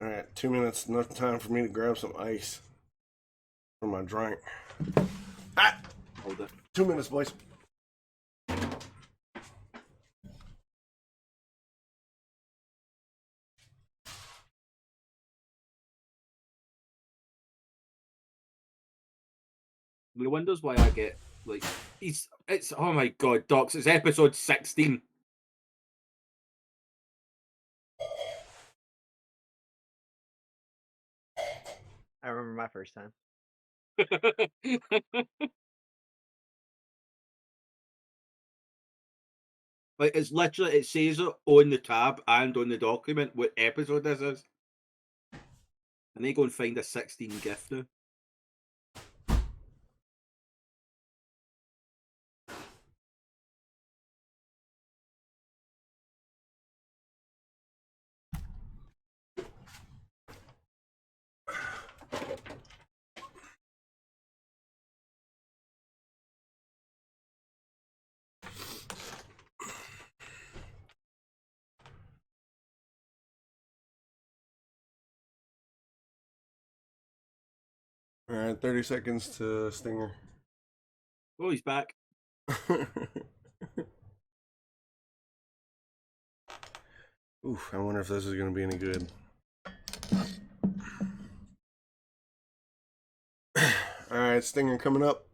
All right, 2 minutes. Enough time for me to grab some ice for my drink. Ah, Hold it. 2 minutes, boys. The wonders why I get like it's oh my god, Docs, it's episode 16. I remember my first time. Like it's literally it says it on the tab and on the document what episode this is. And they go and find a 16 gift now. All right, 30 seconds to Stinger. Oh, he's back. Oof, I wonder if this is going to be any good. All right, Stinger coming up.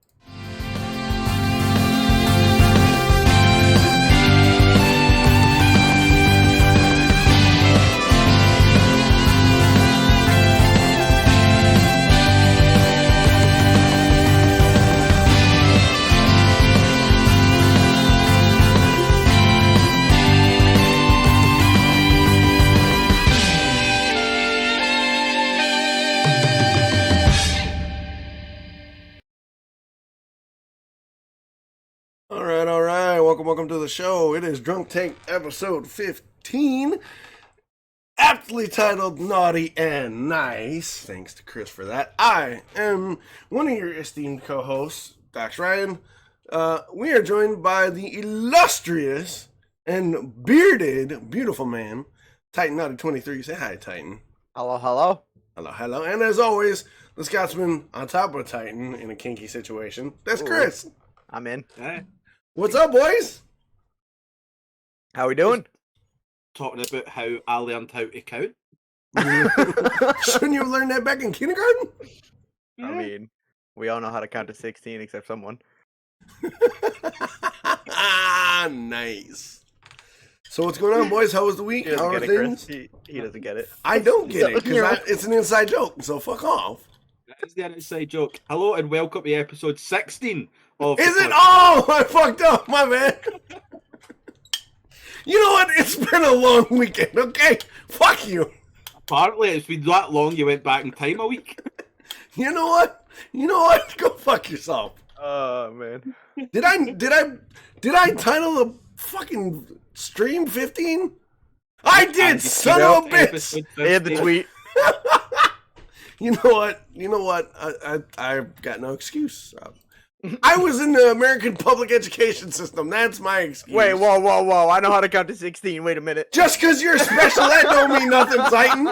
All right. Welcome to the show. It is Drunk Tank episode 15, aptly titled Naughty and Nice. Thanks to Chris for that. I am one of your esteemed co-hosts, Dax Ryan. We are joined by the illustrious and bearded, beautiful man, Titan Naughty 23. Say hi, Titan. Hello, hello. Hello. And as always, the Scotsman on top of Titan in a kinky situation. That's Chris. I'm in. Yeah. What's up, boys? How we doing? Talking about how I learned how to count. Shouldn't you have learned that back in kindergarten? I mean, we all know how to count to 16 except someone. Nice. So what's going on, boys? How was the week? He doesn't How are get it, things? Chris. He doesn't get it. I don't get it because it's an inside joke. So fuck off. That's the inside joke. Hello and welcome to episode 16 of. Is it? Oh, I fucked up. My man. You know what? It's been a long weekend. Okay, fuck you. Apparently, it's been that long. You went back in time a week. You know what? Go fuck yourself. Oh man. Did I title the fucking stream 15? I did, son of a bitch. They had the tweet. You know what? I've got no excuse. I was in the American public education system. That's my excuse. Wait, whoa. I know how to count to 16. Wait a minute. Just because you're special, that don't mean nothing, Titan.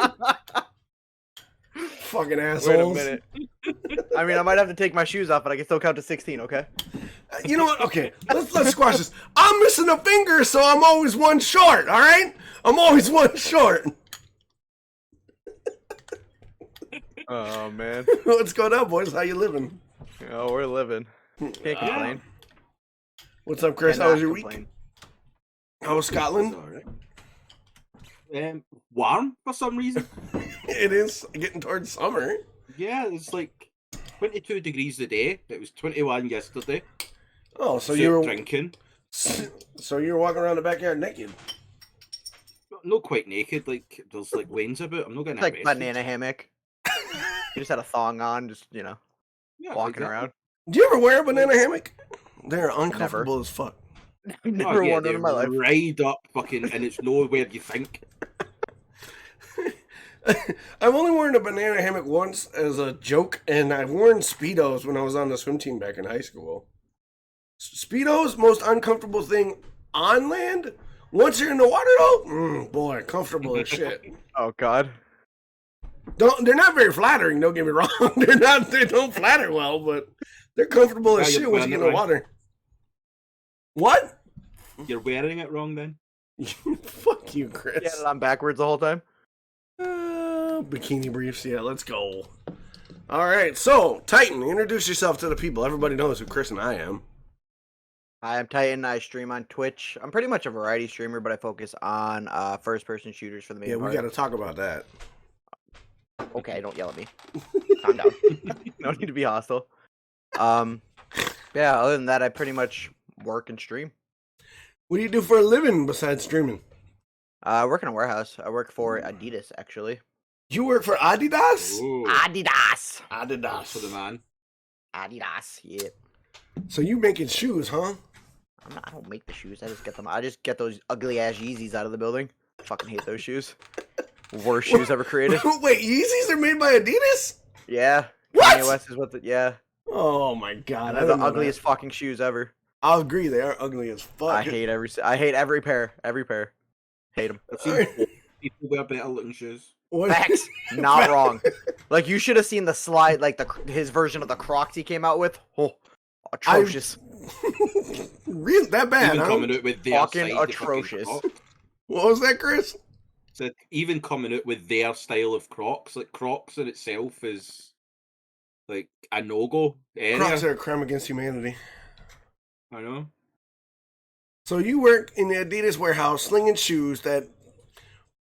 Fucking assholes. Wait a minute. I mean, I might have to take my shoes off, but I can still count to 16, okay? You know what? Okay, let's squash this. I'm missing a finger, so I'm always one short, all right? I'm always one short. Oh, man. What's going on, boys? How you living? Oh, we're living. Can't complain. What's up, Chris? How was your week? How was Scotland? Warm for some reason. It is getting towards summer. Yeah, it's like 22 degrees today. It was 21 yesterday. Oh, so you were drinking. So you were walking around the backyard naked? Not quite naked. Like there's like lanes about. I'm not getting It's like arrested. banana hammock. You just had a thong on, just, Yeah, walking exactly. around. Do you ever wear a banana hammock? They're uncomfortable as fuck. Never yeah, worn one in my life. Ride up fucking, and it's nowhere you think. I've only worn a banana hammock once as a joke, and I've worn Speedos when I was on the swim team back in high school. Speedos, most uncomfortable thing on land. Once you're in the water, though, boy, comfortable as shit. Oh, God. They're not very flattering. Don't get me wrong. They don't flatter well, but they're comfortable as shit once you get in the water. What? You're wearing it wrong then. Fuck you, Chris. Yeah, and I'm backwards the whole time. Bikini briefs. Yeah, let's go. All right, so Titan, introduce yourself to the people. Everybody knows who Chris and I am. Hi, I'm Titan. I stream on Twitch. I'm pretty much a variety streamer, but I focus on first-person shooters for the main Yeah, part. we got to talk about that. Okay, don't yell at me. Calm down. No need to be hostile. Yeah, other than that, I pretty much work and stream. What do you do for a living besides streaming? I work in a warehouse. I work for Adidas, actually. You work for Adidas? Ooh, Adidas! Adidas. for the man. Adidas, yeah. So you making shoes, huh? I don't make the shoes. I just get them. I just get those ugly ass Yeezys out of the building. Fucking hate those shoes. Worst shoes ever created. Wait, Yeezys are made by Adidas? Yeah. What? Kanye West is what the, yeah. Oh my god. They're the ugliest fucking shoes ever. I'll agree, they are ugly as fuck. I hate every pair. Every pair. Hate them. I've seen people wear better looking shoes. What? Facts. Not wrong. Like, you should have seen the slide, like his version of the Crocs he came out with. Oh, atrocious. Really? That bad, Even huh? coming out with their Fucking side of atrocious. Crocs. What was that, Chris? So even coming out with their style of Crocs, like Crocs in itself is like a no-go area. Crocs are a crime against humanity. I know. So you work in the Adidas warehouse slinging shoes that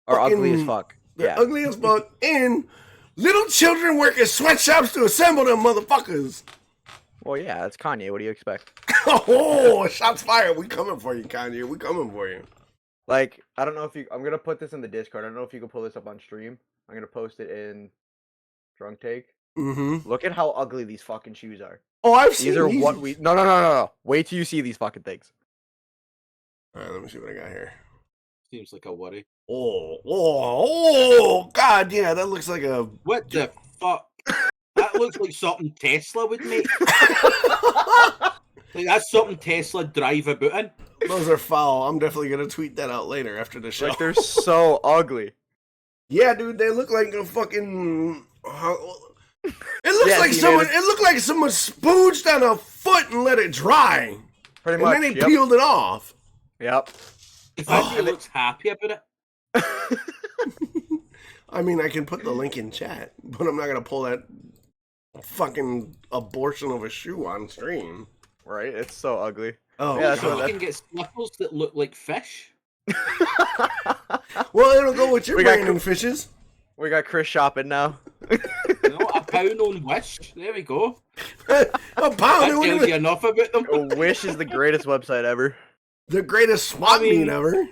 Are ugly as fucking- fuck. they're Yeah. ugly as fuck, and little children work at sweatshops to assemble them motherfuckers. Well, yeah, it's Kanye. What do you expect? Oh, shots fired. We coming for you, Kanye. We coming for you. Like, I don't know if you... I'm going to put this in the Discord. I don't know if you can pull this up on stream. I'm going to post it in Drunk Take. Mm-hmm. Look at how ugly these fucking shoes are. Oh, I've seen These are these. what we... No. Wait till you see these fucking things. All right, let me see what I got here. Seems like a worry. Oh, God, yeah, that looks like a... What the fuck? That looks like something Tesla would make. Like that's something Tesla drive about in. Those are foul. I'm definitely going to tweet that out later after the show. Like, they're so ugly. Yeah, dude, they look like a fucking... It looks Yeah, like see, someone. man, It looked like someone spooged on a foot and let it dry, Pretty and much. then they Yep. peeled it off. Yep. If Oh, I looks happy about it. I mean, I can put the link in chat, but I'm not gonna pull that fucking abortion of a shoe on stream. Right? It's so ugly. Oh, Yeah, that's You what- can get slippers that look like fish. well, it'll go with your We got brain and fishes. We got Chris shopping now. You know, a pound on Wish. There we go. A That pound. tells you enough about them. Wish is the greatest website ever. The greatest swap I mean- meet ever.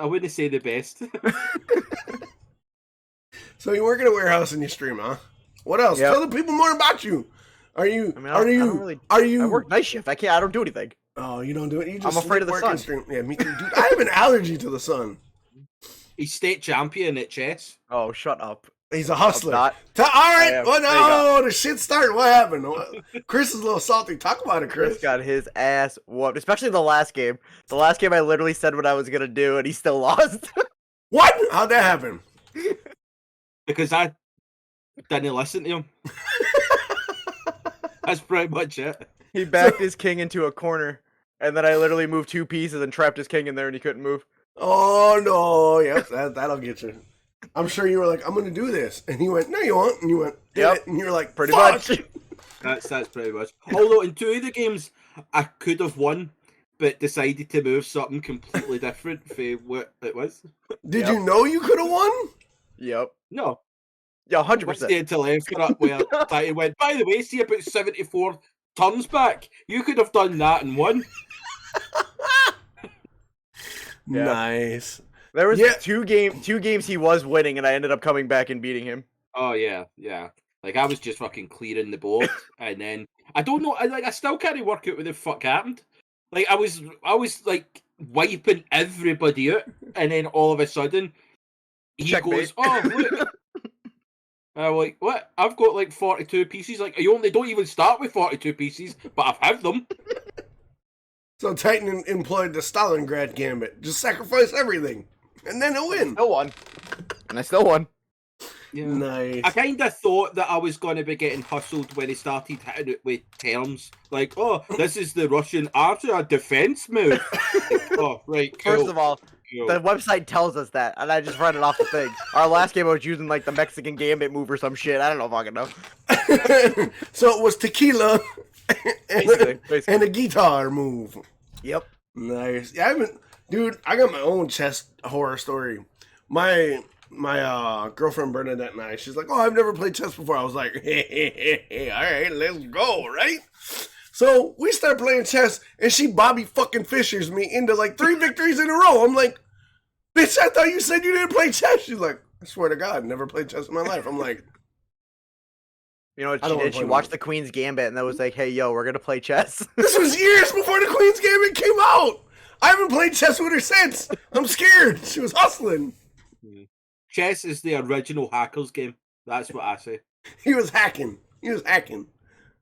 I wouldn't say the best. So you work in a warehouse and you stream, huh? What else? Yep. Tell the people more about you. Are you? I mean, are you? don't really, are you? I work night shift. I can't. I don't do anything. Oh, you don't do it. You just I'm afraid of the sleep, work, and sun. stream. Yeah, me too, dude. I have an allergy to the sun. He's state champion at chess. Oh, shut up. He's a I'm hustler. not. All right. am. Well, There you go. no, the shit started. What happened? Chris is a little salty. Talk about it, Chris Chris. got his ass whooped, especially the last game. The last game, I literally said what I was gonna do, and he still lost. What? How'd that happen? Because I didn't listen to him. That's pretty much it. He backed his king into a corner, and then I literally moved 2 pieces and trapped his king in there, and he couldn't move. Oh no. Yep, that'll get you. I'm sure you were like, I'm gonna do this, and he went, no, you won't, and you went, did Yep. it, and you were like, Pretty fuck. much. That's pretty much. Although in 2 of the games I could have won, but decided to move something completely different for what it was. Did Yep. you know you could have won? Yep. No, Yeah, I 100%. stayed until after that where Titan went. By the way, see about 74 turns back. You could have done that and won. Yeah. Nice. There was Yeah. two games he was winning, and I ended up coming back and beating him. Oh yeah. Like I was just fucking clearing the board, and then I don't know. I still can't work out what the fuck happened. Like I was like wiping everybody out, and then all of a sudden he Checkmate. goes, "Oh look." I'm like, what? I've got like 42 pieces. Like, you only don't even start with 42 pieces, but I've had them. So Titan employed the Stalingrad gambit. Just sacrifice everything, and then he'll win. Still won. And I still won. Yeah. Nice. I kind of thought that I was going to be getting hustled when they started hitting it with terms like, "Oh, this is the Russian archer defense move." Oh, right. Cool. First of all, Cool. the website tells us that, and I just read it off the thing. Our last game I was using like the Mexican Gambit move or some shit. I don't know fucking know. So it was tequila Basically. and a guitar move. Yep. Nice. Yeah, dude, I got my own chess horror story. My girlfriend Bernadette and I, she's like, "Oh, I've never played chess before." I was like, hey, all right, let's go, right? So we start playing chess, and she Bobby fucking Fishers me into like 3 victories in a row. I'm like, "Bitch, I thought you said you didn't play chess." She's like, "I swear to God, never played chess in my life." I'm like, You know what I she don't wanna did? She play watched with the Queen's Gambit, and that was like, "Hey, yo, we're gonna play chess." this was years before the Queen's Gambit came out. I haven't played chess with her since. I'm scared. She was hustling. Chess is the original hackers game. That's what I say. He was hacking. He was hacking.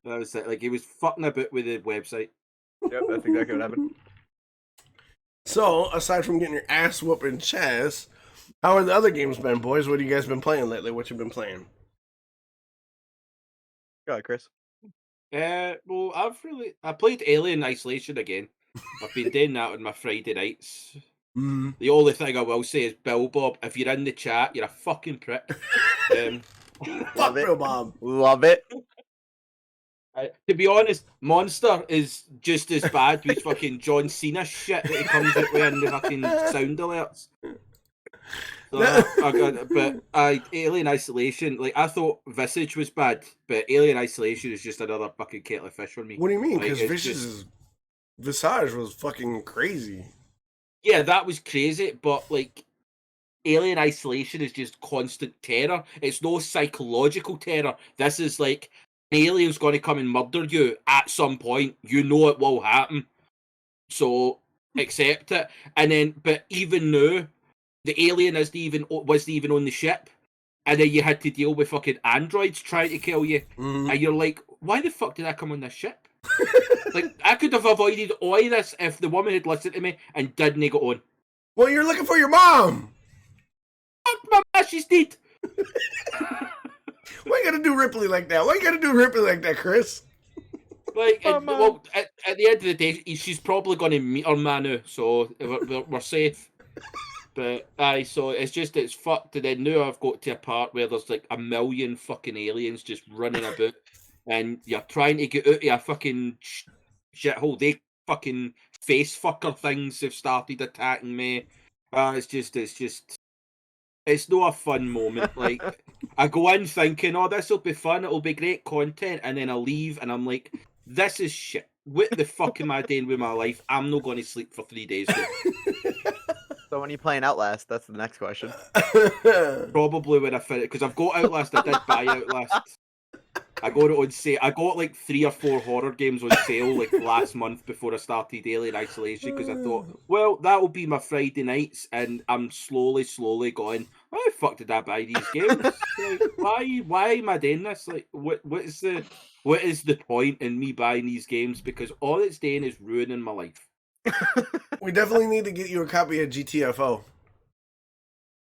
That was it. Like he was fucking about with the website. Yep, that's exactly what happened. So, aside from getting your ass whooped in chess, how are the other games been, boys? What have you guys been playing lately? What you been playing? Go ahead, Chris. Well, I played Alien Isolation again. I've been doing that on my Friday nights. Mm. The only thing I will say is, Bill Bob, if you're in the chat, you're a fucking prick. Fuck it. Bill Bob. Love it. To be honest, Monster is just as bad with fucking John Cena shit that he comes out with in the fucking sound alerts. So, Alien Isolation, like I thought Visage was bad, but Alien Isolation is just another fucking kettle of fish for me. What do you mean? Like, Because Vicious's Visage was fucking crazy. Yeah, that was crazy, but like Alien Isolation is just constant terror. It's no psychological terror. This is like an alien's going to come and murder you at some point. You know it will happen, so accept it. And then, but even now, the alien wasn't even on the ship, and then you had to deal with fucking androids trying to kill you, and you're like, why the fuck did I come on this ship? Like, I could have avoided all of this if the woman had listened to me and didn't go on. Well, you're looking for your mom. Fuck my mom, she's dead. Why you gotta do Ripley like that? Why you gotta do Ripley like that, Chris? Like, well, at the end of the day, she's probably going to meet her man now, so we're safe. But so it's fucked. And then now I've got to a part where there's like 1 million fucking aliens just running about, and you're trying to get out of a fucking shithole. They fucking face fucker things have started attacking me. It's not a fun moment. Like, I go in thinking, "Oh, this will be fun. It'll be great content," and then I leave, and I'm like, "This is shit. What the fuck am I doing with my life? I'm not going to sleep for 3 days." So when are you playing Outlast? That's the next question. Probably when I finish, because I've got Outlast. I did buy Outlast. I got it on sale. I got like 3 or 4 horror games on sale like last month before I started Alien Isolation, because I thought, well, that'll be my Friday nights, and I'm slowly going, why the fuck did I buy these games? Like, why am I doing this? Like, what is the point in me buying these games? Because all it's doing is ruining my life. We definitely need to get you a copy of GTFO.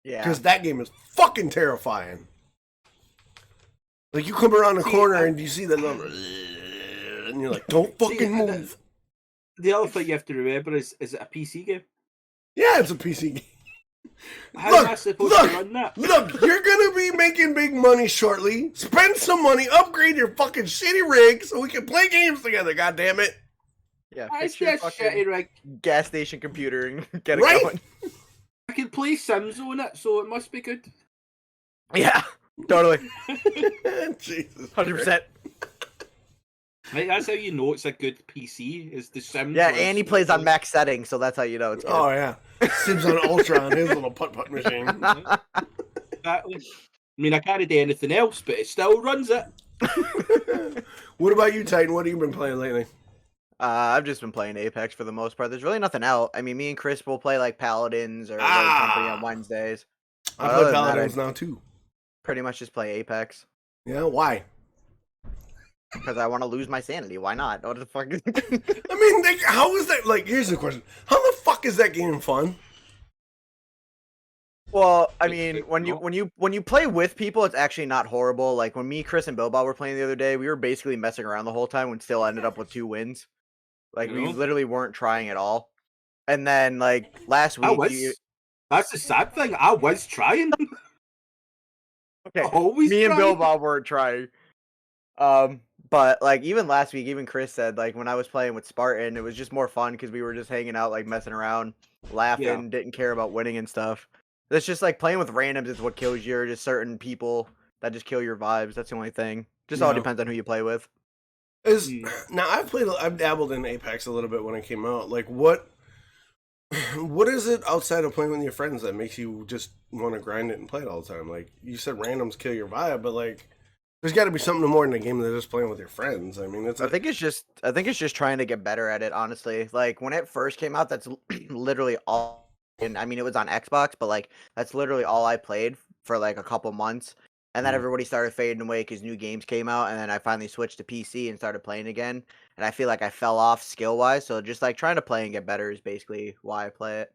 Yeah. Because that game is fucking terrifying. Like, you come around the corner and you see the number, and you're like, don't fucking move. The other thing you have to remember is it a PC game? Yeah, it's a PC game. How am I supposed to run that? Look, you're gonna be making big money shortly. Spend some money, upgrade your fucking shitty rig so we can play games together, goddammit. Yeah, I fix your said shitty rig. gas station computer and get it Right? going. I can play Sims on it, so it must be good. Yeah, totally. Jesus. 100%. Right, that's how you know it's a good PC, is the Sims. Yeah, and he plays on max settings, so that's how you know it's good. Oh, yeah. Sims on Ultra on his little putt-putt machine. Exactly. I mean, I can't do anything else, but it still runs it. What about you, Titan? What have you been playing lately? I've just been playing Apex for the most part. There's really nothing out. I mean, me and Chris will play like Paladins or Rogue Company on Wednesdays. I play Paladins now, too. Pretty much just play Apex. Yeah, why? Because I want to lose my sanity. Why not? What the fuck? I mean, how is that? Like, here's the question: how the fuck is that game fun? Well, I It's mean, like, when no. you play with people, it's actually not horrible. Like when me, Chris, and Bilbao were playing the other day, we were basically messing around the whole time and still ended up with 2 wins. Like You we know, literally weren't trying at all. And then like last I week, you was. That's the sad thing. I was trying. okay, Always me and trying. Bilbao weren't trying. Um, but like even last week, even Chris said like when I was playing with Spartan, it was just more fun because we were just hanging out, like messing around, Yeah. laughing, didn't care about winning and stuff. It's just like playing with randoms is what kills you, or just certain people that just kill your vibes. That's the only thing. Just all Yeah. depends on who you play with. Is Mm. now I've dabbled in Apex a little bit when it came out. Like what is it outside of playing with your friends that makes you just want to grind it and play it all the time? Like you said, randoms kill your vibe, but like there's got to be something more in the game than just playing with your friends. I mean, I think it's just trying to get better at it, honestly. Like when it first came out, that's literally all and I mean it was on Xbox, but like that's literally all I played for like a couple months. And then Mhm. everybody started fading away because new games came out, and then I finally switched to PC and started playing again. And I feel like I fell off skill wise, so just like trying to play and get better is basically why I play it.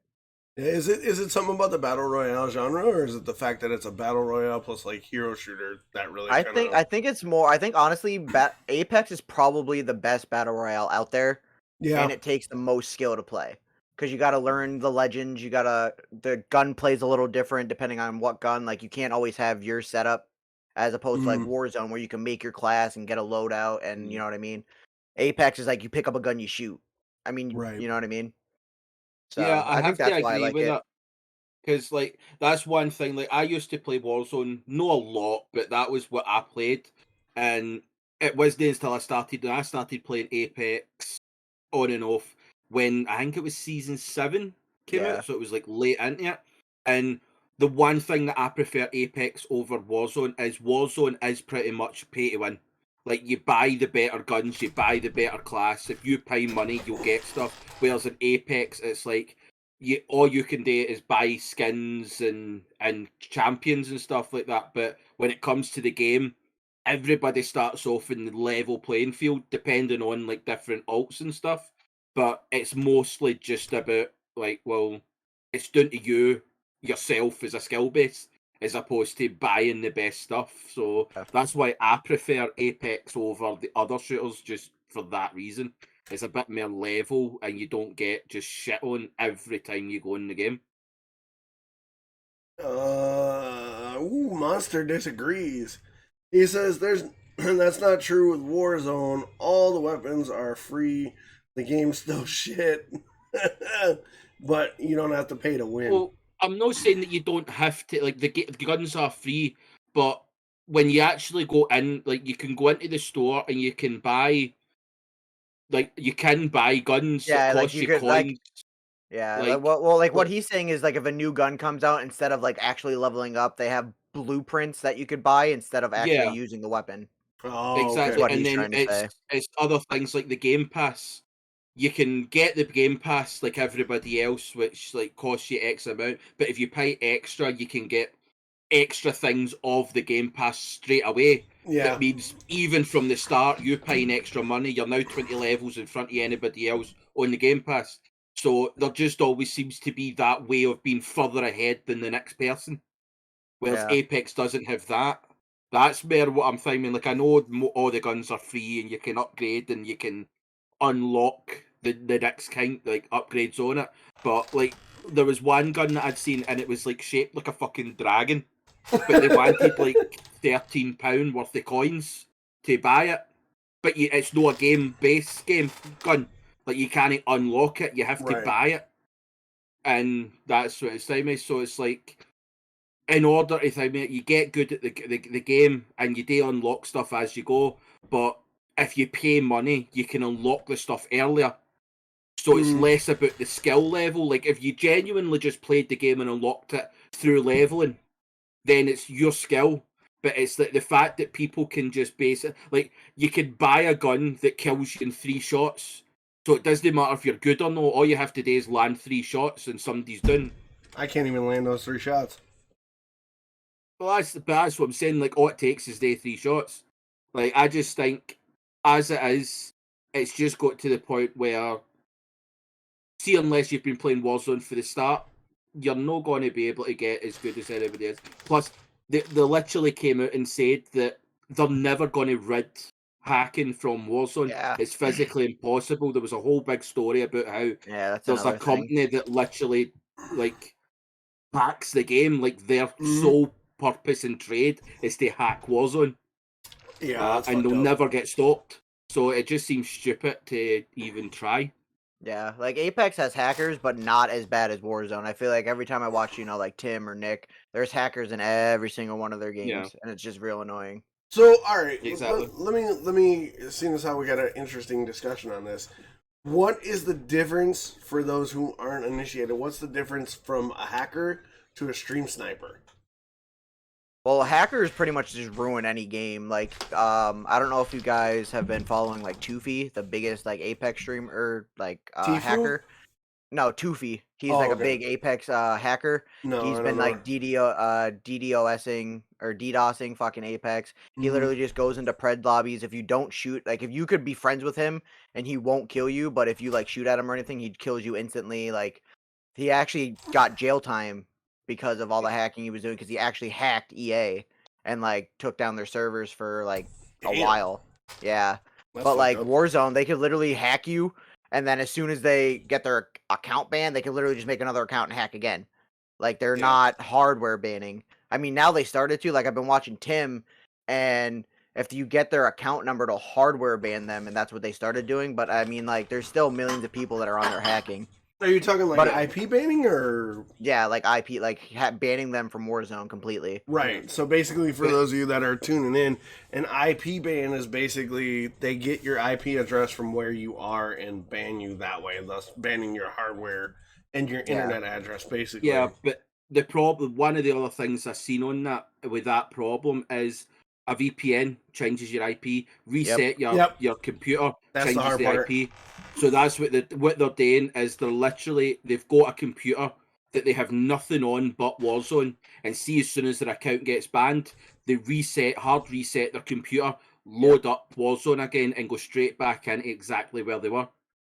Is it something about the battle royale genre, or is it the fact that it's a battle royale plus like hero shooter that really kind of? I think it's more. I think honestly, Apex is probably the best battle royale out there, Yeah. and it takes the most skill to play because you got to learn the legends. The gun plays a little different depending on what gun. Like you can't always have your setup as opposed to like Mm, Warzone where you can make your class and get a loadout, and you Mm. know what I mean. Apex is like you pick up a gun, you shoot. I mean, right. you know what I mean. Yeah, So I I think have to that's why I agree like with it. that. Because like that's one thing. Like I used to play Warzone, not a lot, but that was what I played, and it wasn't until I started playing Apex on and off when I think it was season 7 came Yeah, out, so it was like late into it. And the one thing that I prefer Apex over Warzone is pretty much pay to win. Like you buy the better guns, you buy the better class. If you pay money, you'll get stuff. Whereas in Apex, it's like you all you can do is buy skins and champions and stuff like that. But when it comes to the game, everybody starts off in the level playing field, depending on like different alts and stuff. But it's mostly just about like, well, it's down to you yourself as a skill base, as opposed to buying the best stuff. So yeah. that's why I prefer Apex over the other shooters, just for that reason. It's a bit more level, and you don't get just shit on every time you go in the game. Monster disagrees. He says there's that's not true with Warzone. All the weapons are free. The game's still shit, but you don't have to pay to win. Well, I'm not saying that you don't have to like the guns are free, but when you actually go in, like you can go into the store and you can buy guns that Yeah, like cost you you could like coins. yeah, like Like, what like he's saying is like if a new gun comes out, instead of like actually leveling up, they have blueprints that you could buy instead of actually yeah, using the weapon. Oh, Is okay. exactly. what And he's then trying to say. it's other things like the Game Pass. You can get the Game Pass like everybody else, which like costs you X amount. But if you pay extra, you can get extra things of the Game Pass straight away. Yeah, That means even from the start, you're paying extra money. You're now 20 levels in front of anybody else on the Game Pass. So there just always seems to be that way of being further ahead than the next person. Whereas Yeah. Apex doesn't have that. That's more what I'm thinking. Like I know all the guns are free and you can upgrade and you can unlock the next kind like upgrades on it. But like there was one gun that I'd seen and it was like shaped like a fucking dragon, but they wanted like £13 worth of coins to buy it. But it's not a game gun. Like you can't unlock it. You have to right. buy it, and that's what it's time is. So it's like in order to think you get good at the game and you do unlock stuff as you go. But if you pay money, you can unlock the stuff earlier. So it's Mm, less about the skill level. Like if you genuinely just played the game and unlocked it through leveling, then it's your skill. But it's the fact that people can just base it. Like you could buy a gun that kills you in 3 shots. So it doesn't matter if you're good or not. All you have to do is land 3 shots and somebody's done. I can't even land those 3 shots. Well, that's what I'm saying. Like, all it takes is day 3 shots. Like, I just think, as it is, it's just got to the point where, see, unless you've been playing Warzone for the start, you're not going to be able to get as good as anybody else. Plus, they literally came out and said that they're never going to rid hacking from Warzone. Yeah. It's physically impossible. There was a whole big story about how Yeah, that's there's a another thing. company that literally like hacks the game. Like their Mhm. sole purpose and trade is to hack Warzone. Yeah, that's and they'll fucked up. never get stopped. So it just seems stupid to even try. Yeah, like Apex has hackers, but not as bad as Warzone. I feel like every time I watch, like Tim or Nick, there's hackers in every single one of their games, Yeah. and it's just real annoying. So, all right, Exactly. let me seeing as how we got an interesting discussion on this. What is the difference for those who aren't initiated? What's the difference from a hacker to a stream sniper? Well, hackers pretty much just ruin any game. Like, I don't know if you guys have been following like Toofy, the biggest like Apex streamer, like Tifu? hacker. No, Toofy. He's Oh, like okay. a big Apex hacker. No, He's I been don't know. like DDoSing or DDoSing fucking Apex. He Mhm. literally just goes into pred lobbies. If you don't shoot, like if you could be friends with him and he won't kill you, but if you like shoot at him or anything, he kills you instantly. Like he actually got jail time because of all the hacking he was doing because he actually hacked EA and like took down their servers for like a Damn. while. Yeah. That's But fucked like up. Warzone, they could literally hack you, and then as soon as they get their account banned, they can literally just make another account and hack again. Like they're Yeah. not hardware banning. I mean, now they started to. Like I've been watching Tim, and if you get their account number to hardware ban them, and that's what they started doing. But I mean, like there's still millions of people that are on there hacking. Are you talking like But- IP banning or Yeah, like IP, like banning them from Warzone completely. right? So basically, for those of you that are tuning in, an IP ban is basically they get your IP address from where you are and ban you that way, thus banning your hardware and your Yeah. internet address, basically. Yeah, but the problem, one of the other things I've seen on that with that problem is a VPN changes your IP, reset your computer, That's the changes hard the part. IP. So that's what they're doing is they've got a computer that they have nothing on but Warzone, and see as soon as their account gets banned, they hard reset their computer, load up Warzone again, and go straight back into exactly where they were.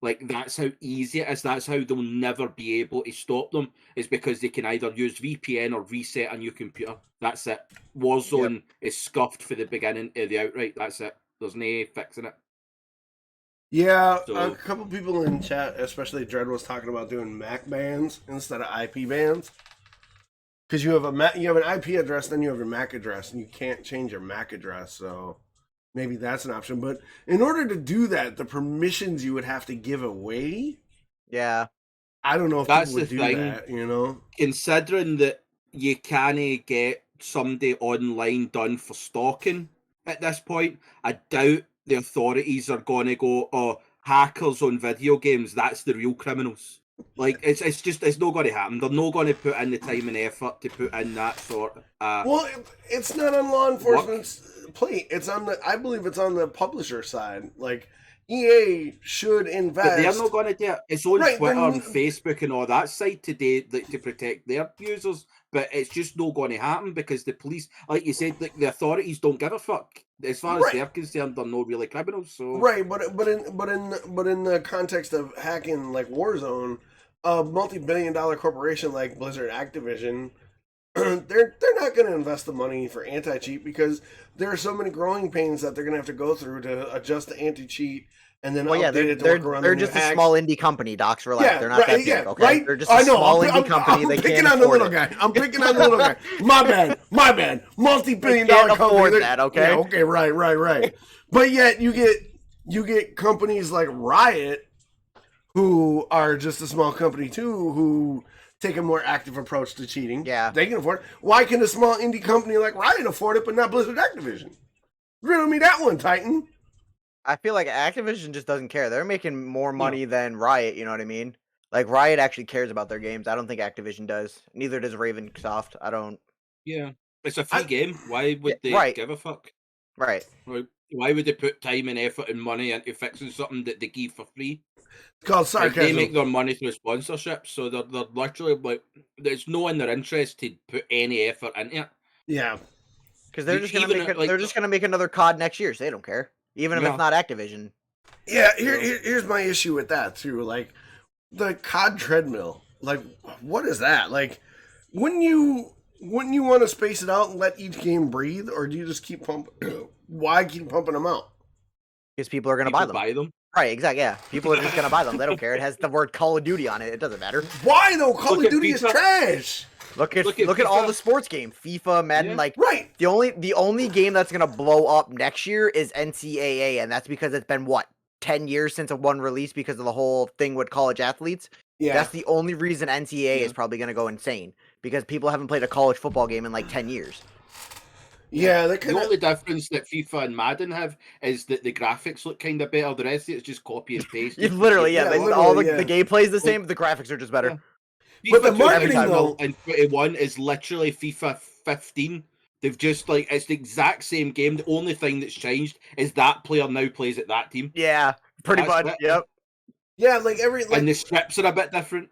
Like that's how easy it is. That's how they'll never be able to stop them. Is because they can either use VPN or reset a new computer. That's it. Warzone is scuffed for the beginning of the outright. That's it. There's no fixing it. Yeah, So- a couple people in chat, especially Dread, was talking about doing MAC bans instead of IP bans. Because you have an IP address, then you have your MAC address, and you can't change your MAC address. So maybe that's an option. But in order to do that, the permissions you would have to give away. Yeah. I don't know if That's people would the do thing. that. Considering that you can't get somebody online done for stalking at this point, I doubt the authorities are going to go, oh, hackers on video games, that's the real criminals. Like, it's not going to happen. They're not going to put in the time and effort to put in that sort of... Well, it's not on law enforcement's plate. I believe it's on the publisher side. Like, EA should invest. But they're not going to do it. It's on Right, Twitter then- and Facebook and all that side today to protect their users. But it's just not going to happen because the police, like you said, the authorities don't give a fuck. As far as Right. they're concerned, they're not really criminals. So Right, but in the context of hacking like Warzone, a multi-billion-dollar corporation like Blizzard Activision, they're not going to invest the money for anti-cheat because there are so many growing pains that they're going to have to go through to adjust the anti-cheat and then Well, yeah, update it to they're work around they're the just new a hacks. small indie company. Docs, relax. Yeah, They're not that big, okay? Right? They're just a I know. small I'm indie company. I'm They picking can't on the afford little it. guy. I'm picking on the little guy. My bad. Multi-billion-dollar can't company. afford They're- that, okay? Yeah, okay, right. But yet you get companies like Riot, who are just a small company too, who take a more active approach to cheating. Yeah. They can afford it. Why can a small indie company like Riot afford it, but not Blizzard Activision? Riddle me that one, Titan. I feel like Activision just doesn't care. They're making more money than Riot. You know what I mean? Like Riot actually cares about their games. I don't think Activision does. Neither does Ravensoft. I don't. yeah, it's a free game. Why would they right. give a fuck? Right. Like, why would they put time and effort and money into fixing something that they give for free? It's called Like, sarcasm. they make their money through sponsorships, so they're literally like, there's no in their interest to put any effort into it. Yeah. Because they're just gonna make Even, like, they're just gonna make another COD next year, so they don't care. Even if Yeah. it's not Activision. Yeah, here's my issue with that too. Like the COD treadmill. like, what is that? Like, wouldn't you want to space it out and let each game breathe, or do you just keep pumping? Why keep pumping them out? Because people are going to People buy them. buy them. Right, exactly. Yeah, people are just going to buy them. They don't care. It has the word Call of Duty on it. It doesn't matter. Why though? Call Look of at Duty is FIFA. trash. Look at FIFA. all the sports games, FIFA, Madden. Yeah. Like Right. the only game that's gonna blow up next year is NCAA, and that's because it's been what 10 years since a one release because of the whole thing with college athletes. Yeah. That's the only reason NCAA Yeah. is probably gonna go insane because people haven't played a college football game in like 10 years. Yeah, they The could. only difference that FIFA and Madden have is that the graphics look kind of better. The rest of it's just copy and paste. It's literally, yeah, Yeah, all literally, the gameplay is the same, but the graphics are just better. Yeah. But the FIFA marketing, 2000 though- and 21 is literally FIFA 15. They've just it's the exact same game. The only thing that's changed is that player now plays at that team, Yeah, pretty That's much. it. Yep. Yeah, like and the strips are a bit different.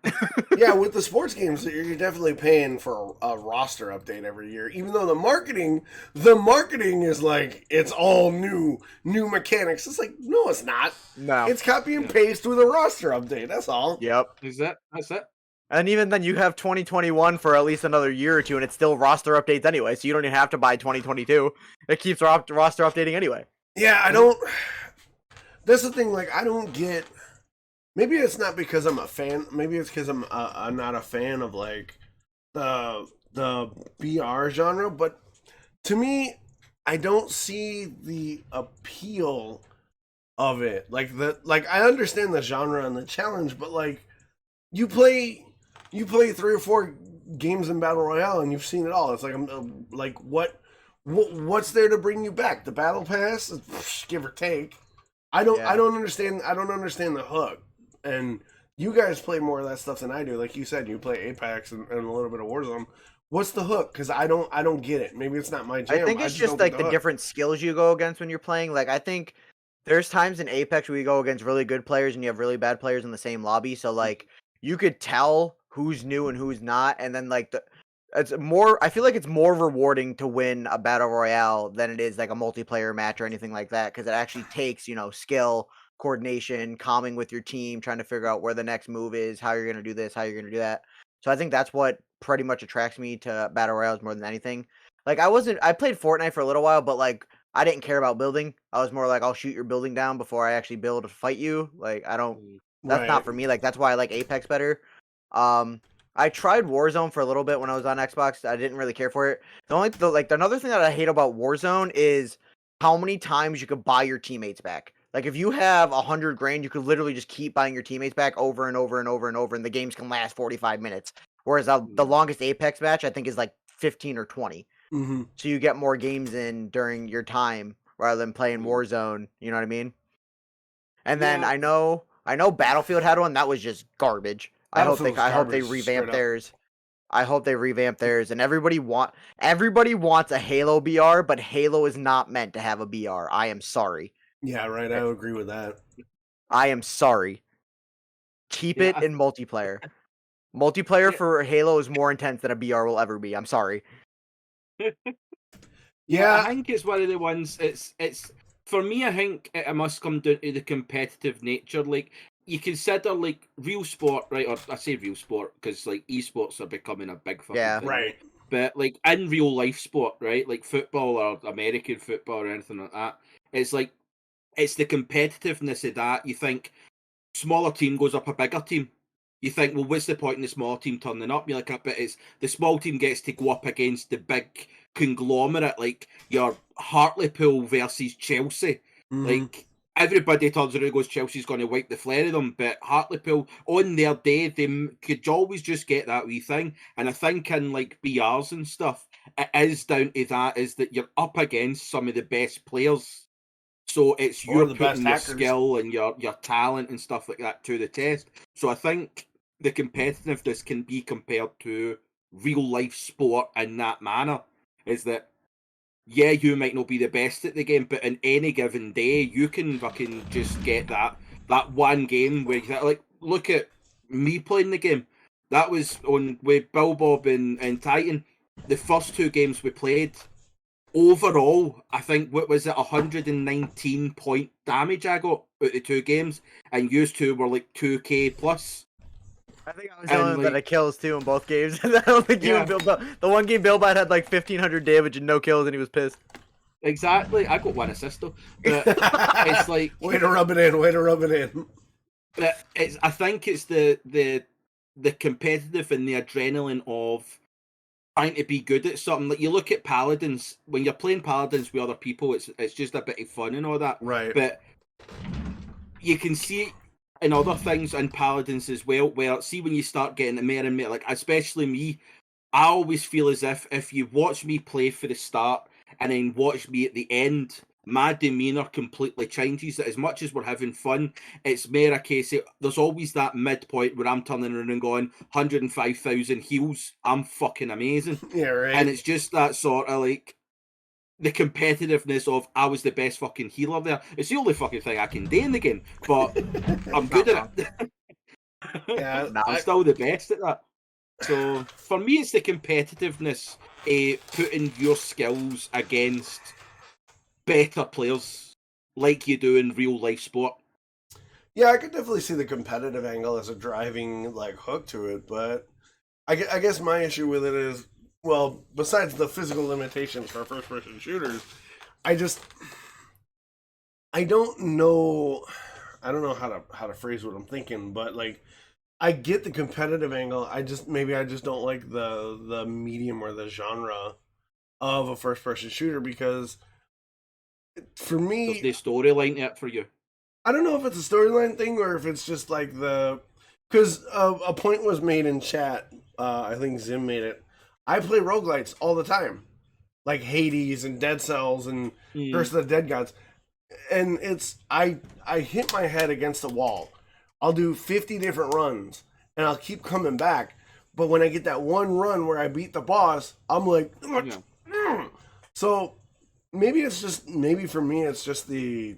yeah, with the sports games, you're definitely paying for a roster update every year. Even though the marketing is like it's all new mechanics. It's like no, it's not. No. It's copy and paste with a roster update. That's all. Yep. Is that? That's it. And even then, you have 2021 for at least another year or two, and it's still roster updates anyway. So you don't even have to buy 2022. It keeps roster updating anyway. Yeah, I don't. That's the thing. Like, I don't get. Maybe it's not because I'm a fan. Maybe it's because I'm not a fan of like the BR genre. But to me, I don't see the appeal of it. Like I understand the genre and the challenge, but like you play 3 or 4 games in Battle Royale and you've seen it all. It's like what's there to bring you back? The Battle Pass, give or take. I don't understand the hook. And you guys play more of that stuff than I do. Like you said, you play Apex and a little bit of Warzone. What's the hook? Because I don't get it. Maybe it's not my jam. I think it's just like the different skills you go against when you're playing. Like I think there's times in Apex where you go against really good players and you have really bad players in the same lobby. So like you could tell who's new and who's not, and then like it's more. I feel like it's more rewarding to win a battle royale than it is like a multiplayer match or anything like that because it actually takes skill, coordination, calming with your team, trying to figure out where the next move is, how you're gonna do this, how you're gonna do that. So I think that's what pretty much attracts me to battle royales more than anything. Like I played Fortnite for a little while, but like I didn't care about building. I was more like I'll shoot your building down before I actually build to fight you. Like I don't. That's not for me. Like that's why I like Apex better. I tried Warzone for a little bit when I was on Xbox. I didn't really care for it. Another thing that I hate about Warzone is how many times you could buy your teammates back. Like if you have 100 grand, you could literally just keep buying your teammates back over and over and over and over, and the games can last 45 minutes. Whereas the longest Apex match I think is like 15 or 20. Mm-hmm. So you get more games in during your time rather than playing Warzone. You know what I mean? And then I know Battlefield had one that was just garbage. I hope they revamp theirs. I hope they revamp theirs. And everybody wants a Halo BR, but Halo is not meant to have a BR. I am sorry. Yeah, right. I agree with that. I am sorry. Keep it in multiplayer. Multiplayer for Halo is more intense than a BR will ever be. I'm sorry. I think it's one of the ones. It's for me. I think it must come down to the competitive nature. Like you consider like real sport, right? Or I say real sport because like esports are becoming a big fucking thing. Right. But like in real life sport, right? Like football or American football or anything like that. It's like it's the competitiveness of that. You think smaller team goes up a bigger team. You think, well, what's the point in the small team turning up? You're like, but it's the small team gets to go up against the big conglomerate, like your Hartlepool versus Chelsea. Mm-hmm. Like everybody turns around and goes, Chelsea's going to wipe the flare of them, but Hartlepool on their day they could always just get that wee thing. And I think in like BRs and stuff, it is down to that is that you're up against some of the best players. So it's you're putting your skill and your talent and stuff like that to the test. So I think the competitiveness can be compared to real life sport in that manner. Is that you might not be the best at the game, but in any given day you can fucking just get that one game where you like look at me playing the game. That was on with Bill Bob and Titan. The first 2 games we played. Overall, I think what was it 119 point damage I got out of 2 games, and used 2 were like 2k plus. I think I was the only And, one that like- had kills too in both games. I don't think you Yeah. and Bill. The one game Billbot had like 1,500 damage and no kills, and he was pissed. Exactly. I got 1 assist though. But it's like way to rub it in. Way to rub it in. but it's I think it's the competitive and the adrenaline of trying to be good at something. Like you look at paladins, when you're playing paladins with other people, it's just a bit of fun and all that. Right. But you can see it in other things in paladins as well, where see when you start getting the more and more, like especially me, I always feel as if you watch me play for the start and then watch me at the end, my demeanor completely changes. That as much as we're having fun, it's more a case of there's always that midpoint where I'm turning around and going 105,000 heals. I'm fucking amazing. Yeah, right. And it's just that sort of like the competitiveness of I was the best fucking healer there. It's the only fucking thing I can do in the game, but I'm good at it. Yeah, I'm still the best at that. So for me, it's the competitiveness, putting your skills against better players like you do in real life sport. Yeah, I could definitely see the competitive angle as a driving like hook to it, but I guess my issue with it is, well, besides the physical limitations for first-person shooters, I don't know how to phrase what I'm thinking, but like I get the competitive angle. I just don't like the medium or the genre of a first-person shooter because for me, There's the storyline to it for you. I don't know if it's a storyline thing or if it's just like because a point was made in chat. I think Zim made it. I play roguelites all the time, like Hades and Dead Cells and Curse of the Dead Gods, and it's I hit my head against the wall. I'll do 50 different runs and I'll keep coming back, but when I get that one run where I beat the boss, I'm like, so maybe for me it's just the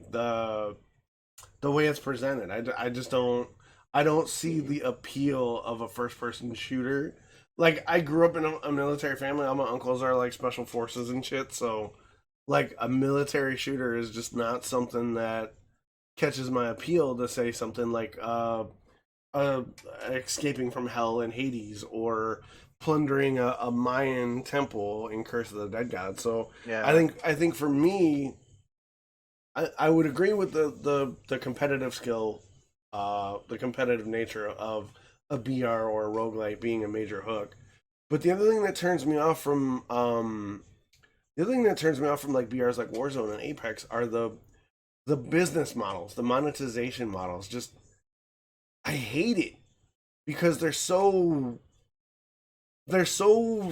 way it's presented. I don't see the appeal of a first person shooter. Like I grew up in a military family. All my uncles are like special forces and shit, so like a military shooter is just not something that catches my appeal to say something like escaping from hell in Hades or plundering a Mayan temple in Curse of the Dead God. So Yeah. I think for me, I would agree with the competitive skill, the competitive nature of a BR or a roguelite being a major hook. But the other thing that turns me off from like BRs like Warzone and Apex are the business models, the monetization models. Just I hate it because they're so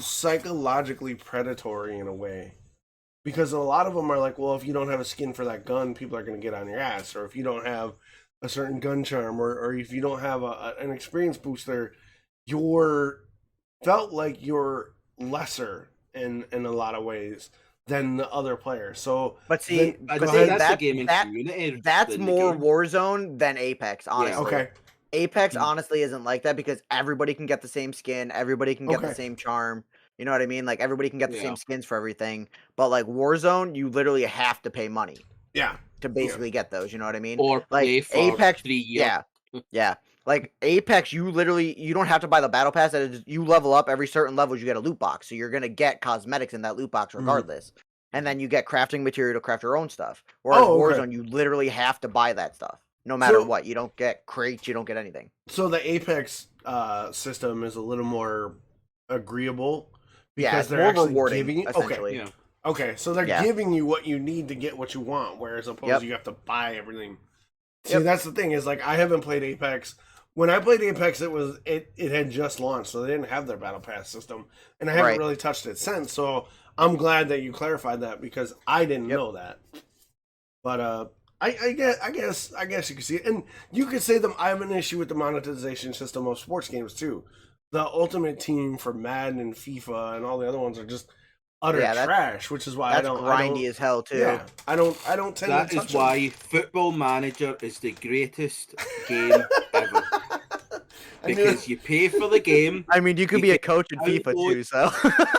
psychologically predatory in a way. Because a lot of them are like, well, if you don't have a skin for that gun, people are going to get on your ass. Or if you don't have a certain gun charm, or if you don't have an experience booster, you're felt like you're lesser in a lot of ways than the other players. So, But see, I'd but say see, that's the gaming community. that's than the more game. Warzone than Apex, honestly. okay, Apex Mm. honestly isn't like that because everybody can get the same skin, everybody can get Okay. the same charm. You know what I mean? Like everybody can get the Yeah. same skins for everything. But like Warzone, you literally have to pay money yeah, to basically get those. You know what I mean? Or Like play for Apex, 3 years. yeah, yeah. Like Apex, you don't have to buy the battle pass. You level up every certain levels, you get a loot box, so you're gonna get cosmetics in that loot box regardless. And then you get crafting material to craft your own stuff. Whereas Oh, okay. Warzone, you literally have to buy that stuff, no matter So- what. You don't get crates, you don't get anything. So the Apex system is a little more agreeable Yeah, because it's they're more actually rewarding, giving you essentially. Yeah. Okay, so they're Yeah. giving you what you need to get what you want, whereas opposed Yep. you have to buy everything. See, Yep. that's the thing is like I haven't played Apex. When I played Apex, it had just launched, so they didn't have their battle pass system, and I haven't Right. really touched it since. So I'm glad that you clarified that because I didn't Yep. know that. But I guess you could see it, and you could say that I have an issue with the monetization system of sports games too. The Ultimate Team for Madden and FIFA and all the other ones are just utter Yeah, trash, which is why That's grindy as hell too. Yeah, I don't tend That to touch is why Football Manager is the greatest game ever. them. I knew- Because you pay for the game, I mean, you could You be a get coach in FIFA download- too, so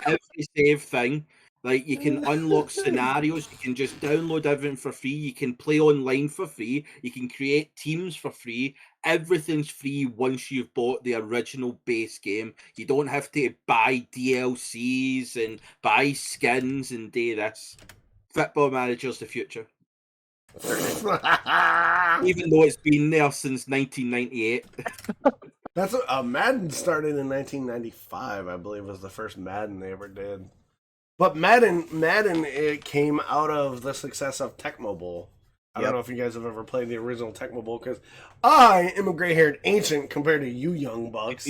every save thing, Like, you can unlock scenarios, you can just download everything for free, you can play online for free, you can create teams for free. Everything's free once you've bought the original base game. You don't have to buy DLCs and buy skins and do this. Football Manager's the future. Even though it's been there since 1998. That's Madden started in 1995, I believe, was the first Madden they ever did. But Madden, it came out of the success of Tecmo Bowl. I don't know if you guys have ever played the original Tecmo Bowl, because I am a gray-haired ancient compared to you young bucks.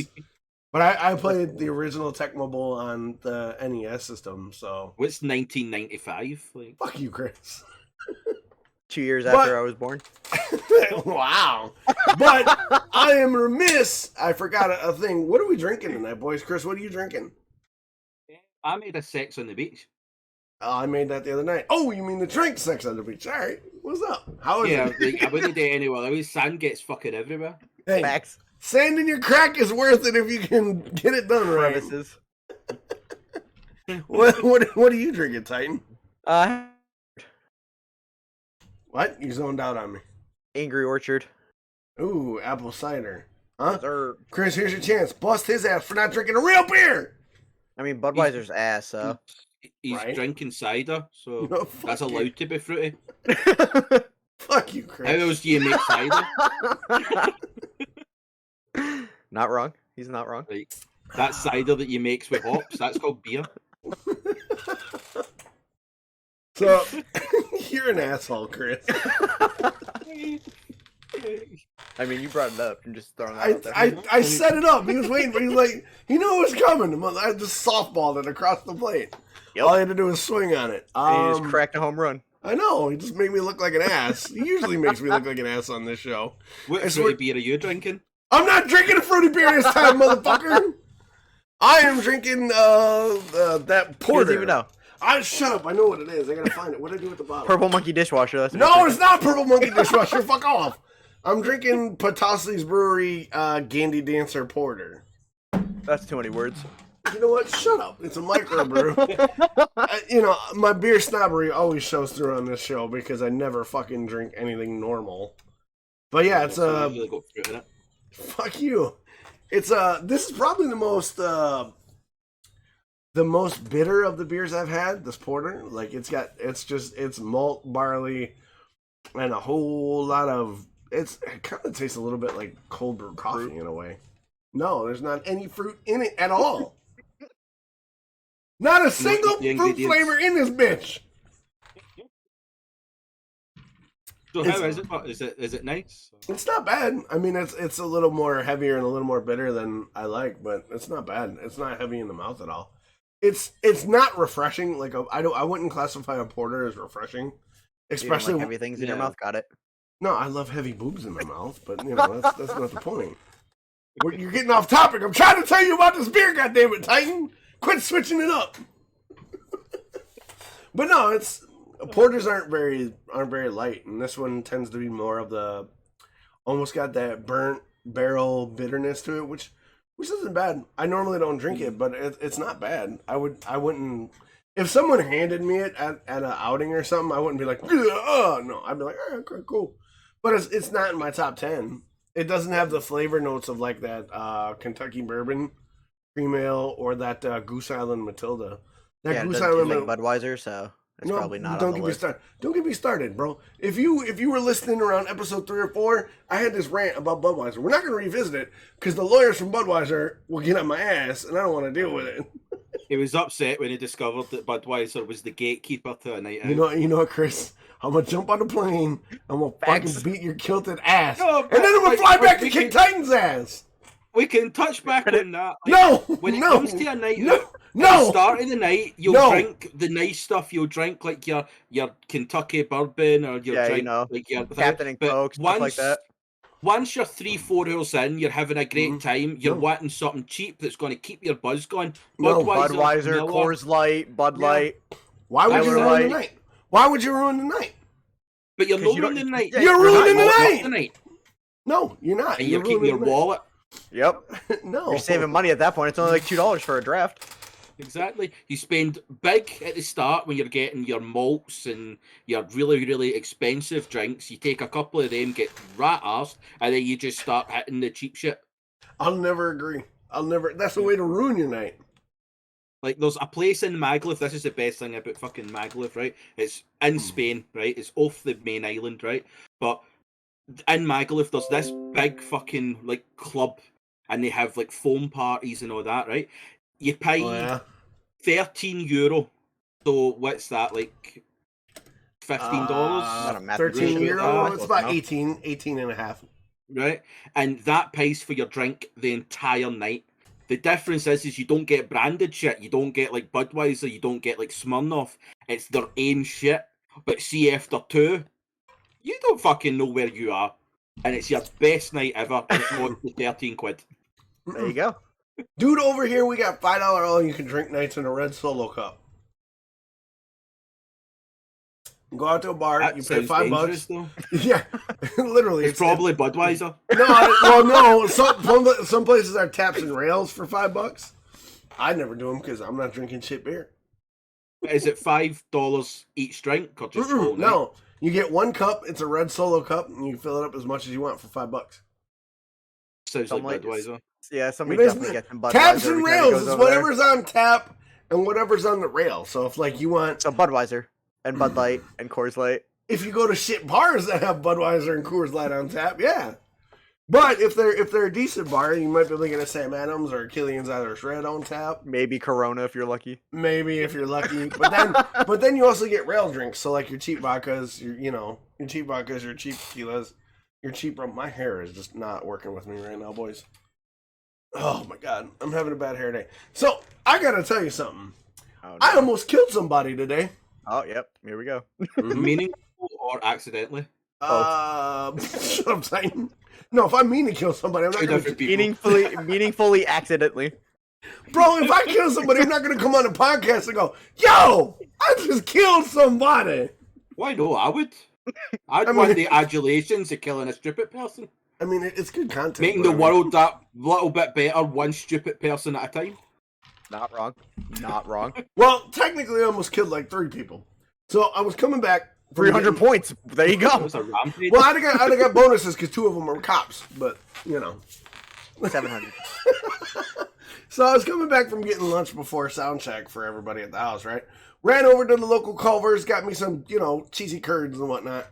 But I played the original Tecmo Bowl on the NES system, so... What's 1995? Like... Fuck you, Chris. 2 years after I was born. Wow. But I am remiss. I forgot a thing. What are we drinking tonight, boys? Chris, what are you drinking? I made a Sex on the Beach. I made that the other night. Oh, you mean the drink Sex on the Beach? All right. What's up? How is it? Like, I wouldn't do it anywhere. I mean, sand gets fucking everywhere. Hey, Facts. sand in your crack is worth it if you can get it done right. Premises. What are you drinking, Titan? What? You zoned out on me. Angry Orchard. Ooh, apple cider. Huh? Or, Chris, here's your chance. Bust his ass for not drinking a real beer. I mean, Budweiser's ass, so. He's Right. drinking cider, so No, fuck that's you. allowed to be fruity. Fuck you, How Chris. else do you make cider? Not wrong. He's not wrong. Like, that cider that you make with hops, that's called beer. So, you're an asshole, Chris. I mean, you brought it up. I'm just throwing that out there. I set it up. He was waiting, but he was like, he knew it was coming. I just softballed it across the plate. Yep. All I had to do was swing on it. And he just cracked a home run. I know. He just made me look like an ass. He usually makes me look like an ass on this show. What I fruity swear- beer are you drinking? I'm not drinking a fruity beer this time, motherfucker. I am drinking that He porter. doesn't even know. Shut up. I know what it is. I gotta find it. What did I do with the bottle? Purple Monkey dishwasher. That's what No, it's it's not Purple Monkey Dishwasher. Fuck off. I'm drinking Petoskey's Brewery Gandy Dancer Porter. That's too many words. You know what? Shut up. It's a microbrew. My beer snobbery always shows through on this show because I never fucking drink anything normal. But yeah, it's You really got fruit in it. fuck you. It's this is probably the most bitter of the beers I've had. This porter, like it's malt, barley, and a whole lot of it kind of tastes a little bit like cold brew coffee in a way. No, there's not any fruit in it at all. Not a single the fruit ingredients. flavor in this bitch. So how is it? Is it nice? It's not bad. I mean, it's a little more heavier and a little more bitter than I like, but it's not bad. It's not heavy in the mouth at all. It's not refreshing. Like I wouldn't classify a porter as refreshing, especially like heavy things in your yeah. mouth. Got it. No, I love heavy boobs in my mouth, but that's not the point. You're getting off topic. I'm trying to tell you about this beer, goddammit, Titan. Quit switching it up. But no, porters aren't very light, and this one tends to be more of the almost got that burnt barrel bitterness to it, which isn't bad. I normally don't drink it, but it's not bad. I wouldn't. If someone handed me it at an outing or something, I wouldn't be like, no. I'd be like, okay, cool. But it's not in my top 10. It doesn't have the flavor notes of like that Kentucky bourbon cream ale or that Goose Island Matilda. That Yeah, it Goose doesn't taste Island like Budweiser, so it's probably not on the list. Don't get me started, bro. If you were listening around episode 3 or 4, I had this rant about Budweiser. We're not going to revisit it because the lawyers from Budweiser will get on my ass, and I don't want to deal with it. He was upset when he discovered that Budweiser was the gatekeeper to a night out. You know what, Chris? I'm gonna jump on the plane. I'm gonna Facts. fucking beat your kilted ass, No, and then I'm gonna but- fly but back we to King can- Titan's ass. We can touch back on that. Like, No, when it no, comes to a night no, out, at the no. start of the night, you'll No. drink the nice stuff. You'll drink like your Kentucky bourbon, or you'll Yeah, drink you know, like your Captain and but Coke, stuff like that. Once you're 3-4 hours in, you're having a great Mhm. time. You're No. wanting something cheap that's going to keep your buzz going. No. Budweiser, Miller, Coors Light, Bud Yeah. Light. Why would you Tyler ruin the White. night? Why would you ruin the night? but you're 'Cause not you don't- ruining the night. yeah, You're you're ruining the Not night. No, you're not. and you're keeping your ruining the wallet. Yep. night. No, You're saving money at that point. It's only like $2 for a draft. Exactly. You spend big at the start when you're getting your malts and your really, really expensive drinks. You take a couple of them, get rat arsed, and then you just start hitting the cheap shit. I'll never agree. That's the way to ruin your night. Like, there's a place in Magaluf. This is the best thing about fucking Magaluf, right? It's in Spain, right? It's off the main island, right? But in Magaluf, there's this big fucking, like, club, and they have, like, foam parties and all that, right? You pay €13. So what's that, like $15? 13 euro. Right? It's about 18 and a half. Right? And that pays for your drink the entire night. The difference is you don't get branded shit. You don't get like Budweiser. You don't get like Smirnoff. It's their own shit. But see, after 2, you don't fucking know where you are. And it's your best night ever. And it's more than 13 quid. There you go. Dude, over here we got $5 all you can drink nights in a red Solo cup. You go out to a bar, That you pay sounds $5. dangerous, though. Yeah, literally. It's probably Budweiser. No. Some places are taps and rails for $5. I never do them because I'm not drinking shit beer. Is it $5 each drink or just whole night? No, you get one cup. It's a red Solo cup, and you fill it up as much as you want for $5. Sounds Some like ladies- Budweiser. Yeah, somebody There's definitely gets some Budweiser. Taps and every time he rails goes is over there. whatever's on tap and whatever's on the rail. So if like you want, So Budweiser and Bud Light and Coors Light. if you go to shit bars that have Budweiser and Coors Light on tap, yeah. But if they're a decent bar, you might be looking at Sam Adams or Killian's Irish Red on tap. Maybe Corona if you're lucky. Maybe if you're lucky. But then you also get rail drinks. So like your cheap vodkas, your cheap vodkas, your cheap tequilas, your cheap rum. My hair is just not working with me right now, boys. Oh my god, I'm having a bad hair day. So I gotta tell you something. Oh, no. I almost killed somebody today. Oh, yep. Here we go. Meaningful or accidentally? Shut up, Titan. No, if I mean to kill somebody, I'm not Two gonna. different people. Meaningfully accidentally. Bro, if I kill somebody, I'm not gonna come on a podcast and go, "Yo, I just killed somebody." Why no? I would. I'd want the adulations of killing a stupid person. I mean, it's good content. Making the world that little bit better, one stupid person at a time. Not wrong. Not wrong. Well, technically, I almost killed like 3 people. So I was coming back. 300 points. There you That go. was a rampage. Well, I'd have got bonuses because 2 of them were cops, but you know. 700. So I was coming back from getting lunch before sound check for everybody at the house, right? Ran over to the local Culver's, got me some, cheesy curds and whatnot.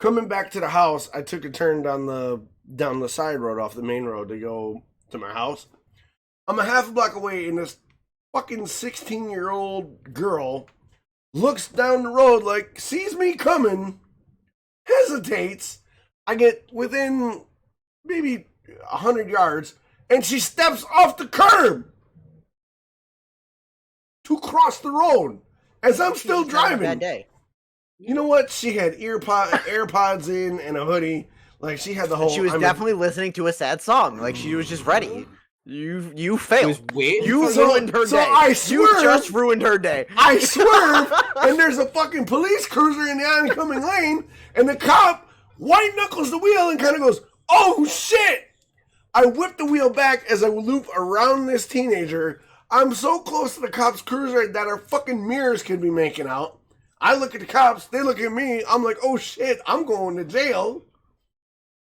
Coming back to the house, I took a turn down the side road off the main road to go to my house. I'm a half a block away, and this fucking 16-year-old girl looks down the road like, sees me coming, hesitates. I get within maybe 100 yards, and she steps off the curb to cross the road as I'm still driving. Bad day. You know what? She had AirPods in and a hoodie. Like she had the whole. She was definitely listening to a sad song. Like she was just ready. You failed. You ruined her day. I swerve, you just ruined her day. I swerve, and there's a fucking police cruiser in the oncoming lane, and the cop white knuckles the wheel and kind of goes, "Oh shit!" I whip the wheel back as I loop around this teenager. I'm so close to the cop's cruiser that our fucking mirrors could be making out. I look at the cops, they look at me. I'm like, "Oh shit! I'm going to jail."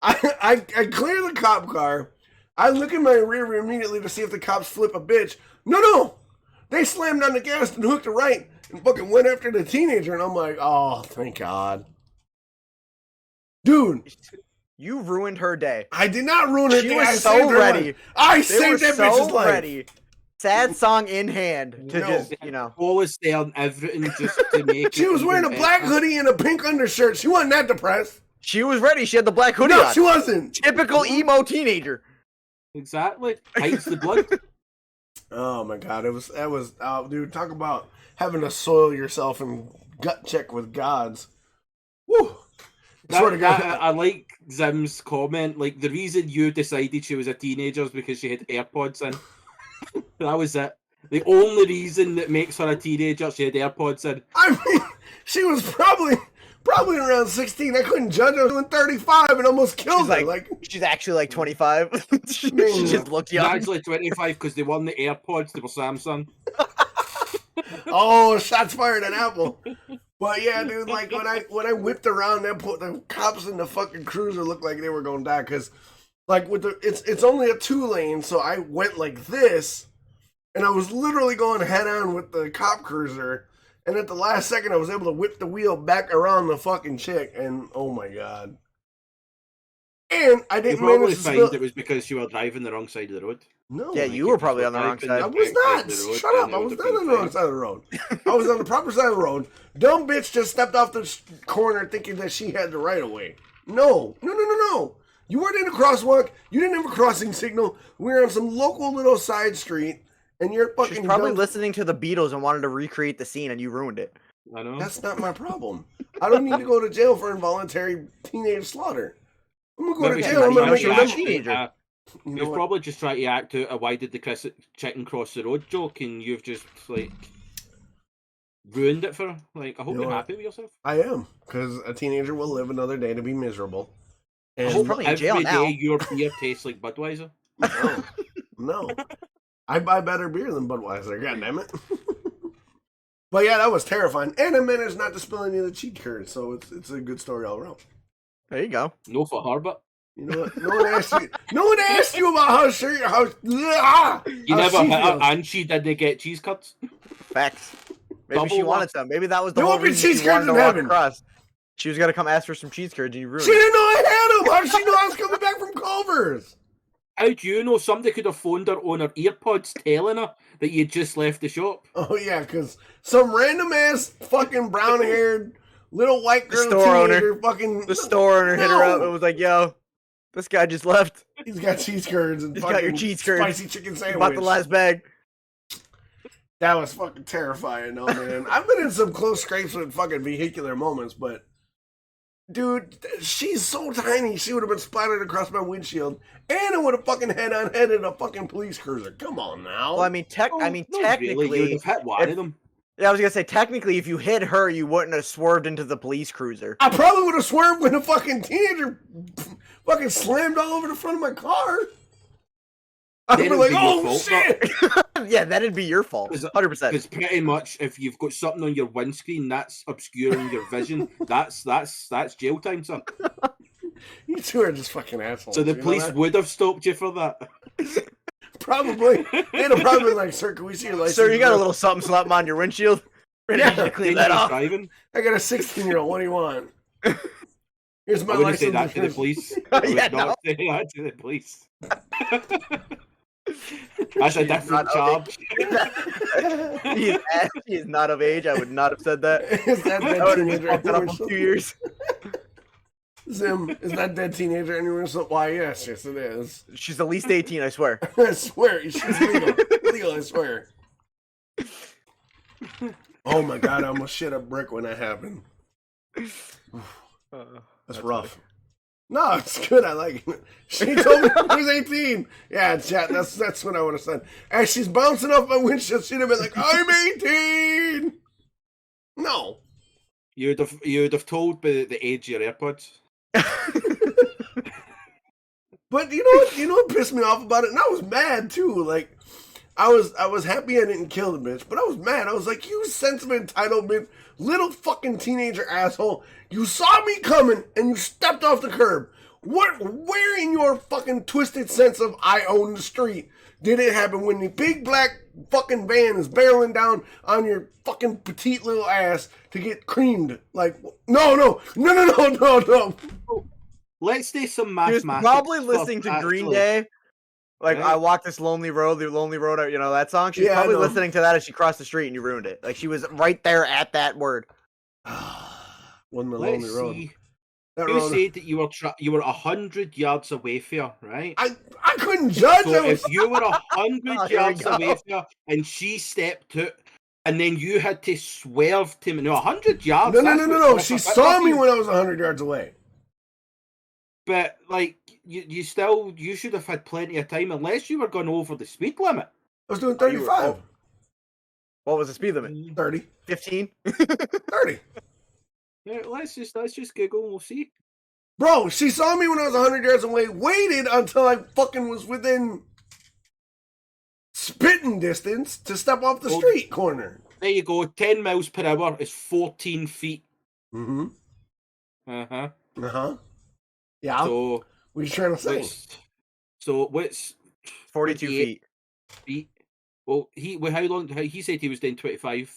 I clear the cop car. I look in my rear view immediately to see if the cops flip a bitch. No. They slammed on the gas and hooked a right and fucking went after the teenager. And I'm like, oh, thank God. Dude. You ruined her day. I did not ruin her day. She was I so saved her ready. life. I saved that bitch's life. Ready. Sad song in hand to just, Always there and everything just to make She was wearing a black hoodie and a pink undershirt. She wasn't that depressed. She was ready. She had the black hoodie No, on. she wasn't. Typical emo teenager. Exactly. Hides the blood. Oh my God, dude, talk about having to soil yourself and gut check with gods. Woo! I like Zim's comment. Like, the reason you decided she was a teenager is because she had AirPods in. That was it. The only reason that makes her a teenager, she had AirPods in. I mean, she was probably around 16. I couldn't judge her. I was doing 35 and almost killed her. She's actually like 25. She Man, just looked young. She's actually 25 because they won the AirPods. They were Samsung. Oh, shots fired at Apple. But yeah, dude, like when I whipped around, that put the cops in the fucking cruiser looked like they were gonna die because, like, with the it's only a 2-lane, so I went like this, and I was literally going head on with the cop cruiser, and at the last second, I was able to whip the wheel back around the fucking chick, and oh my god. And I You didn't probably manage to find spill. it was because you were driving the wrong side of the road. No, Yeah, Like, you if were probably on the wrong driving side. I the was right not. side of the road, Shut then up. it I would was have not been on the wrong fine. side of the road. I was on the proper side of the road. Dumb bitch just stepped off the corner thinking that she had the right of way. No. You weren't in a crosswalk. You didn't have a crossing signal. We were on some local little side street, and you're fucking She's probably dumb. listening to the Beatles and wanted to recreate the scene, and you ruined it. I know. That's not my problem. I don't need to go to jail for involuntary teenage slaughter. I'm gonna go Maybe to she jail. I'm was gonna trying make to a act living. teenager. You He know was what? probably just trying to act out a why did the chicken cross the road joke, and you've just like ruined it for her. Like, I hope You know you're what? happy with yourself. I am, because a teenager will live another day to be miserable. I And hope probably in every jail day now. your beer tastes like Budweiser. no. I buy better beer than Budweiser, god damn it. But yeah, that was terrifying. And I managed not to spill any of the cheat curds, so it's a good story all around. There you go. No for her, but You know what? No one asked you about how sure how you how never she hit her, feels. and she didn't get cheese cuts. Facts. Maybe she Double wanted luck. some. Maybe that was the There whole won't be reason cheese she wanted curds to in walk heaven. across. She was gonna come ask for some cheese curds, and you ruined She it. didn't know I had them. How did she know I was coming back from Culver's? How do you know somebody could have phoned her on her earpods telling her that you just left the shop? Oh yeah, because some random ass fucking brown haired little white The girl store owner. teenager fucking The store owner hit her up No. and was like, "Yo, this guy just left. He's got cheese curds and He's fucking got your cheese curds. spicy chicken He sandwich. bought the last bag." That was fucking terrifying, though, man. I've been in some close scrapes with fucking vehicular moments, but dude, she's so tiny. She would have been splattered across my windshield, and it would have fucking head-on-headed a fucking police cruiser. Come on now. Well, I mean, Oh, not technically, really. You'd have hit one of them. yeah, I was gonna say, technically, if you hit her, you wouldn't have swerved into the police cruiser. I probably would have swerved when a fucking teenager fucking slammed all over the front of my car. I'd Then be it'd like, be your oh fault, shit. Yeah, that'd be your fault. 100%. Because pretty much, if you've got something on your windscreen that's obscuring your vision, that's jail time, son. You two are just fucking assholes. So the you know police that? would have stopped you for that. Probably. They'd have probably been like, sir, can we see your license? Sir, you got a bro? little something slapping on your windshield. Ready Yeah, to clean that Dangerous off. driving. I got a 16-year-old. What do you want? Here's my I wouldn't say license. that to the police. I would Yeah, not say that to the police. That's a different not charge. He is not of age. I would not have said that. Is that I dead would have teenager fucked it up anywhere? in 2 years. Zim, is that dead teenager anywhere? So, why, yes, it is. She's at least 18, I swear. I swear, she's legal. Legal, I swear. Oh my god, I almost shit a brick when that happened. That's rough. No, it's good. I like it. She told me I was 18. Yeah, chat. That's what I would have said. As she's bouncing off my windshield, she'd have been like, "I'm 18." No. You'd have told by the age of your AirPods. But you know what? You know what pissed me off about it? And I was mad too. Like, I was happy I didn't kill the bitch, but I was mad. I was like, "You sensitive entitlement, little fucking teenager asshole! You saw me coming and you stepped off the curb. Where in your fucking twisted sense of I own the street did it happen when the big black fucking van is barreling down on your fucking petite little ass to get creamed? Like, no. Let's do some He was mathematics. probably first, listening to Green actually. Day. Like, Right. I walk this lonely road, the lonely road, you know, that song? She's Yeah, I probably know. listening to that as she crossed the street and you ruined it. Like, she was right there at that word. Wasn't the Let's lonely road. see. That You road. said that you were 100 yards away from her, right? I couldn't judge. So I was if you were 100 Oh, here we yards go. away from her and she stepped out, and then you had to swerve to me. No, 100 yards. no. that's what's She off. But saw me lucky- when I was 100 yards away. But like you should have had plenty of time unless you were going over the speed limit. I was doing Oh, you were- 35. What was the speed limit? 30. 15? 30. Yeah, let's just Google and we'll see. Bro, she saw me when I was 100 yards away, waited until I fucking was within spitting distance to step off the Well- street corner. There you go. 10 miles per hour is 14 feet. Mm-hmm. Uh-huh. Uh-huh. Yeah. So what are you trying to say? What's 42 feet? Well, how long? He said he was doing 25.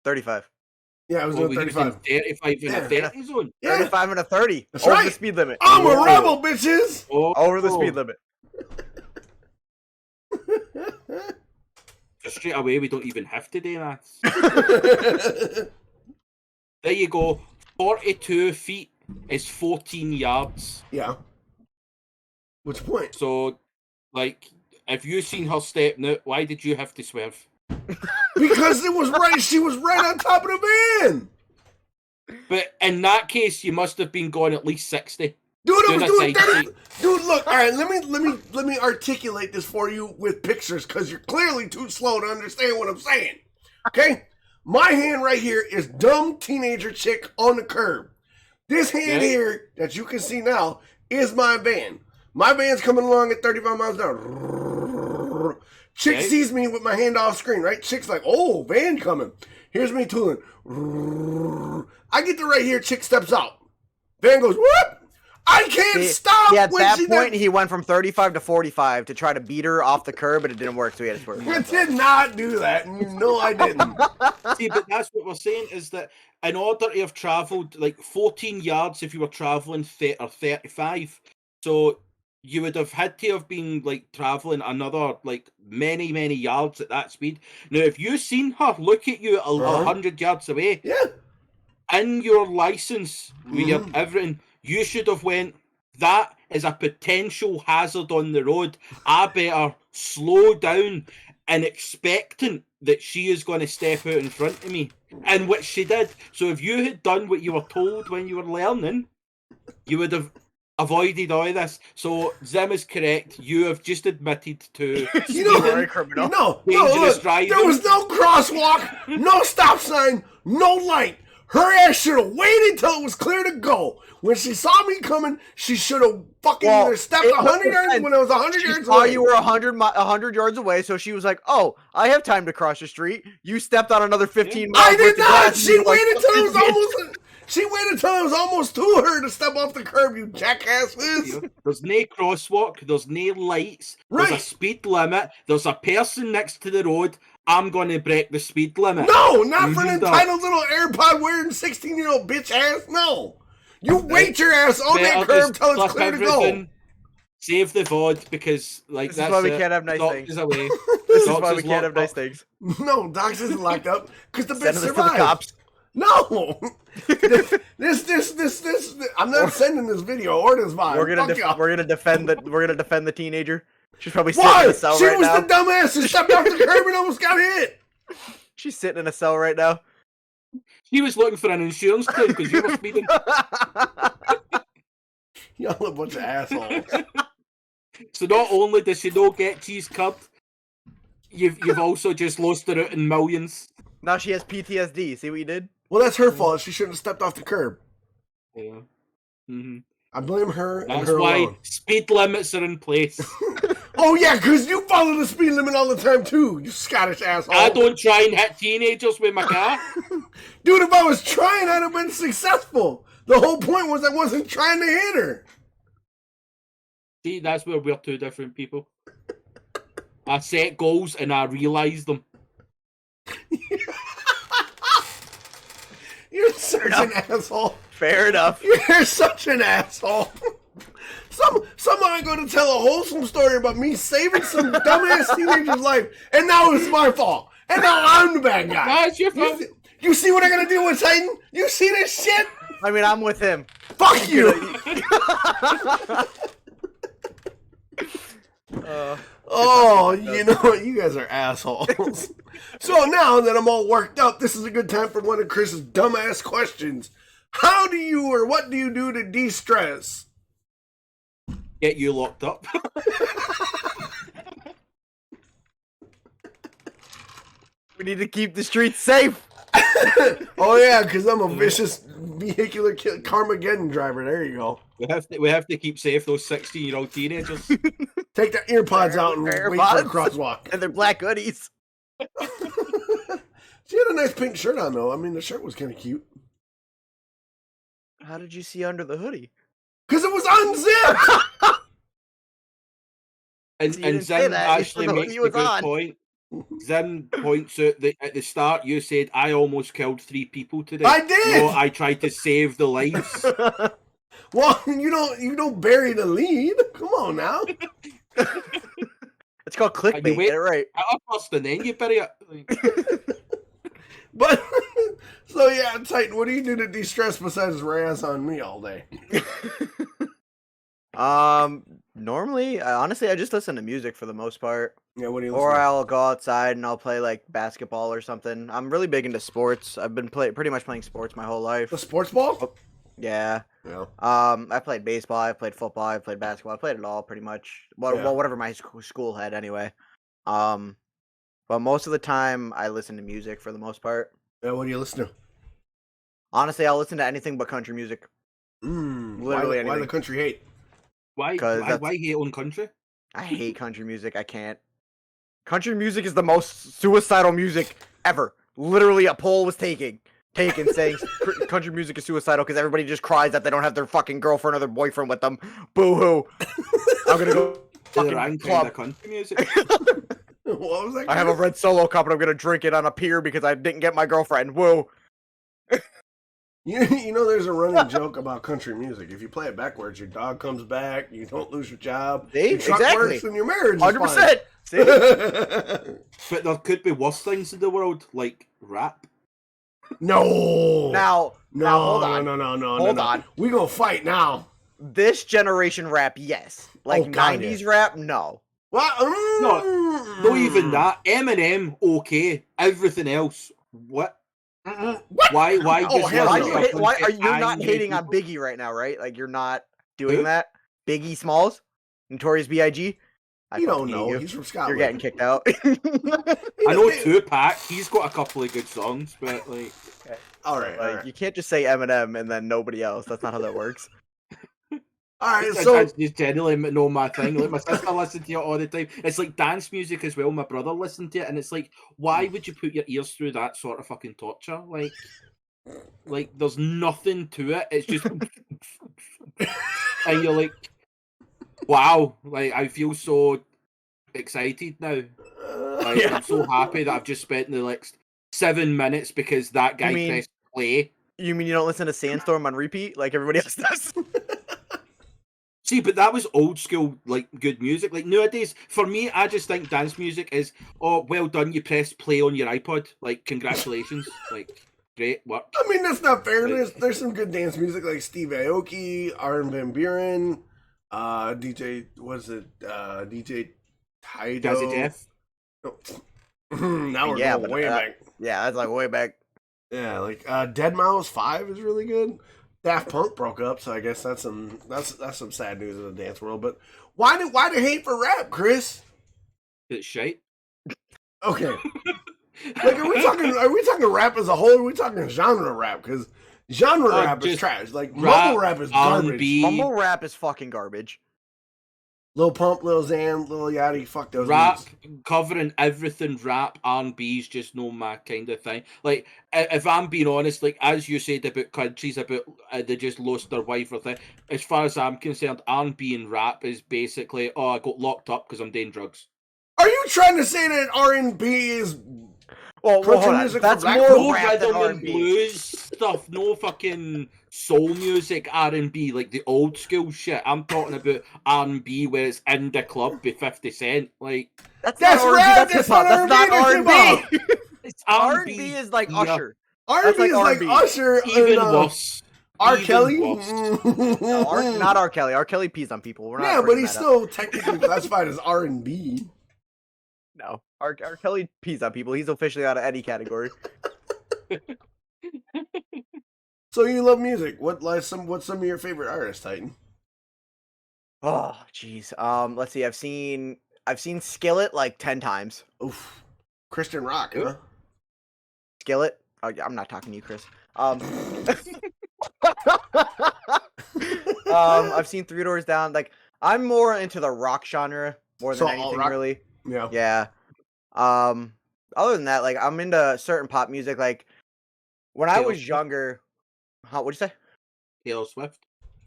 35. Yeah, I was doing 35. 35 in a 30 zone. Yeah. 35 and a 30. That's over right. the speed limit. I'm a rebel, bitches. Over the speed limit. Straight away, we don't even have to do that. There you go. 42 feet is 14 yards. Yeah. What's the point? So, like, if you seen her stepping out, why did you have to swerve? Because it was right. She was right on top of the van. But in that case, you must have been going at least 60. Dude, I was doing 30. Dude, look. All right, let me articulate this for you with pictures because you're clearly too slow to understand what I'm saying. Okay, my hand right here is dumb teenager chick on the curb. This hand here that you can see now is my van. My van's coming along at 35 miles an hour. Chick sees me with my hand off screen, right? Chick's like, "Oh, van coming." Here's me tooling. I get to right here. Chick steps out. Van goes, "Whoop!" I can't stop. Yeah, at that point, he went from 35 to 45 to try to beat her off the curb, but it didn't work, so he had to swerve. I did not do that, and you know I didn't. See, but that's what we're saying is that in order to have travelled like 14 yards if you were travelling 35, so you would have had to have been like travelling another like many yards at that speed. Now, if you seen her look at you 100 yards away, in your license, with your everything, you should have went, that is a potential hazard on the road. I better slow down and expectant that she is going to step out in front of me. And which she did. So if you had done what you were told when you were learning, you would have avoided all this. So Zim is correct. You have just admitted to dangerous driving. There was no crosswalk, no stop sign, no light. Her ass should have waited till it was clear to go. When she saw me coming, she should have fucking either stepped 100 yards when I was 100 yards away. Oh, you were 100 yards away, so she was like, "Oh, I have time to cross the street." You stepped on another 15 miles. I did not. She waited till it was almost. She waited till it was almost to her to step off the curb. You jackass! There's no crosswalk. There's no lights. There's a speed limit. There's a person next to the road. I'm going to break the speed limit. No, not for an entitled little AirPod wearing 16-year-old bitch ass. No. You wait your ass on that curb till it's clear to go. Save the VOD because, like, this is why we can't have nice things. Away. This is why we can't have nice things. No, Docs isn't locked up because the bitch survived. survived. To the cops. No. this. I'm not sending this video or this vibe. We're gonna defend the teenager. She's probably sitting in a cell right now. She was the dumbass who stepped off the curb and almost got hit. She's sitting in a cell right now. She was looking for an insurance claim because you were speeding. Y'all a bunch of assholes. So not only does she not get cheese cupped, you've also just lost her out in millions. Now she has PTSD. See what you did? Well, that's her fault. She shouldn't have stepped off the curb. Yeah. Mm-hmm. I blame her. That's and her why alone. Speed limits are in place. Oh yeah, because you follow the speed limit all the time too, you Scottish asshole. I don't try and hit teenagers with my car. Dude, if I was trying, I'd have been successful. The whole point was I wasn't trying to hit her. See, that's where we're two different people. I set goals and I realise them. You're such an asshole. Fair enough. You're such an asshole. Someone going to tell a wholesome story about me saving some dumbass teenager's life, and now it's my fault. And now I'm the bad guy. No, it's your fault. You see what I'm going to do with Titan? You see this shit? I mean, I'm with him. Fuck you. Oh, you know what? You guys are assholes. So now that I'm all worked up, this is a good time for one of Chris's dumbass questions. How do you or what do you do to de-stress? Get you locked up. We need to keep the streets safe. Oh yeah, because I'm a vicious vehicular Carmageddon driver. There you go. We have to keep safe those 16-year-old teenagers. Take the earpods out and wait for a crosswalk. And they're black hoodies. She had a nice pink shirt on, though. I mean, the shirt was kind of cute. How did you see under the hoodie? Because it was unzipped! And didn't say Zim that. actually The makes hoodie a was good on. point. Zim points out that at the start you said, I almost killed 3 people today. I did! No, I tried to save the lives. Well, you don't bury the lead. Come on now. It's called clickbait. wait- Get it right. Up first and then you bury it. But, so yeah, Titan, what do you do to de-stress besides razz on me all day? Normally, honestly, I just listen to music for the most part. Yeah, what do you Or listen to? I'll go outside and I'll play like basketball or something. I'm really big into sports. I've been pretty much playing sports my whole life. The sports ball? Yeah. Yeah. I played baseball, I played football, I played basketball, I played it all pretty much. Well, Yeah. whatever my school had anyway. But most of the time I listen to music for the most part. Yeah, what do you listen to? Honestly, I'll listen to anything but country music. Literally Why the anything. country hate? Why hate on country? I hate country music. I can't. Country music is the most suicidal music ever. Literally, a poll was taken saying country music is suicidal because everybody just cries that they don't have their fucking girlfriend or their boyfriend with them. Boo hoo. I'm gonna go Fucking fucking kind of club. country music. What was that? I have a red Solo cup and I'm gonna drink it on a pier because I didn't get my girlfriend. Woo. You know, there's a running joke about country music. If you play it backwards, your dog comes back, you don't lose your job, See? your truck Exactly. works, and your marriage is 100%. See? fine. But there could be worse things in the world, like rap. No. Now, hold on. No. Hold on. We gonna fight now. This generation rap, yes. Like Oh, God, 90s rap, no. What? Not even that. Eminem, okay. Everything else, what? What? Why? Oh, hell Why no. are you not hating on Biggie right now, right? Like you're not doing Who? that. Biggie Smalls, Notorious B.I.G. You don't fucking hate know. you. He's from Scotland. You're getting kicked out. I know Tupac. He's got a couple of good songs, but like, All right. Like you can't just say Eminem and then nobody else. That's not how that works. All right. I So just generally know my thing. Like my sister listens to it all the time. It's like dance music as well. My brother listened to it, and it's like, why would you put your ears through that sort of fucking torture? Like there's nothing to it. It's just, and you're like, wow. Like I feel so excited now. Like, Yeah. I'm so happy that I've just spent the next 7 minutes because that guy mean- pressed play. You mean you don't listen to Sandstorm on repeat like everybody else does? See, but that was old school, like, good music. Like, nowadays, for me, I just think dance music is, oh, well done, you pressed play on your iPod. Like, congratulations. Like, great work. I mean, that's not fair. Like- There's some good dance music like Steve Aoki, Armin van Buren, DJ. What is it? DJ Tido. Jazzy Jeff. Now we're Yeah, going but, way back. Yeah, that's like way back. Yeah, like Dead Mouse 5 is really good. Daft Punk broke up, so I guess that's some sad news in the dance world. But why the hate for rap, Chris? It's shite. Okay, like are we talking rap as a whole? Or are we talking genre rap? Because genre rap is just trash. Like rap, mumble rap is garbage. R&B, Mumble rap is fucking garbage. Lil Pump, Lil Xan, Lil Yachty, fuck those rap, dudes. covering everything rap, R&B's just no my kind of thing. Like, if I'm being honest, like, as you said about countries, about they just lost their wife or thing, as far as I'm concerned, R&B and rap is basically, oh, I got locked up because I'm doing drugs. Are you trying to say that R&B is Well, Country hold on. music That's for black more people? No rap than rhythm and R&B. blues stuff, no fucking soul music, R&B, like the old school shit. I'm talking about R&B where it's in the club by 50 Cent. Like, That's That's not rap, R&B. That's that's hip-hop. not That's not R&B, that's R&B. it's R&B is like yeah, Usher. R&B like is like R&B. Usher Even and worse. R. Even Kelly. worse. No, not R. Kelly. R. Kelly pees on people. We're not Yeah, but bringing he's that up. still technically classified as R&B. No. R. Kelly pees on people. He's officially out of any category. So you love music. What's some of your favorite artists, Titan? Oh, jeez. Let's see. I've seen Skillet like 10 times. Oof. Christian rock, huh? Skillet? Oh, yeah, I'm not talking to you, Chris. I've seen Three Doors Down. Like, I'm more into the rock genre more than So, all anything, rock? really. Yeah. Yeah. other than that, like I'm into certain pop music. Like when I Taylor was Swift? younger, what'd you say? Taylor Swift.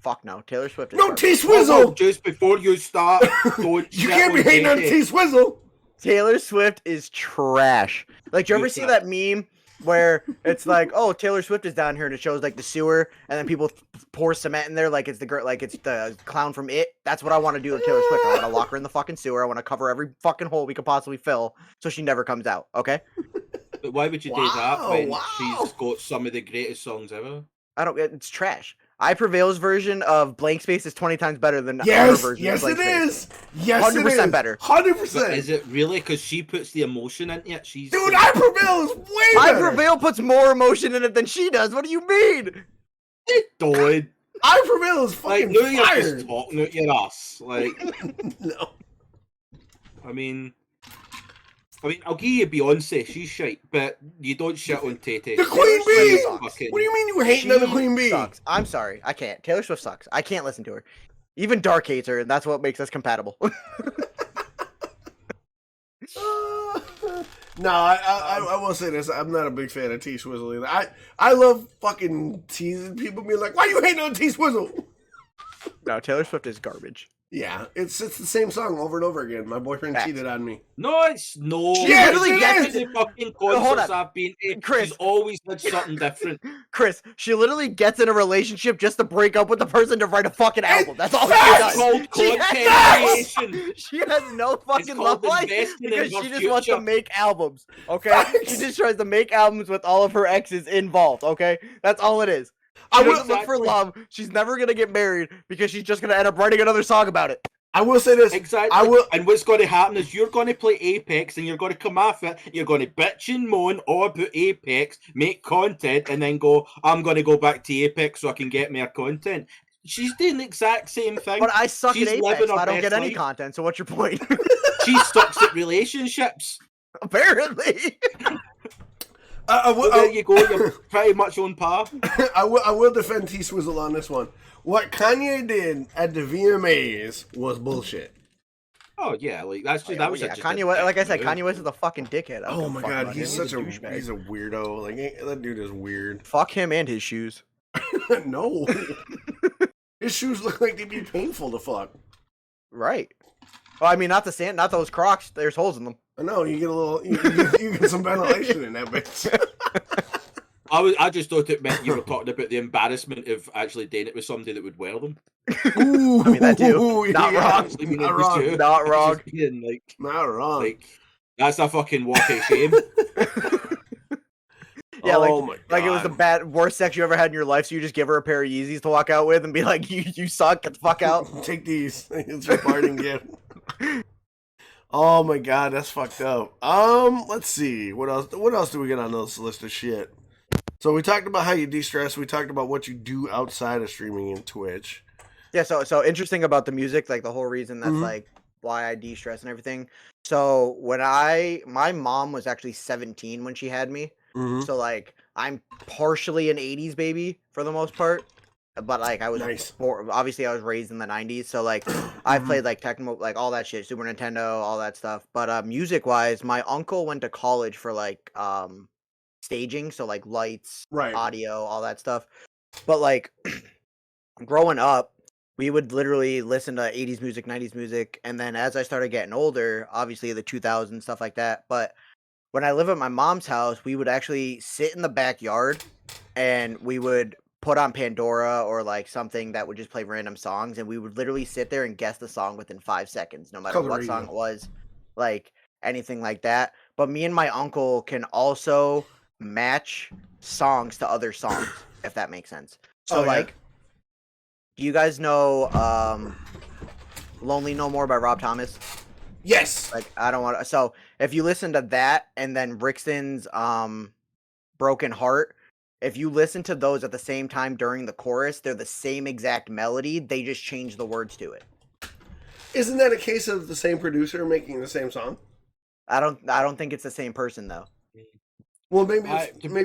Fuck no, Taylor Swift is No garbage. T Oh, Swizzle. just before you start, don't You shit can't be on hating on Katie. T Swizzle. Taylor Swift is trash. Like, do you You ever see suck. that meme where it's like, oh, Taylor Swift is down here, and it shows like the sewer, and then people pour cement in there, like it's the girl, like it's the clown from It. That's what I want to do with Taylor Swift. I want to lock her in the fucking sewer. I want to cover every fucking hole we could possibly fill, so she never comes out. Okay? But why would you do that Wow, when wow. she's got some of the greatest songs ever? I don't. It's trash. I Prevail's version of Blank Space is 20 times better than her Yes, version yes, of Blank it Space. is. Yes, it 100% is. better. 100%. But is it really? Because she puts the emotion into it. She's Dude, I Prevail is way I better. Prevail puts more emotion in it than she does. What do you mean? Don't. I Prevail is Like, fucking no, you're fire. just talking out your ass. Like, No. I mean, I'll give you Beyonce. She's shite, but you don't shit on Tay-Tay. The Queen Bee. sucks. Fucking- What do you mean you were hating on the Queen Bee? Sucks. I'm sorry. I can't. Taylor Swift sucks. I can't listen to her. Even Dark hates her, and that's what makes us compatible. No, I will say this. I'm not a big fan of T Swizzle either. I love fucking teasing people, being like, "Why you hating on T Swizzle?" No, Taylor Swift is garbage. Yeah, it's the same song over and over again. My boyfriend Facts. cheated on me. No, it's no. She Yes, literally it gets is. The fucking Hold concerts on. I've been to, Chris. she's always had something different. Chris, she literally gets in a relationship just to break up with the person to write a fucking album. That's all she facts. does. Called She content has, creation. she has no fucking called love life investing in because her she just wants to future. make albums. Okay, Facts. she just tries to make albums with all of her exes involved. Okay, that's all it is. She I will- doesn't look for Exactly. love. She's never gonna get married because she's just gonna end up writing another song about it. I will say this. Exactly. I will. And what's going to happen is you're going to play Apex and you're going to come off it. You're going to bitch and moan all about Apex, make content, and then go, I'm going to go back to Apex so I can get more content. She's doing the exact same thing. But I suck She's at Apex. living her I don't best get any life. content. So what's your point? She sucks at relationships. Apparently. I will. Well, there you go. You're pretty much on par. I will defend T Swizzle on this one. What Kanye did at the VMAs was bullshit. Oh yeah, like that's just that was yeah, just Kanye a West, like I said, dick move. Kanye West is a fucking dickhead. I don't Oh give my fuck god, about he's him. such a douchebag. he's a weirdo. Like that dude is weird. Fuck him and his shoes. No, his shoes look like they'd be painful to fuck. Right. Well, I mean, not those Crocs. There's holes in them. I know you get a little, you get some ventilation in that bitch. I just thought it meant you were talking about the embarrassment of actually dating it with somebody that would wear them. Ooh, I mean, that too. Not wrong. I mean, Not it was wrong. you. Not It's wrong. just being, like, Not wrong. like that's a fucking walk of shame. Yeah, oh my god. like it was the worst sex you ever had in your life. So you just give her a pair of Yeezys to walk out with and be like, "You suck. Get the fuck out." Take these. It's your parting gift. Oh my god, that's fucked up. Let's see. What else? What else do we get on this list of shit? So we talked about how you de-stress. We talked about what you do outside of streaming and Twitch. Yeah. So interesting about the music, like the whole reason that's Mhm. like why I de-stress and everything. So when my mom was actually 17 when she had me. Mm-hmm. So like I'm partially an 80s baby for the most part, but like I was Nice. obviously I was raised in the 90s, so like I played like techno, like all that shit, Super Nintendo, all that stuff. But music wise, my uncle went to college for like staging, so like lights, Right. audio, all that stuff. But like growing up, we would literally listen to 80s music, 90s music, and then as I started getting older, obviously the 2000s stuff like that. But when I lived at my mom's house, we would actually sit in the backyard and we would put on Pandora or like something that would just play random songs, and we would literally sit there and guess the song within 5 seconds, no matter Called the what radio. song it was, like anything like that. But me and my uncle can also match songs to other songs, if that makes sense. So Oh, yeah? like, do you guys know Lonely No More by Rob Thomas? Yes. Like I don't want to. So if you listen to that and then Brixton's Broken Heart, if you listen to those at the same time during the chorus, they're the same exact melody. They just change the words to it. Isn't that a case of the same producer making the same song? I don't think it's the same person though. Well, maybe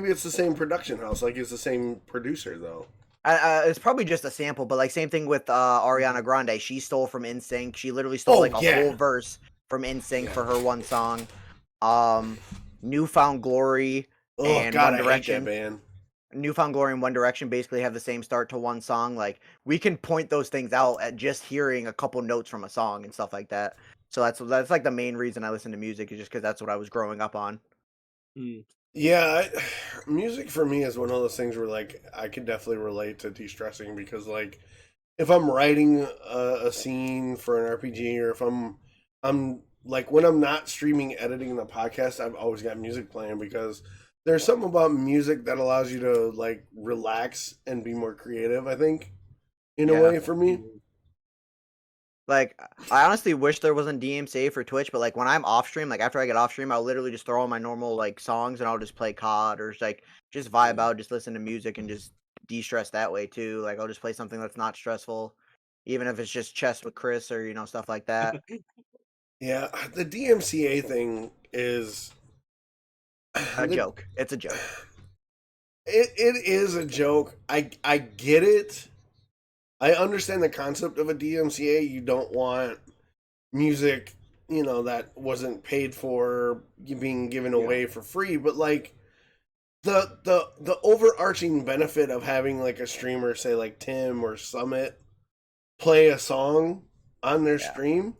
it's the same production house. Like it's the same producer though. It's probably just a sample, but like same thing with Ariana Grande. She stole from NSYNC. She literally stole Oh, like a yeah. whole verse from NSYNC Yeah. for her one song. Newfound Glory Oh and God, One I hate that Direction. band. Newfound Glory and One Direction basically have the same start to one song. Like we can point those things out at just hearing a couple notes from a song and stuff like that. So that's like the main reason I listen to music, is just because that's what I was growing up on. Mm. Yeah, music for me is one of those things where like I could definitely relate to de-stressing because like if I'm writing a scene for an RPG or if I'm like when I'm not streaming editing the podcast, I've always got music playing because there's something about music that allows you to like relax and be more creative, I think, in a Yeah. way for me. Like I honestly wish there wasn't DMCA for Twitch, but like when I'm off stream, like after I get off stream, I'll literally just throw on my normal like songs and I'll just play COD or just vibe out, just listen to music and just de-stress that way too. Like I'll just play something that's not stressful, even if it's just chess with Chris or stuff like that. Yeah, the DMCA thing is A the, joke. It's a joke. it is a joke. I get it. I understand the concept of a DMCA. You don't want music, that wasn't paid for being given Yeah. away for free, but like the overarching benefit of having like a streamer say like Tim or Summit play a song on their Yeah. stream,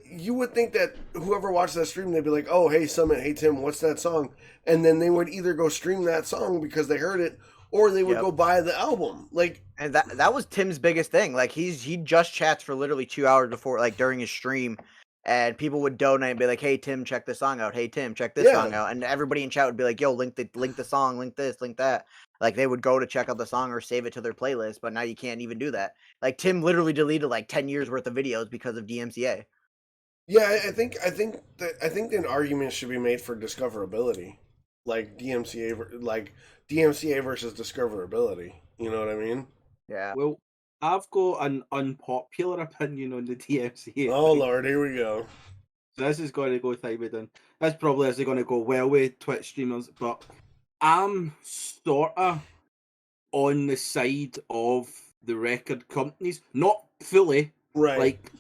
you would think that whoever watched that stream, they'd be like, "Oh, hey Summit, hey Tim, what's that song?" And then they would either go stream that song because they heard it, or they would Yep. go buy the album. Like, And that was Tim's biggest thing. Like he just chats for literally 2 hours before, like during his stream, and people would donate and be like, "Hey Tim, check this song out. Hey Tim, check this yeah, song out." And everybody in chat would be like, "Yo, link the song, link this, link that." Like they would go to check out the song or save it to their playlist, but now you can't even do that. Like Tim literally deleted like 10 years worth of videos because of DMCA. yeah. I think an argument should be made for discoverability, like DMCA versus discoverability. You know what I mean? Yeah. Well, I've got an unpopular opinion on the DMCA Oh thing. Lord, here we go. So this is going to go time with them. This probably isn't going to go well with Twitch streamers, but I'm sort of on the side of the record companies, not fully. Right. Like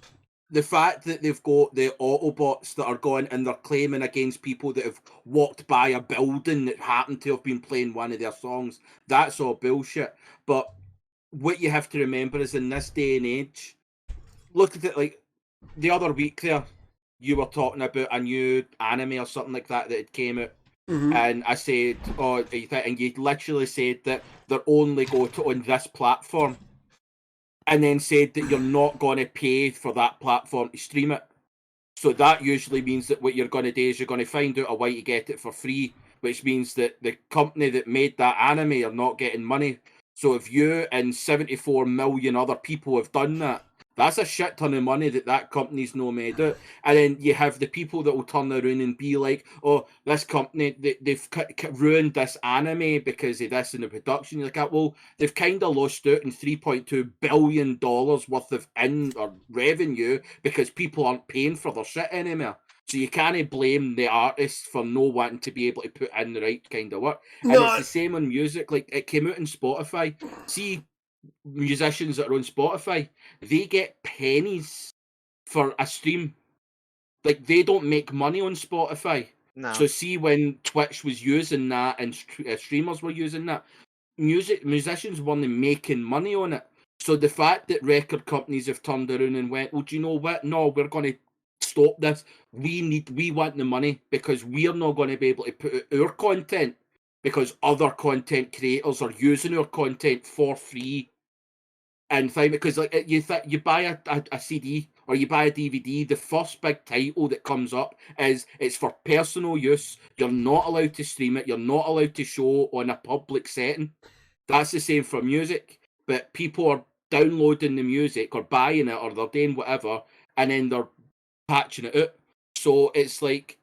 the fact that they've got the Autobots that are going and they're claiming against people that have walked by a building that happened to have been playing one of their songs, that's all bullshit. But what you have to remember is in this day and age, look at it like the other week there, you were talking about a new anime or something like that had came out. Mm-hmm. And I said, "Oh," and you literally said that they're only going to on this platform, and then said that you're not going to pay for that platform to stream it. So that usually means that what you're going to do is you're going to find out a way to get it for free, which means that the company that made that anime are not getting money. So if you and 74 million other people have done that, that's a shit ton of money that company's no made out. And then you have the people that will turn around and be like, "Oh, this company, they've ruined this anime because of this in the production." You're like, well, they've kind of lost out in $3.2 billion worth of revenue because people aren't paying for their shit anymore. So you can't blame the artists for no wanting to be able to put in the right kind of work. And it's the same on music. Like it came out on Spotify. See, musicians that are on Spotify, they get pennies for a stream. Like they don't make money on Spotify. No. So see when Twitch was using that and streamers were using that, musicians weren't making money on it. So the fact that record companies have turned around and went, well, do you know what? No, we're going to stop this. We want the money because we're not going to be able to put out our content because other content creators are using our content for free. And find because like you buy a CD or you buy a DVD, the first big title that comes up is it's for personal use. You're not allowed to stream it. You're not allowed to show on a public setting. That's the same for music. But people are downloading the music or buying it or they're doing whatever, and then they're patching it out. So it's like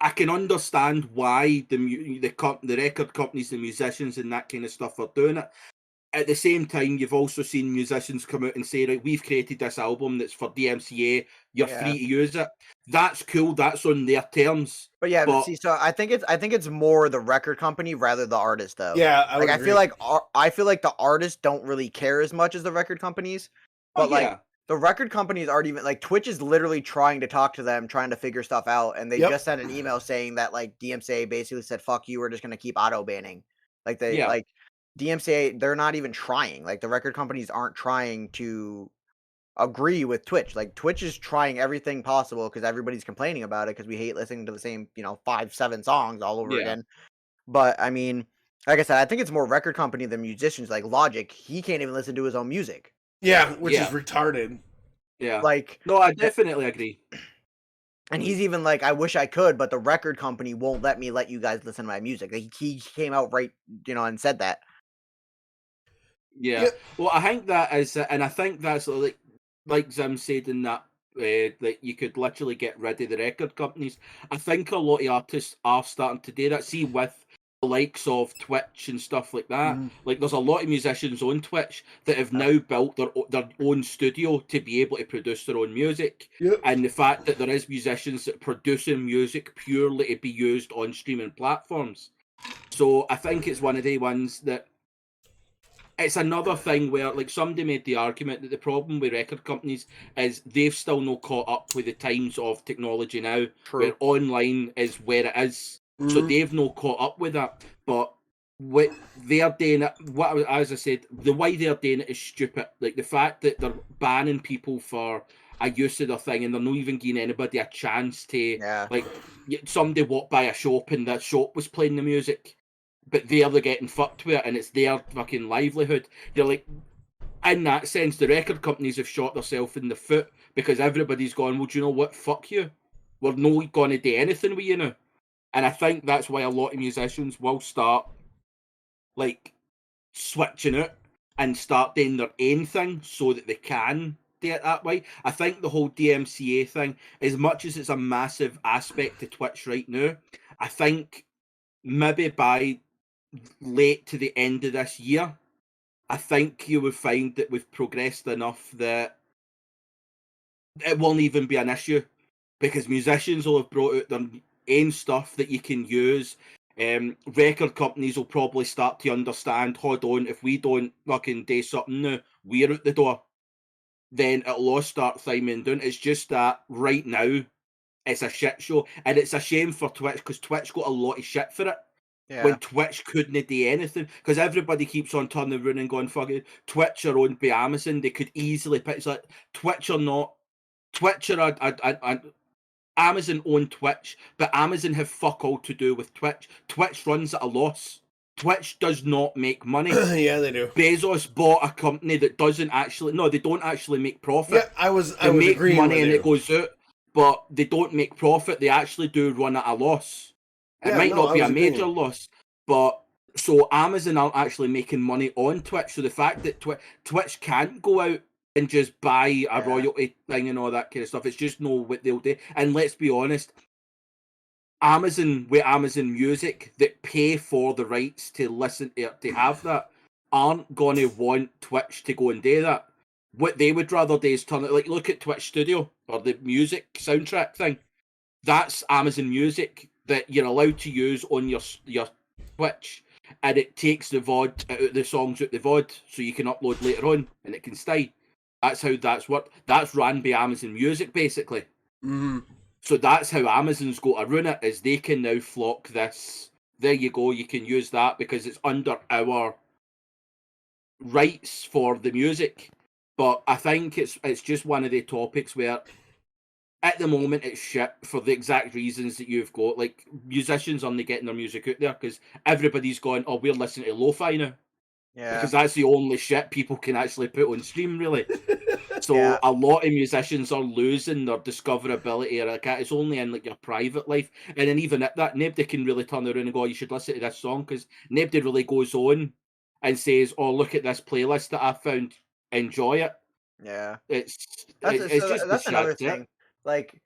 I can understand why the record companies, the musicians, and that kind of stuff are doing it. At the same time, you've also seen musicians come out and say, right, we've created this album that's for DMCA, you're free to use it. That's cool, that's on their terms. But yeah, but see, so I think it's more the record company rather the artist though. Yeah, I would I agree. feel like the artists don't really care as much as the record companies. But like the record companies aren't even like Twitch is literally trying to talk to them, trying to figure stuff out, and they Yep. just sent an email saying that like DMCA basically said, "Fuck you, we're just gonna keep auto banning." Like they Yeah. like DMCA, they're not even trying. Like the record companies aren't trying to agree with Twitch. Like Twitch is trying everything possible because everybody's complaining about it because we hate listening to the same 5-7 songs all over Yeah. again. But I mean, like I said, I think it's more record company than musicians. Like Logic, he can't even listen to his own music. Yeah, which Yeah. is retarded. Yeah. Like, No, I definitely agree. and he's even like, I wish I could, but the record company won't let me let you guys listen to my music. Like, he came out right, and said that. Yeah. Well, I think that is, and I think that's like Zim said in that that you could literally get rid of the record companies. I think a lot of artists are starting to do that. See, with the likes of Twitch and stuff like that. Like, there's a lot of musicians on Twitch that have now built their own studio to be able to produce their own music. Yep. And the fact that there is musicians that are producing music purely to be used on streaming platforms. So I think it's one of the ones that. It's another thing where, like, somebody made the argument that the problem with record companies is they've still not caught up with the times of technology now, where online is where it is. So they've not caught up with that. But what they're doing, as I said, the way they're doing it is stupid. Like, the fact that they're banning people for a use of their thing and they're not even giving anybody a chance to, like, somebody walked by a shop and that shop was playing the music. But they're getting fucked with it, and it's their fucking livelihood. You're like, in that sense, the record companies have shot themselves in the foot because everybody's gone, well, do you know what? Fuck you. We're not going to do anything with you now. And I think that's why a lot of musicians will start, like, switching it and start doing their own thing so that they can do it that way. I think the whole DMCA thing, as much as it's a massive aspect to Twitch right now, I think maybe by late to the end of this year, I think you would find that we've progressed enough that it won't even be an issue because musicians will have brought out their own stuff that you can use. Record companies will probably start to understand, hold on, if we don't fucking do something now, we're out the door. Then it'll all start thyming down. It's just that right now, it's a shit show. And it's a shame for Twitch because Twitch got a lot of shit for it. When Twitch couldn't do anything, because everybody keeps on turning around and going, fucking Twitch are owned by Amazon. They could easily pick. It's like Twitch or not. Twitch are Amazon own Twitch, but Amazon have fuck all to do with Twitch. Twitch runs at a loss. Twitch does not make money. Yeah, they do. Bezos bought a company that doesn't actually. No, they don't actually make profit. Yeah, I was make agreeing money with and you. it goes out, but they don't make profit. They actually do run at a loss. It might not be a major loss, but so Amazon aren't actually making money on Twitch. So the fact that Twitch can't go out and just buy a royalty thing and all that kind of stuff, it's just no what they'll do. And let's be honest, Amazon with Amazon Music that pay for the rights to listen to have that aren't going to want Twitch to go and do that. What they would rather do is turn it, like, look at Twitch Studio or the music soundtrack thing. That's Amazon Music that you're allowed to use on your Twitch, and it takes the the songs out the VOD, so you can upload later on, and it can stay. That's how that's worked. That's ran by Amazon Music, basically. So that's how Amazon's got to run it, is they can now flock this. There you go, you can use that because it's under our rights for the music. But I think it's just one of the topics where at the moment it's shit for the exact reasons that you've got. Like, musicians aren't getting their music out there because everybody's going, oh, we're listening to lo-fi now. Yeah. Because that's the only shit people can actually put on stream, really. So a lot of musicians are losing their discoverability. Like, it's only in like your private life. And then even at that, nobody can really turn around and go, oh, you should listen to this song, because nobody really goes on and says, oh, look at this playlist that I found. Enjoy it. Yeah. It's just that's another thing. Like,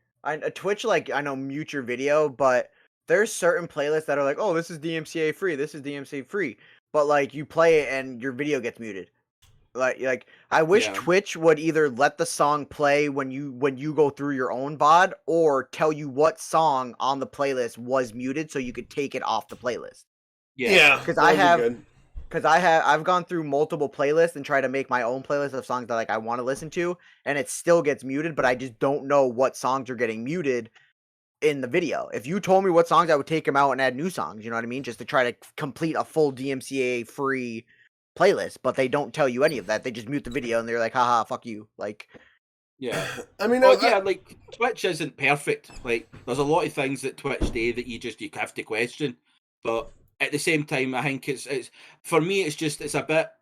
Twitch, like, I know mute your video, but there's certain playlists that are like, oh, this is DMCA free, this is DMCA free, but like you play it and your video gets muted. Like I wish Twitch would either let the song play when you go through your own VOD, or tell you what song on the playlist was muted so you could take it off the playlist. Yeah, because I have because I've gone through multiple playlists and tried to make my own playlist of songs that like I want to listen to, and it still gets muted, but I just don't know what songs are getting muted in the video. If you told me what songs, I would take them out and add new songs, you know what I mean? Just to try to complete a full DMCA free playlist, but they don't tell you any of that. They just mute the video and they're like, haha, fuck you. Like, Yeah. I mean, Well, yeah, like Twitch isn't perfect. Like, there's a lot of things that Twitch do that you have to question. But at the same time, I think it's for me, it's a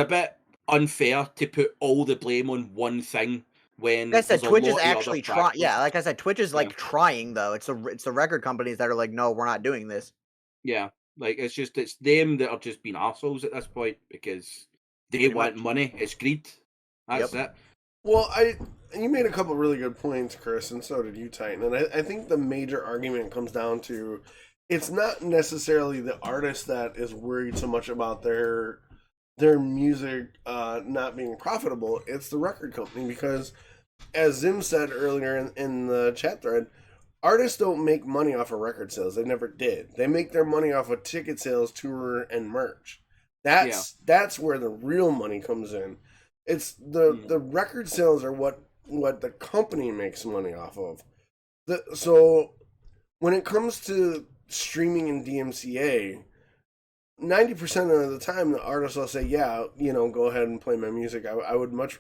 bit unfair to put all the blame on one thing when like I said, there's a Twitch is lot of other actually trying. factors. Yeah, like I said, Twitch is Yeah. like trying though. It's the record companies that are like, no, we're not doing this. Yeah, like it's them that are just being assholes at this point because they Pretty want much. money. It's greed. That's it. Well, you made a couple really good points, Chris, and so did you, Titan. And I think the major argument comes down to it's not necessarily the artist that is worried so much about their music not being profitable. It's the record company because, as Zim said earlier in the chat thread, artists don't make money off of record sales. They never did. They make their money off of ticket sales, tour, and merch. That's where the real money comes in. It's the record sales are what the company makes money off of. So when it comes to streaming and DMCA, 90% of the time the artist will say, yeah, go ahead and play my music. I would much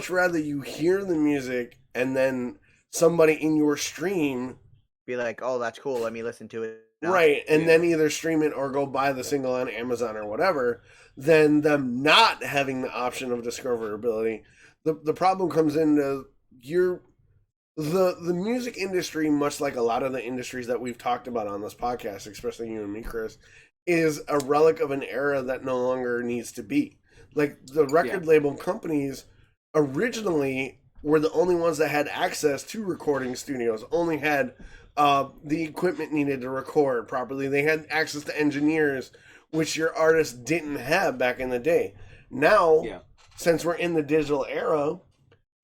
rather you hear the music and then somebody in your stream Be like, oh, that's cool. Let me listen to it. right, and then either stream it or go buy the single on Amazon or whatever, than them not having the option of discoverability. The problem comes into the music industry, much like a lot of the industries that we've talked about on this podcast, especially you and me, Chris, is a relic of an era that no longer needs to be. Like the record label companies originally were the only ones that had access to recording studios, only had the equipment needed to record properly. They had access to engineers, which your artists didn't have back in the day. Now, since we're in the digital era,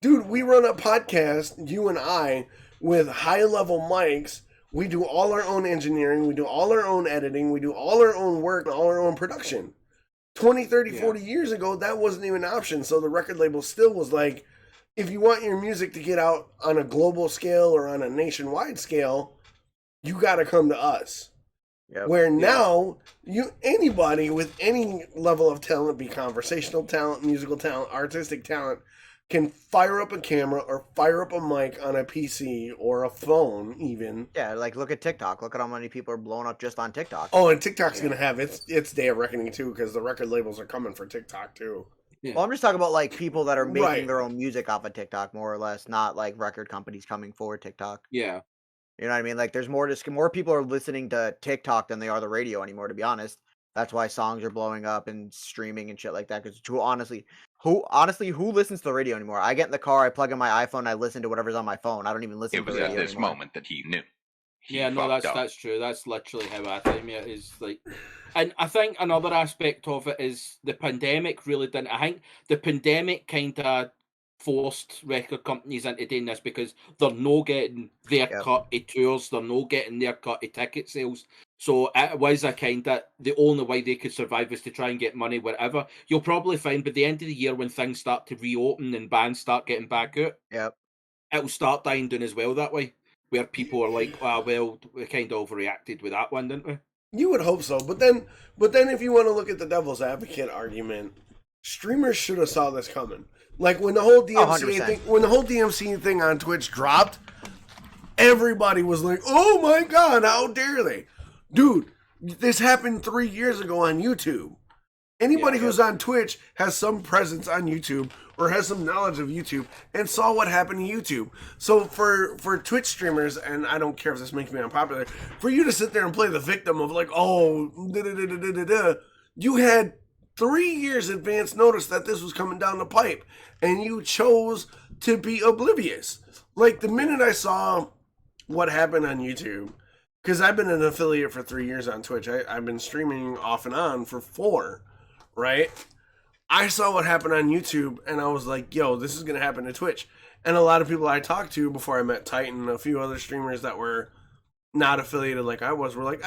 dude, we run a podcast, you and I, with high-level mics. We do all our own engineering. We do all our own editing. We do all our own work, all our own production. 20, 30, 40 years ago, that wasn't even an option. So the record label still was like, if you want your music to get out on a global scale or on a nationwide scale, you got to come to us. Yep. Where now, anybody with any level of talent, be conversational talent, musical talent, artistic talent, can fire up a camera or fire up a mic on a PC or a phone even. Yeah, like look at TikTok. Look at how many people are blowing up just on TikTok. Oh, and TikTok's going to have its day of reckoning too, because the record labels are coming for TikTok too. Yeah. Well, I'm just talking about like people that are making their own music off of TikTok, more or less, not like record companies coming for TikTok. Yeah. You know what I mean? Like there's more people are listening to TikTok than they are the radio anymore, to be honest. That's why songs are blowing up and streaming and shit like that. Because who listens to the radio anymore? I get in the car, I plug in my iPhone, I listen to whatever's on my phone. I don't even listen to the radio anymore. It was at this moment that he knew. That's true. That's literally how I think it is. Like, and I think another aspect of it is the pandemic really didn't. I think the pandemic kind of forced record companies into doing this because they're no getting their cut of tours, they're no getting their cut of ticket sales. So it was a kind of the only way they could survive was to try and get money wherever. You'll probably find by the end of the year when things start to reopen and bands start getting back out, it'll start dying down as well that way. Where people are like, well, we kind of overreacted with that one, didn't we? You would hope so, but then if you want to look at the devil's advocate argument, streamers should have saw this coming. Like when the whole DMC thing on Twitch dropped, everybody was like, "Oh my god, how dare they?" Dude, this happened 3 years ago on YouTube. Anybody who's on Twitch has some presence on YouTube or has some knowledge of YouTube and saw what happened to YouTube. So for Twitch streamers, and I don't care if this makes me unpopular, for you to sit there and play the victim of like, you had 3 years advance notice that this was coming down the pipe, and you chose to be oblivious. Like the minute I saw what happened on YouTube, because I've been an affiliate for 3 years on Twitch, I've been streaming off and on for 4. Right? I saw what happened on YouTube and I was like, yo, this is going to happen to Twitch. And a lot of people I talked to before I met Titan, a few other streamers that were not affiliated like I was, were like,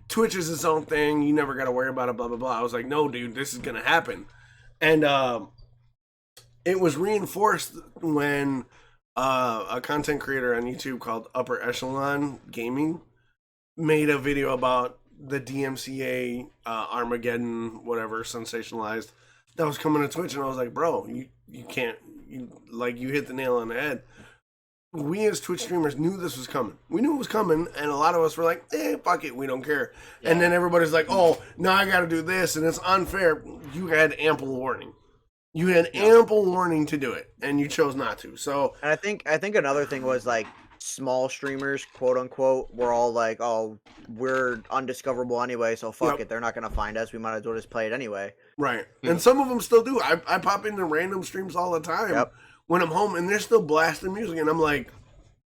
Twitch is its own thing. You never got to worry about it, blah, blah, blah. I was like, no, dude, this is going to happen. And it was reinforced when a content creator on YouTube called Upper Echelon Gaming made a video about the DMCA Armageddon, whatever, sensationalized, that was coming to Twitch. And I was like, bro, you can't, you hit the nail on the head. We as Twitch streamers knew this was coming. We knew it was coming, and a lot of us were like, fuck it, we don't care. Yeah. And then everybody's like, oh, now I gotta do this, and it's unfair. You had ample warning. You had ample warning to do it, and you chose not to. So, and I think another thing was like small streamers, quote unquote, were all like, oh, we're undiscoverable anyway, so fuck it. They're not gonna find us. We might as well just play it anyway. Right. And some of them still do. I pop into random streams all the time when I'm home, and they're still blasting music, and I'm like,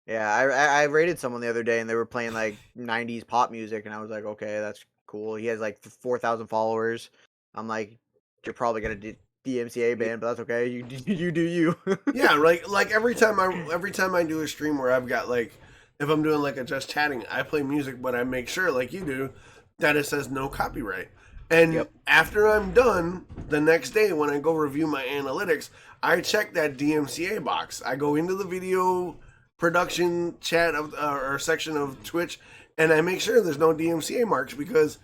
yeah, I rated someone the other day, and they were playing like 90s pop music, and I was like, okay, that's cool. He has like 4,000 followers. I'm like, you're probably gonna DMCA ban, but that's okay. You do you. Yeah, right. Like every time I do a stream where I've got like, if I'm doing like a just chatting, I play music, but I make sure, like you do, that it says no copyright. And after I'm done, the next day when I go review my analytics, I check that DMCA box. I go into the video production chat of or section of Twitch, and I make sure there's no DMCA marks, because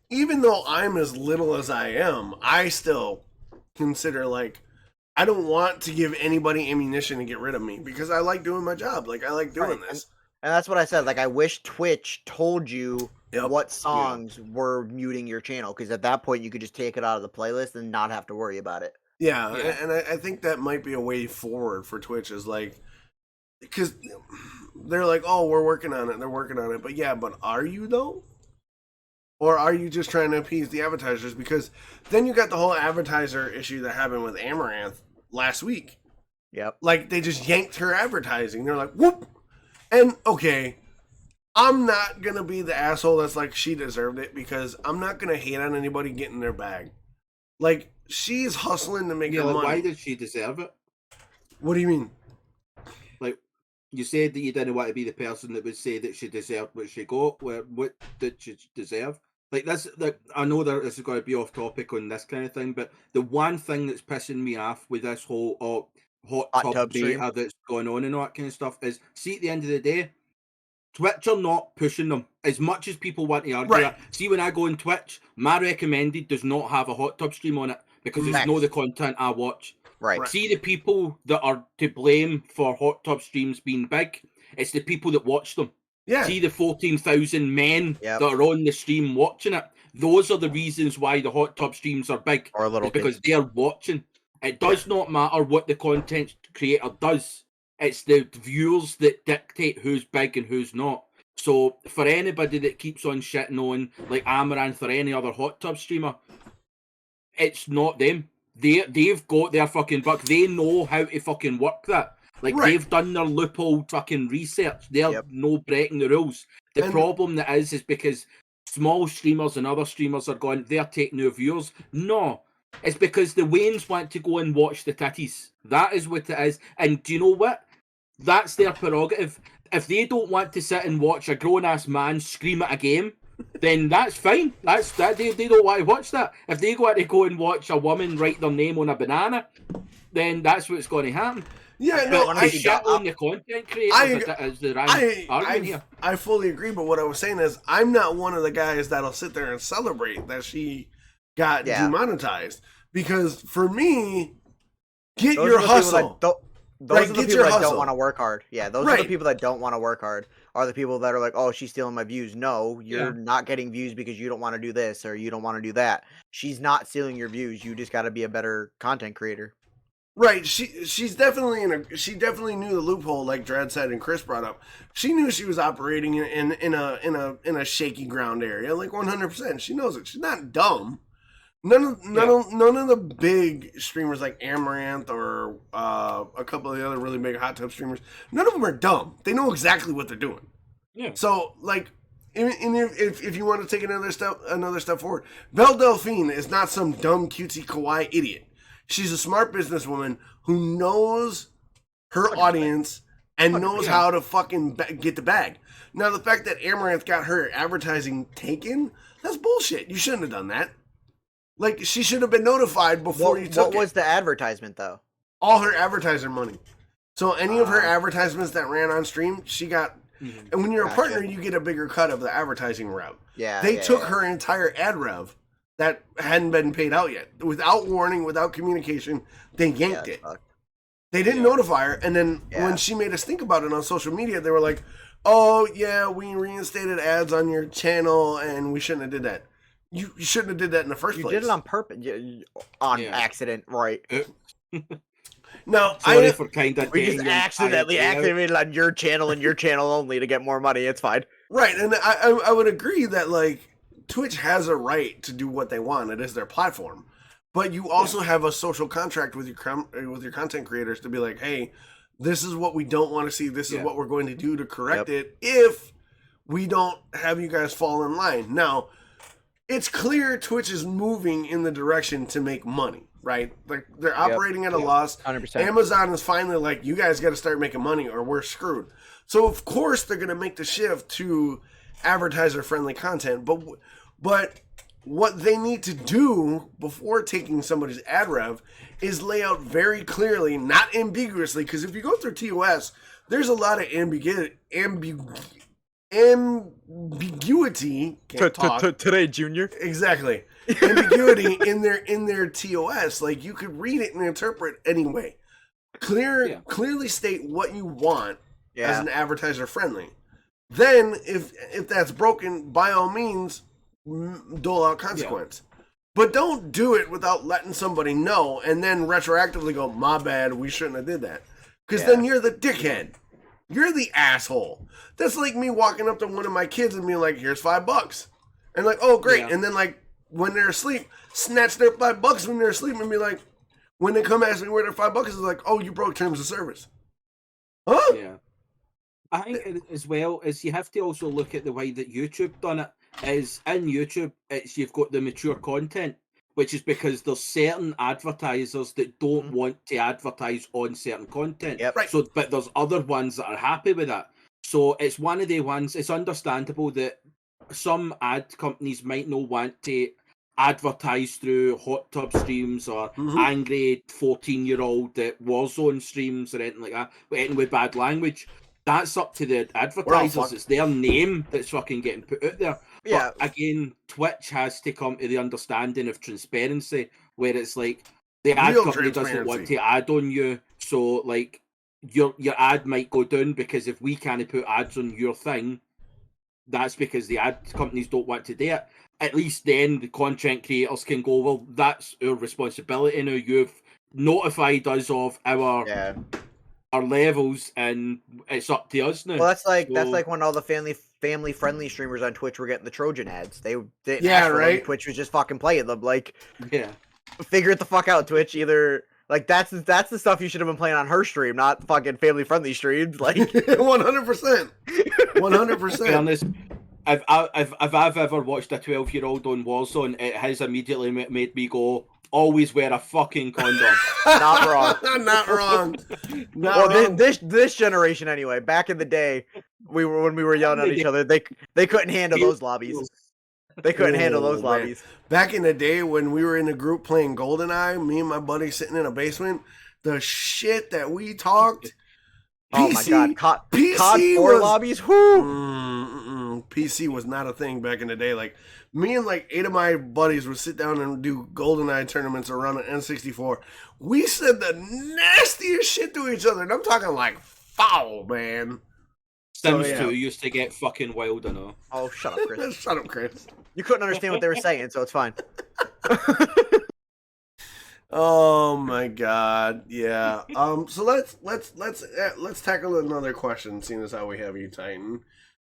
even though I'm as little as I am, I still consider, like, I don't want to give anybody ammunition to get rid of me, because I like doing my job. Like, I like doing this. And that's what I said. Like, I wish Twitch told you what songs were muting your channel, because at that point you could just take it out of the playlist and not have to worry about it. Yeah. And I think that might be a way forward for Twitch, is like, because they're like, oh, we're working on it. They're working on it. But are you though? Or are you just trying to appease the advertisers? Because then you got the whole advertiser issue that happened with Amaranth last week. Yep. Like, they just yanked her advertising. They're like, whoop. And, okay, I'm not going to be the asshole that's like, she deserved it, because I'm not going to hate on anybody getting their bag. Like, she's hustling to make her money. Why did she deserve it? What do you mean? Like, you said that you didn't want to be the person that would say that she deserved what she got. What did she deserve? Like, this, like, I know that this is going to be off topic on this kind of thing, but the one thing that's pissing me off with this whole hot tub beta that's going on and all that kind of stuff is, see, at the end of the day, Twitch are not pushing them as much as people want to argue that. See, when I go on Twitch, my recommended does not have a hot tub stream on it, because it's not the content I watch. Right. See, the people that are to blame for hot tub streams being big, it's the people that watch them. Yeah. See the 14,000 men that are on the stream watching it. Those are the reasons why the hot tub streams are big. Or a little because they're watching. It does not matter what the content creator does. It's the viewers that dictate who's big and who's not. So for anybody that keeps on shitting on like Amaranth or any other hot tub streamer, it's not them. They've got their fucking buck. They know how to fucking work that. Like, they've done their loophole fucking research. They're no breaking the rules. The problem that is because small streamers and other streamers are going, they're taking their viewers. No, it's because the Waynes want to go and watch the titties. That is what it is. And do you know what? That's their prerogative. If they don't want to sit and watch a grown-ass man scream at a game, then that's fine. That's that. They don't want to watch that. If they want to go and watch a woman write their name on a banana, then that's what's going to happen. Yeah, no, I shit on the content creator. I fully agree, but what I was saying is, I'm not one of the guys that'll sit there and celebrate that she got demonetized, because for me, get your hustle. Those are the people that don't want to work hard. Yeah, those are the people that don't want to work hard. Are the people that are like, oh, she's stealing my views. No, you're not getting views because you don't want to do this or you don't want to do that. She's not stealing your views. You just got to be a better content creator. Right. She definitely knew the loophole, like Dredd said and Chris brought up. She knew she was operating in a shaky ground area, like 100%. She knows it. She's not dumb. None of the big streamers like Amaranth or a couple of the other really big hot tub streamers, none of them are dumb. They know exactly what they're doing. Yeah. So, like, if you want to take another step forward, Belle Delphine is not some dumb cutesy kawaii idiot. She's a smart businesswoman who knows her audience and knows yeah. how to fucking get the bag. Now, the fact that Amaranth got her advertising taken, that's bullshit. You shouldn't have done that. Like, she should have been notified before you took What was the advertisement, though? all her advertiser money. So any of her advertisements that ran on stream, she got. Mhm. And when you're a Gotcha. partner, you get a bigger cut of the advertising rev. Yeah. They yeah, took yeah. her entire ad rev that hadn't been paid out yet. Without warning, without communication, they yanked it. Fuck. They didn't Yeah. notify her. And then when she made us think about it on social media, they were like, oh, yeah, we reinstated ads on your channel and we shouldn't have did that. You shouldn't have did that in the first You place. did it on purpose, on Yeah. accident, right? No, Sorry for kind of We just accidentally activated on your channel and your channel only to get more money. It's fine. Right, and I would agree that, like, Twitch has a right to do what they want. It is their platform. But you also have a social contract with your content creators to be like, hey, this is what we don't want to see. This is what we're going to do to correct it if we don't have you guys fall in line. Now, it's clear Twitch is moving in the direction to make money, right? Like, they're operating at a loss. 100%. Amazon is finally like, you guys got to start making money or we're screwed. So, of course, they're going to make the shift to advertiser-friendly content. But what they need to do before taking somebody's ad rev is lay out very clearly, not ambiguously, because if you go through TOS, there's a lot of ambiguity. Can't talk. Today, Junior. Exactly. Ambiguity in their TOS. Like, you could read it and interpret anyway. Clearly state what you want as an advertiser friendly. Then, if that's broken, by all means, dole out consequence. But don't do it without letting somebody know and then retroactively go, my bad, we shouldn't have did that. Because then you're the dickhead. You're the asshole. That's like me walking up to one of my kids and being like, here's $5. And like, oh, great. And then, like, when they're asleep, snatch their $5 when they're asleep and be like, when they come ask me where their $5 is, like, oh, you broke terms of service. Huh? Yeah. I think as well as you have to also look at the way that YouTube done it. Is in YouTube, you've got the mature content, which is because there's certain advertisers that don't want to advertise on certain content. Yep. Right. So, but there's other ones that are happy with that. So it's one of the ones. It's understandable that some ad companies might not want to advertise through hot tub streams or angry 14-year-old that Warzone streams or anything like that, anything with bad language. That's up to the advertisers. It's their name that's fucking getting put out there. Yeah. But again, Twitch has to come to the understanding of transparency, where it's like the ad Real company doesn't want to ad on you, so like your ad might go down because if we can't put ads on your thing, that's because the ad companies don't want to do it. At least then the content creators can go, well, that's our responsibility now. You've notified us of our levels, and it's up to us now. Well, that's like when all the family friendly streamers on Twitch were getting the Trojan ads. They didn't ask for them. Twitch was just fucking playing them. Like, figure it the fuck out, Twitch. Either like that's the stuff you should have been playing on her stream, not fucking family friendly streams. Like 100%, 100%. If I've ever watched a 12-year-old on Warzone, it has immediately made me go, always wear a fucking condom. Not wrong. Not wrong. Well, this generation anyway. Back in the day, when we were yelling at each other, they couldn't handle those lobbies. They couldn't handle those lobbies. Back in the day when we were in a group playing GoldenEye, me and my buddy sitting in a basement, the shit that we talked. Oh PC, my god, PC COD 4 lobbies. Whoo! PC was not a thing back in the day. Like, me and like 8 of my buddies would sit down and do GoldenEye tournaments around an N64. We said the nastiest shit to each other, and I'm talking like foul, man. Sims 2 used to get fucking wild, I know. Oh, shut up, Chris. Shut up, Chris. You couldn't understand what they were saying, so it's fine. Oh my god, yeah. So let's tackle another question, seeing as how we have you, Titan.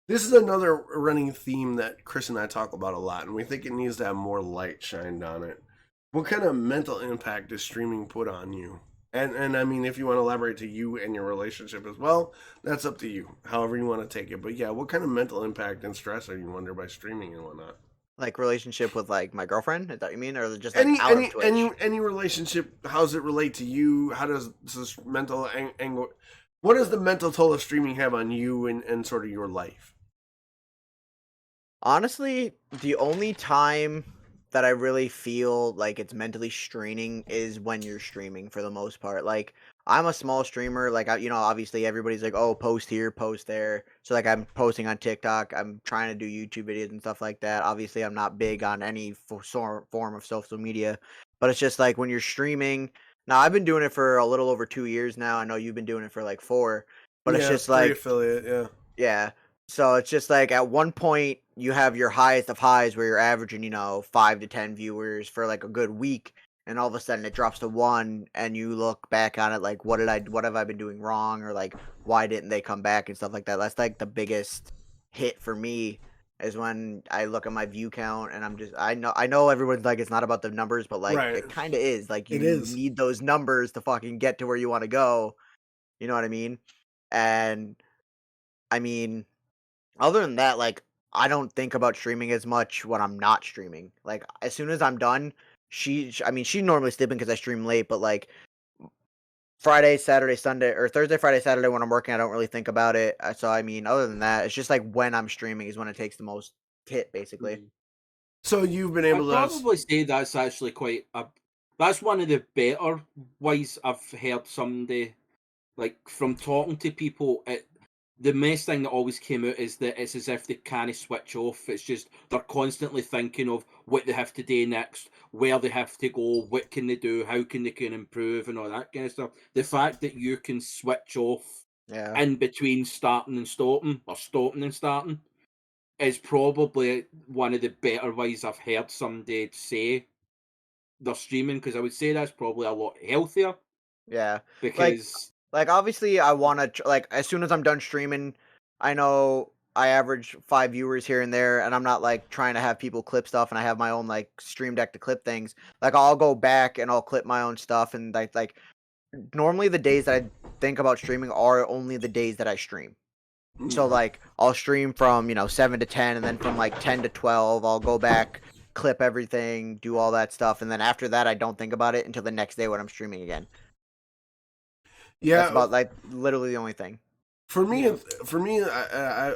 This is another running theme that Chris and I talk about a lot, and we think it needs to have more light shined on it. What kind of mental impact does streaming put on you? And I mean, if you want to elaborate to you and your relationship as well, that's up to you. However you want to take it. But yeah, what kind of mental impact and stress are you under by streaming and whatnot? Like relationship with like my girlfriend? Is that what you mean, or just like any relationship? How does it relate to you? How does this mental what does the mental toll of streaming have on you and sort of your life? Honestly, the only time that I really feel like it's mentally straining is when you're streaming for the most part. Like, I'm a small streamer. Like, obviously everybody's like, oh, post here, post there. So, like, I'm posting on TikTok. I'm trying to do YouTube videos and stuff like that. Obviously, I'm not big on any form of social media, but it's just like when you're streaming. Now, I've been doing it for a little over 2 years now. I know you've been doing it for like 4, but it's Yeah, just like, pre-affiliate, yeah. yeah. So it's just like at one point you have your highest of highs where you're averaging, 5 to 10 viewers for like a good week, and all of a sudden it drops to 1, and you look back on it like, what have I been doing wrong, or like, why didn't they come back and stuff like that. That's like the biggest hit for me, is when I look at my view count and I know everyone's like, it's not about the numbers, but like Right. it kind of is. Like, It you is. need those numbers to fucking get to where you want to go. You know what I mean? And I mean, other than that, like, I don't think about streaming as much when I'm not streaming. Like, as soon as I'm done, I mean, she's normally sleeping because I stream late, but like Friday, Saturday, Sunday, or Thursday, Friday, Saturday when I'm working, I don't really think about it. So, I mean, other than that, it's just like when I'm streaming is when it takes the most hit, basically. Mm. So you've been I'd able to... probably say that's actually quite a. That's one of the better ways I've heard somebody, like, from talking to people. The best thing that always came out is that it's as if they can't switch off. It's just they're constantly thinking of what they have to do next, where they have to go, what can they do, how can they improve, and all that kind of stuff. The fact that you can switch off Yeah. in between starting and stopping, or stopping and starting, is probably one of the better ways I've heard somebody say they're streaming, because I would say that's probably a lot healthier, Yeah. Like, because obviously, I want to, like, as soon as I'm done streaming, I know I average 5 viewers here and there, and I'm not, like, trying to have people clip stuff, and I have my own, like, stream deck to clip things. Like, I'll go back and I'll clip my own stuff, and, like, normally the days that I think about streaming are only the days that I stream. So, like, I'll stream from, 7 to 10, and then from, like, 10 to 12, I'll go back, clip everything, do all that stuff, and then after that, I don't think about it until the next day when I'm streaming again. That's Yeah, about, like, literally the only thing. for me, Yeah.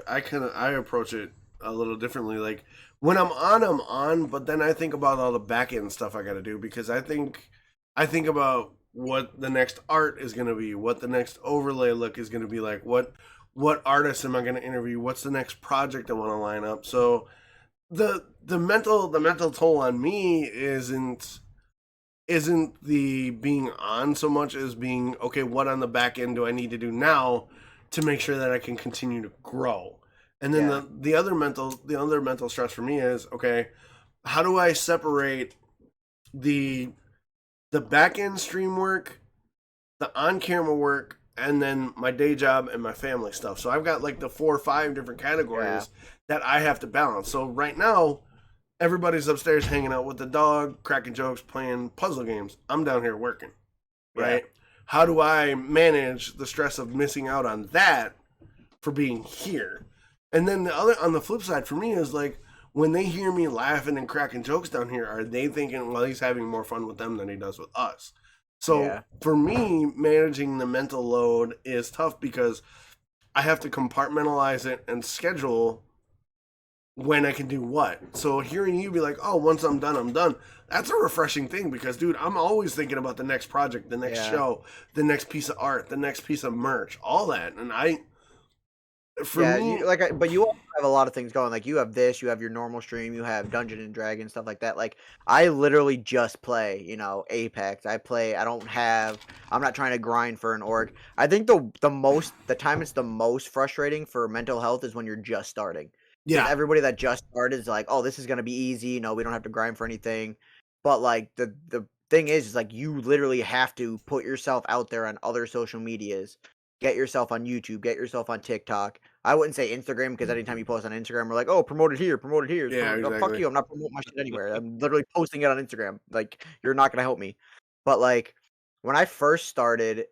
I approach it a little differently. Like when I'm on, but then I think about all the back end stuff I got to do because I think about what the next art is going to be, what the next overlay look is going to be like, what artists am I going to interview, what's the next project I want to line up. So the mental toll on me isn't the being on so much as being okay, what on the back end do I need to do now to make sure that I can continue to grow. And then Yeah. the other mental stress for me is okay, how do I separate the back end stream work, the on camera work, and then my day job and my family stuff. So I've got like the 4 or 5 different categories that I have to balance. So right now everybody's upstairs hanging out with the dog, cracking jokes, playing puzzle games. I'm down here working, right? Yeah. How do I manage the stress of missing out on that for being here? And then the other, on the flip side for me is like when they hear me laughing and cracking jokes down here, are they thinking, well, he's having more fun with them than he does with us? So Yeah. for me, managing the mental load is tough because I have to compartmentalize it and schedule when I can do what. So hearing you be like, oh, once I'm done, I'm done. That's a refreshing thing because, dude, I'm always thinking about the next project, the next show, the next piece of art, the next piece of merch, all that. And for Yeah, me, but you also have a lot of things going. Like, you have this, you have your normal stream, you have Dungeon and Dragon, stuff like that. Like, I literally just play, Apex. I'm not trying to grind for an org. I think the time it's the most frustrating for mental health is when you're just starting. Because yeah, everybody that just started is like, oh, this is gonna be easy. We don't have to grind for anything. But like the thing is like you literally have to put yourself out there on other social medias, get yourself on YouTube, get yourself on TikTok. I wouldn't say Instagram because anytime you post on Instagram, we're like, oh, promote it here, promote it here. yeah, Oh, fuck exactly. you, I'm not promoting my shit anywhere. I'm literally posting it on Instagram. Like, you're not gonna help me. But like when I first started,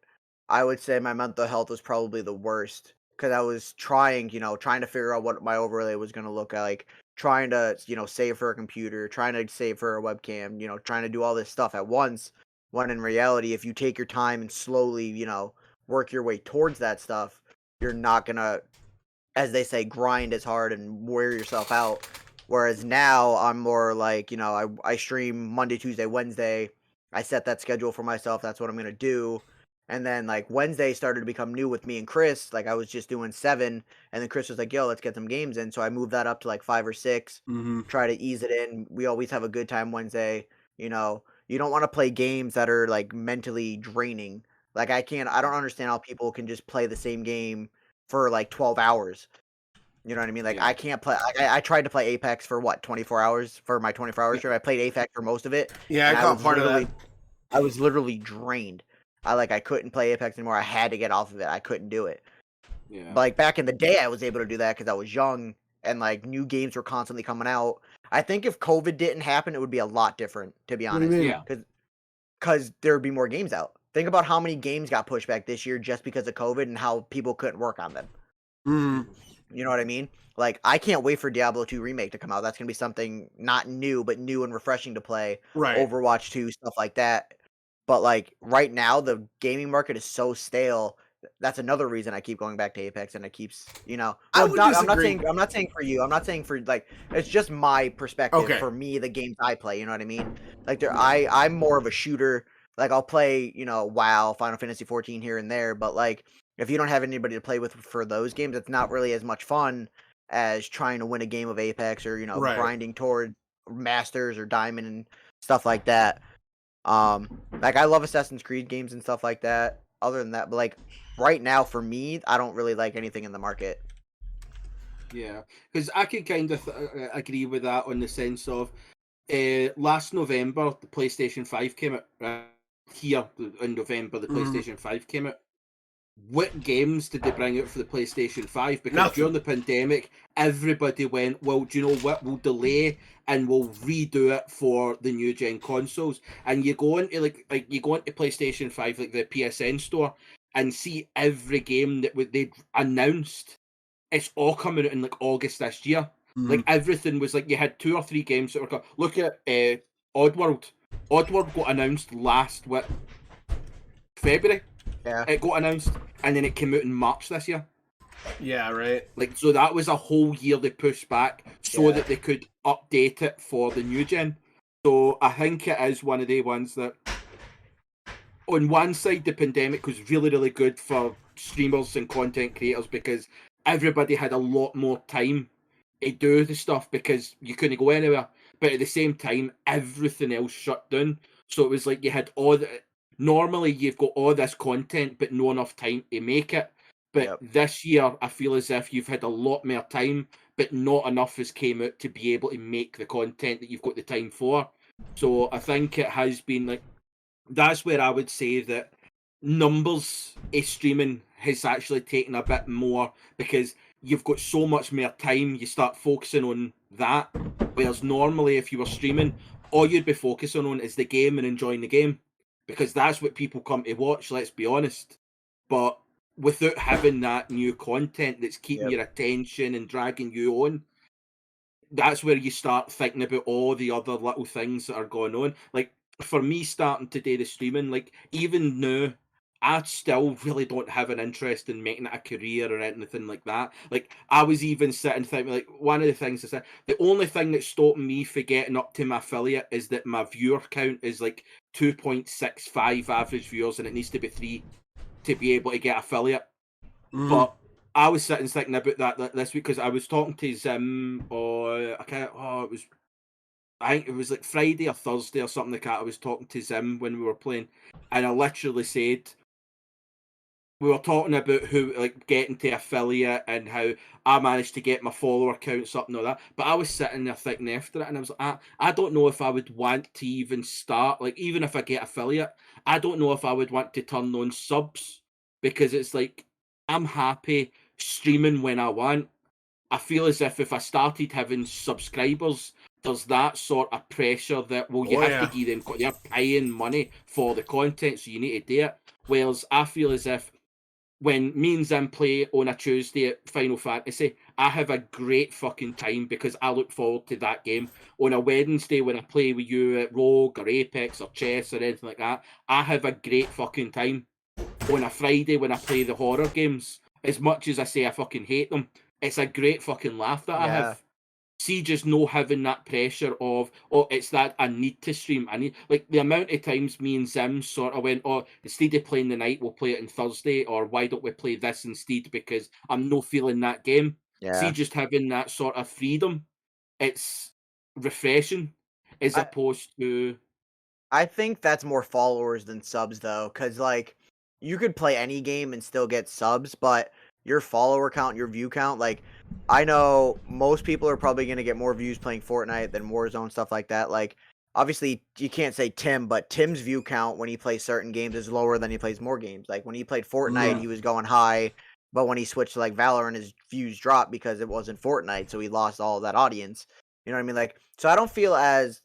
I would say my mental health was probably the worst because I was trying to figure out what my overlay was going to look like, trying to, save for a computer, trying to save for a webcam, trying to do all this stuff at once. When in reality, if you take your time and slowly, work your way towards that stuff, you're not gonna, as they say, grind as hard and wear yourself out. Whereas now I'm more like, I stream Monday, Tuesday, Wednesday. I set that schedule for myself. That's what I'm gonna do. And then like Wednesday started to become new with me and Chris. Like I was just doing 7, and then Chris was like, "Yo, let's get some games in." So I moved that up to like 5 or 6. Mm-hmm. Try to ease it in. We always have a good time Wednesday. You don't want to play games that are like mentally draining. Like I don't understand how people can just play the same game for like 12 hours. You know what I mean? Like Yeah. I can't play. I tried to play Apex for what 24 hours for my 24-hour stream. I played Apex for most of it. Yeah, I and caught part of that. I was literally drained. I couldn't play Apex anymore. I had to get off of it. I couldn't do it. Yeah. But like back in the day, I was able to do that because I was young and like new games were constantly coming out. I think if COVID didn't happen, it would be a lot different, to be What do you honest. mean? Yeah. Because there would be more games out. Think about how many games got pushed back this year just because of COVID and how people couldn't work on them. Mm-hmm. You know what I mean? Like, I can't wait for Diablo 2 Remake to come out. That's going to be something not new, but new and refreshing to play. Right. Overwatch 2, stuff like that. But, like, right now, the gaming market is so stale. That's another reason I keep going back to Apex, and it keeps, I would I'm not disagree. saying for you. I'm not saying for, like, it's just my perspective Okay. for me, the games I play. You know what I mean? Like, I'm more of a shooter. Like, I'll play, WoW, Final Fantasy 14 here and there, but, like, if you don't have anybody to play with for those games, it's not really as much fun as trying to win a game of Apex or, Right. grinding toward Masters or Diamond and stuff like that. Like I love Assassin's Creed games and stuff like that. Other than that, but like right now for me, I don't really like anything in the market. Yeah, because I can kind of agree with that on the sense of last November the PlayStation 5 came out. Right? Here in November the PlayStation 5 came out. What games did they bring out for the PlayStation 5? Because Nothing. during the pandemic, everybody went, well, do you know what? We'll delay and we'll redo it for the new gen consoles. And you go into like you go into PlayStation 5, like the PSN store, and see every game that they announced. It's all coming out in like August this year. Mm-hmm. Like everything was like you had 2 or 3 games that were. Look at Oddworld. Oddworld got announced last February. Yeah. It got announced, and then it came out in March this year. Yeah, right. Like, so that was a whole year they pushed back so that they could update it for the new gen. So I think it is one of the ones that, on one side, the pandemic was really, really good for streamers and content creators because everybody had a lot more time to do the stuff because you couldn't go anywhere. But at the same time, everything else shut down. So it was like you had all the... Normally, you've got all this content, but not enough time to make it. But this year, I feel as if you've had a lot more time, but not enough has came out to be able to make the content that you've got the time for. So I think it has been like... That's where I would say that numbers of streaming has actually taken a bit more because you've got so much more time, you start focusing on that. Whereas normally, if you were streaming, all you'd be focusing on is the game and enjoying the game. Because that's what people come to watch, let's be honest. But without having that new content that's keeping your attention and dragging you on, that's where you start thinking about all the other little things that are going on. Like, for me, starting to do the streaming, like, even now, I still really don't have an interest in making it a career or anything like that. Like, I was even sitting thinking, like, one of the things I said, the only thing that's stopping me from getting up to my affiliate is that my viewer count is like 2.65 average viewers, and it needs to be 3 to be able to get affiliate. Mm-hmm. But I was sitting thinking about that this week because I was talking to Zim, I think it was like Friday or Thursday or something like that. I was talking to Zim when we were playing, and I literally said, we were talking about who, like, getting to affiliate and how I managed to get my follower counts up and all that. But I was sitting there thinking after it, and I was like, I don't know if I would want to even start, like, even if I get affiliate, I don't know if I would want to turn on subs because it's like, I'm happy streaming when I want. I feel as if I started having subscribers, there's that sort of pressure that, well, you have to give them, they're paying money for the content, so you need to do it. Whereas I feel as if when me and Zim play on a Tuesday at Final Fantasy, I have a great fucking time because I look forward to that game. On a Wednesday when I play with you at Rogue or Apex or Chess or anything like that, I have a great fucking time. on a Friday when I play the horror games, as much as I say I fucking hate them, it's a great fucking laugh that I have. See, just no having that pressure of, oh, it's that I need to stream. I need, like, the amount of times me and Zim sort of went, oh, instead of playing the night, we'll play it on Thursday, or why don't we play this instead because I'm no feeling that game. See, just having that sort of freedom, it's refreshing as opposed to. I think that's more followers than subs though, because like you could play any game and still get subs, but your follower count, your view count, like I know most people are probably gonna get more views playing Fortnite than Warzone, stuff like that. Like obviously you can't say Tim, but Tim's view count when he plays certain games is lower than he plays more games. Like when he played Fortnite, he was going high, but when he switched to like Valorant, his views dropped because it wasn't Fortnite, so he lost all of that audience. You know what I mean? Like, so I don't feel as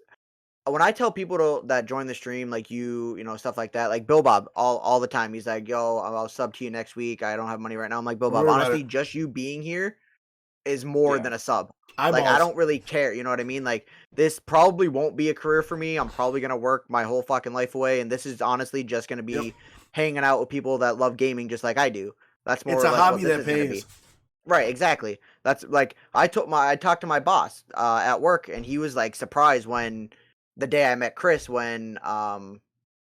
when I tell people that join the stream, like you know, stuff like that, like Bill Bob, all the time, he's like, "Yo, I'll sub to you next week. I don't have money right now." I'm like, Bill Bob, honestly, just you being here is more than a sub. Like, I don't really care. You know what I mean? Like, this probably won't be a career for me. I'm probably gonna work my whole fucking life away, and this is honestly just gonna be hanging out with people that love gaming just like I do. That's more. It's a like hobby what this that is gonna be. pays. Right, exactly. That's like I talked to my boss at work, and he was like surprised when the day I met Chris when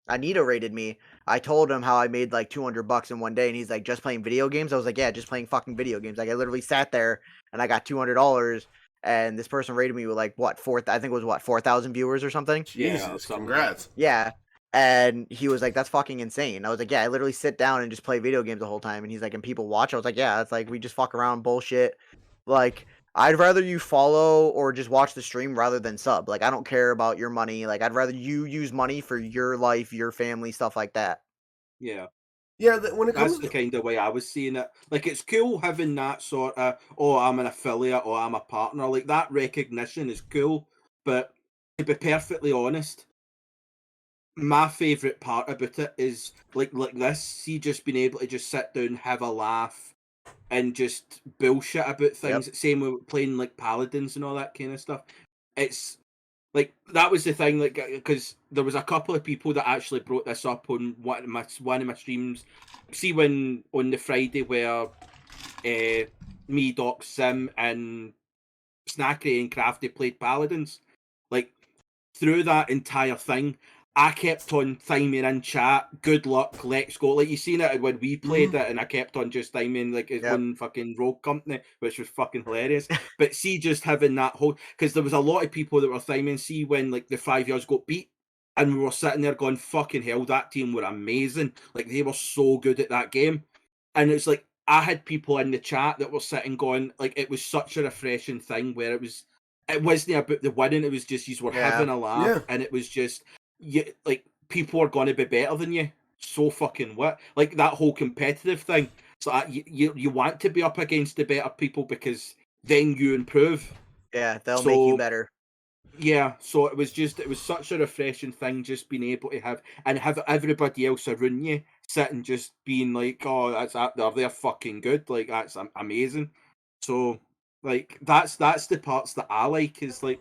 Anita rated me. I told him how I made like $200 in one day, and he's like, just playing video games. I was like, yeah, just playing fucking video games. Like I literally sat there and I got $200, and this person rated me with like what I think it was what 4,000 viewers or something. Jesus, congrats. Yeah. And he was like, that's fucking insane. I was like, yeah, I literally sit down and just play video games the whole time. And he's like, and people watch. I was like, yeah, it's like we just fuck around bullshit. Like, I'd rather you follow or just watch the stream rather than sub. Like, I don't care about your money. Like, I'd rather you use money for your life, your family, stuff like that. Yeah. Yeah, when it comes that's the kind of way I was seeing it. Like, it's cool having that sort of, oh, I'm an affiliate or I'm a partner. Like, that recognition is cool. But to be perfectly honest, my favourite part about it is like this. See, just being able to just sit down, have a laugh, and just bullshit about things. Same with playing like paladins and all that kind of stuff. It's like that was the thing, like because there was a couple of people that actually brought this up on one of my streams. See, when on the Friday where me, Doc, Sim, and Snacky and Crafty played paladins, like through that entire thing, I kept on thyming in chat, good luck, let's go. Like, you seen it when we played it, and I kept on just thyming, like, his one fucking rogue company, which was fucking hilarious. But see, just having that whole... Because there was a lot of people that were thyming, see, when, like, the 5 years got beat, and we were sitting there going, fucking hell, that team were amazing. Like, they were so good at that game. And it's like, I had people in the chat that were sitting going, like, it was such a refreshing thing where it wasn't about the winning, it was just, you were having a laugh, and it was just... like people are going to be better than you. So fucking what? Like that whole competitive thing. So you want to be up against the better people because then you improve. Yeah, they'll make you better. Yeah, so it was such a refreshing thing just being able to have everybody else around you sitting just being like, oh, they're fucking good. Like that's amazing. So like that's the parts that I like is like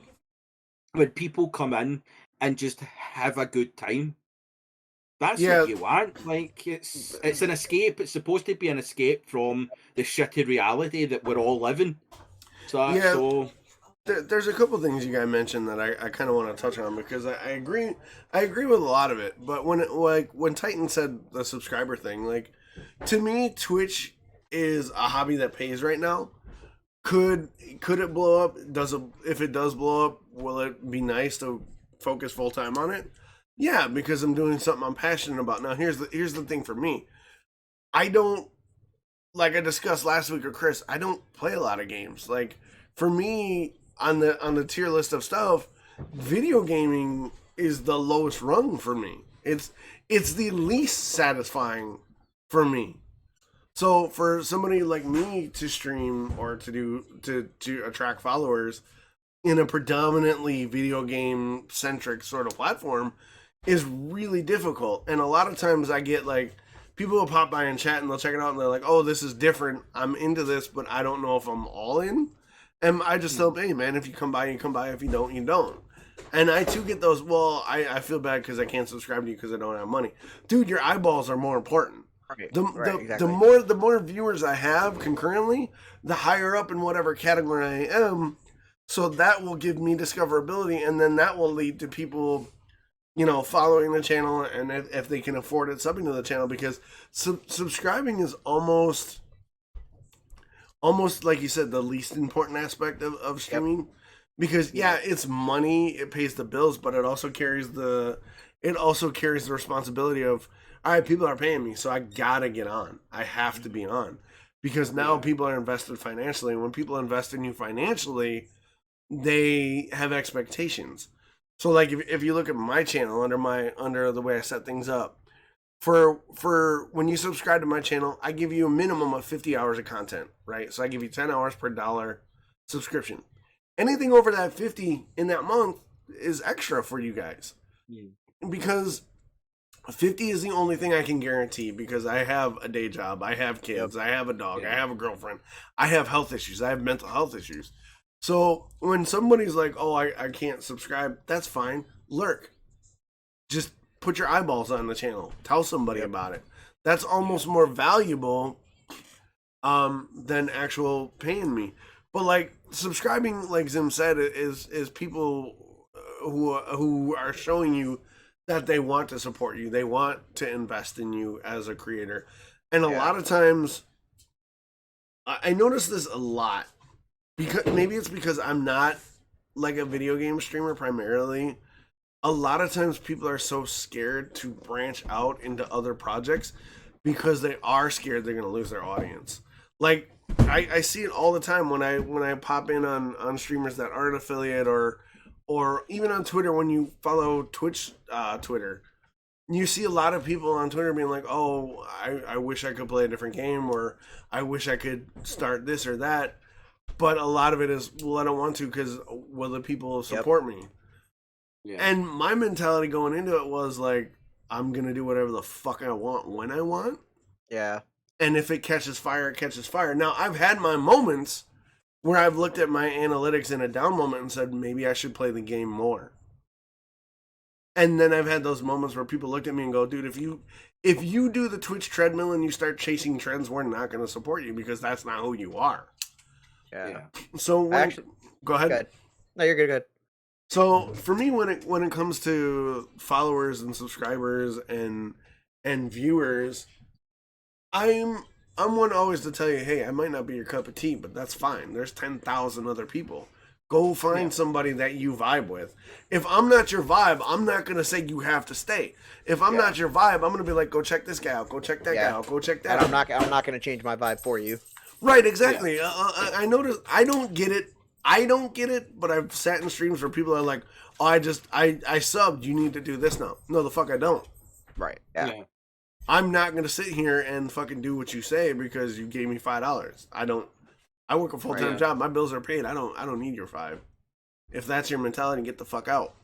when people come in and just have a good time. That's what you want. Like it's an escape. It's supposed to be an escape from the shitty reality that we're all living. So there's a couple things you guys mentioned that I kind of want to touch on because I agree with a lot of it. But when Titan said the subscriber thing, like to me, Twitch is a hobby that pays right now. Could it blow up? If it does blow up, will it be nice to focus full time on it? Yeah, because I'm doing something I'm passionate about. Now here's the thing for me. I don't, like I discussed last week with Chris, I don't play a lot of games. Like for me on the tier list of stuff, video gaming is the lowest rung for me. It's the least satisfying for me. So for somebody like me to stream or to attract followers in a predominantly video game centric sort of platform is really difficult. And a lot of times I get like people will pop by and chat and they'll check it out and they're like, oh, this is different. I'm into this, but I don't know if I'm all in. And I just tell them, hey man, if you come by, you come by. If you don't, you don't. And I too get those, well, I feel bad because I can't subscribe to you because I don't have money. Dude, your eyeballs are more important. Right. The, Right. the Exactly. the more viewers I have concurrently, the higher up in whatever category I am. So that will give me discoverability, and then that will lead to people, following the channel, and if they can afford it, subbing to the channel, because subscribing is almost like you said, the least important aspect of Yep. streaming, because it's money, it pays the bills, but it also carries the responsibility of, all right, people are paying me, so I gotta get on, I have to be on, because now people are invested financially, and when people invest in you financially, they have expectations. So like if you look at my channel, under the way I set things up, for when you subscribe to my channel, I give you a minimum of 50 hours of content, right? So I give you 10 hours per dollar subscription. Anything over that 50 in that month is extra for you guys. Because 50 is the only thing I can guarantee, because I have a day job, I have kids, I have a dog, I have a girlfriend, I have health issues, I have mental health issues. So when somebody's like, oh, I can't subscribe, that's fine. Lurk. Just put your eyeballs on the channel. Tell somebody about it. That's almost more valuable than actual paying me. But like subscribing, like Zim said, is people who are showing you that they want to support you. They want to invest in you as a creator. And a lot of times, I notice this a lot, because maybe it's because I'm not like a video game streamer primarily. A lot of times people are so scared to branch out into other projects because they are scared they're going to lose their audience. Like I see it all the time when I pop in on streamers that aren't affiliate, or even on Twitter, when you follow Twitch Twitter, you see a lot of people on Twitter being like, oh, I wish I could play a different game, or I wish I could start this or that. But a lot of it is, well, I don't want to, because will the people support me? Yeah. And my mentality going into it was like, I'm going to do whatever the fuck I want when I want. Yeah. And if it catches fire, it catches fire. Now, I've had my moments where I've looked at my analytics in a down moment and said, maybe I should play the game more. And then I've had those moments where people looked at me and go, dude, if you do the Twitch treadmill and you start chasing trends, we're not going to support you, because that's not who you are. Yeah. So go ahead. Good. No, you're good. So for me, when it comes to followers and subscribers and viewers, I'm one always to tell you, hey, I might not be your cup of tea, but that's fine. There's 10,000 other people. Go find somebody that you vibe with. If I'm not your vibe, I'm not going to say you have to stay. If I'm not your vibe, I'm going to be like, go check this guy out, go check that guy out, go check that out. I'm not going to change my vibe for you. Right, exactly. I notice, I don't get it, but I've sat in streams where people are like, oh, I subbed, you need to do this now. No, the fuck I don't. Right, yeah. I'm not going to sit here and fucking do what you say because you gave me $5. I work a full-time job. My bills are paid. I don't need your $5. If that's your mentality, get the fuck out.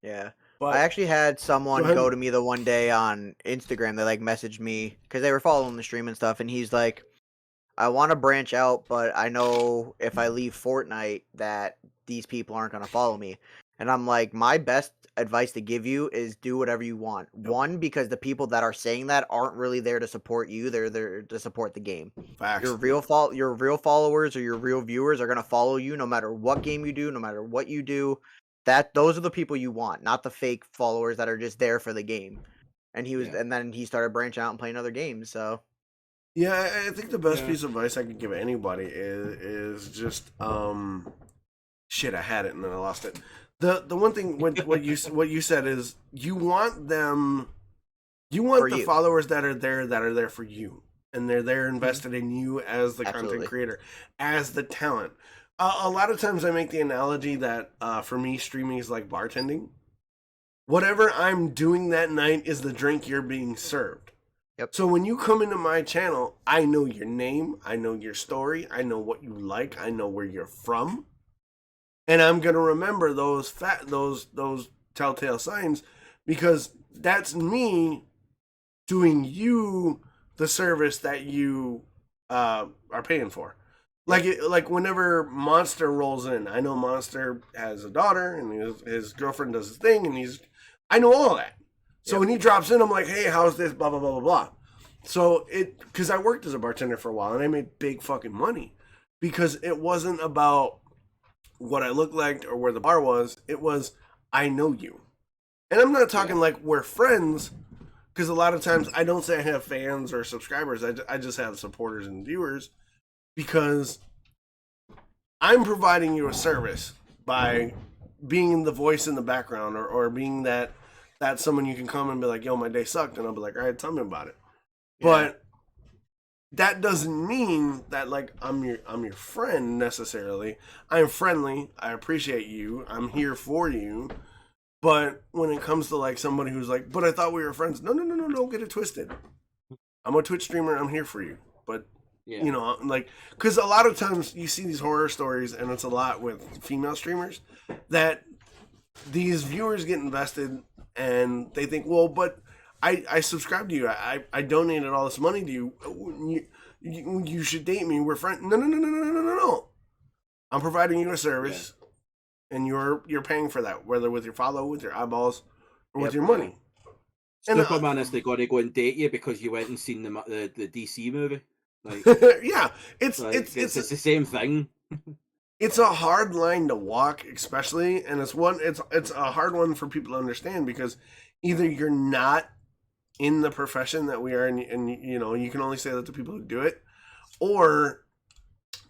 Yeah. But I actually had someone go to me the one day on Instagram. They like messaged me because they were following the stream and stuff, and he's like, I want to branch out, but I know if I leave Fortnite that these people aren't going to follow me. And I'm like, my best advice to give you is do whatever you want. Yep. One, because the people that are saying that aren't really there to support you. They're there to support the game. Facts. Your real followers or your real viewers are going to follow you no matter what game you do, no matter what you do. Those are the people you want, not the fake followers that are just there for the game. And and then he started branching out and playing other games, so. Yeah, I think the best piece of advice I could give anybody is just shit. I had it and then I lost it. The one thing what you said is you want the followers that are there for you, and they're there invested in you as the content creator, as the talent. A lot of times I make the analogy that for me, streaming is like bartending. Whatever I'm doing that night is the drink you're being served. Yep. So when you come into my channel, I know your name, I know your story, I know what you like, I know where you're from, and I'm gonna remember those telltale signs, because that's me doing you the service that you are paying for. Like whenever Monster rolls in, I know Monster has a daughter and his girlfriend does his thing, and I know all that. So when he drops in, I'm like, hey, how's this? Blah, blah, blah, blah, blah. So because I worked as a bartender for a while and I made big fucking money because it wasn't about what I looked like or where the bar was. It was, I know you. And I'm not talking like we're friends, because a lot of times I don't say I have fans or subscribers. I just have supporters and viewers, because I'm providing you a service by being the voice in the background, or being that someone you can come and be like, yo, my day sucked. And I'll be like, all right, tell me about it. Yeah. But that doesn't mean that like I'm your friend necessarily. I'm friendly. I appreciate you. I'm here for you. But when it comes to like somebody who's like, but I thought we were friends. No, don't get it twisted. I'm a Twitch streamer. I'm here for you. But you know, like, because a lot of times you see these horror stories, and it's a lot with female streamers, that these viewers get invested and they think, well, but I subscribed to you. I donated all this money to you. You should date me. We're friends. No. I'm providing you a service, and you're paying for that, whether with your follow, with your eyeballs, or with your money. Superman is they got to go and date you because you went and seen the DC movie. Like, yeah, it's the same thing. It's a hard line to walk, especially, and it's a hard one for people to understand, because either you're not in the profession that we are, and you know, you can only say that to people who do it, or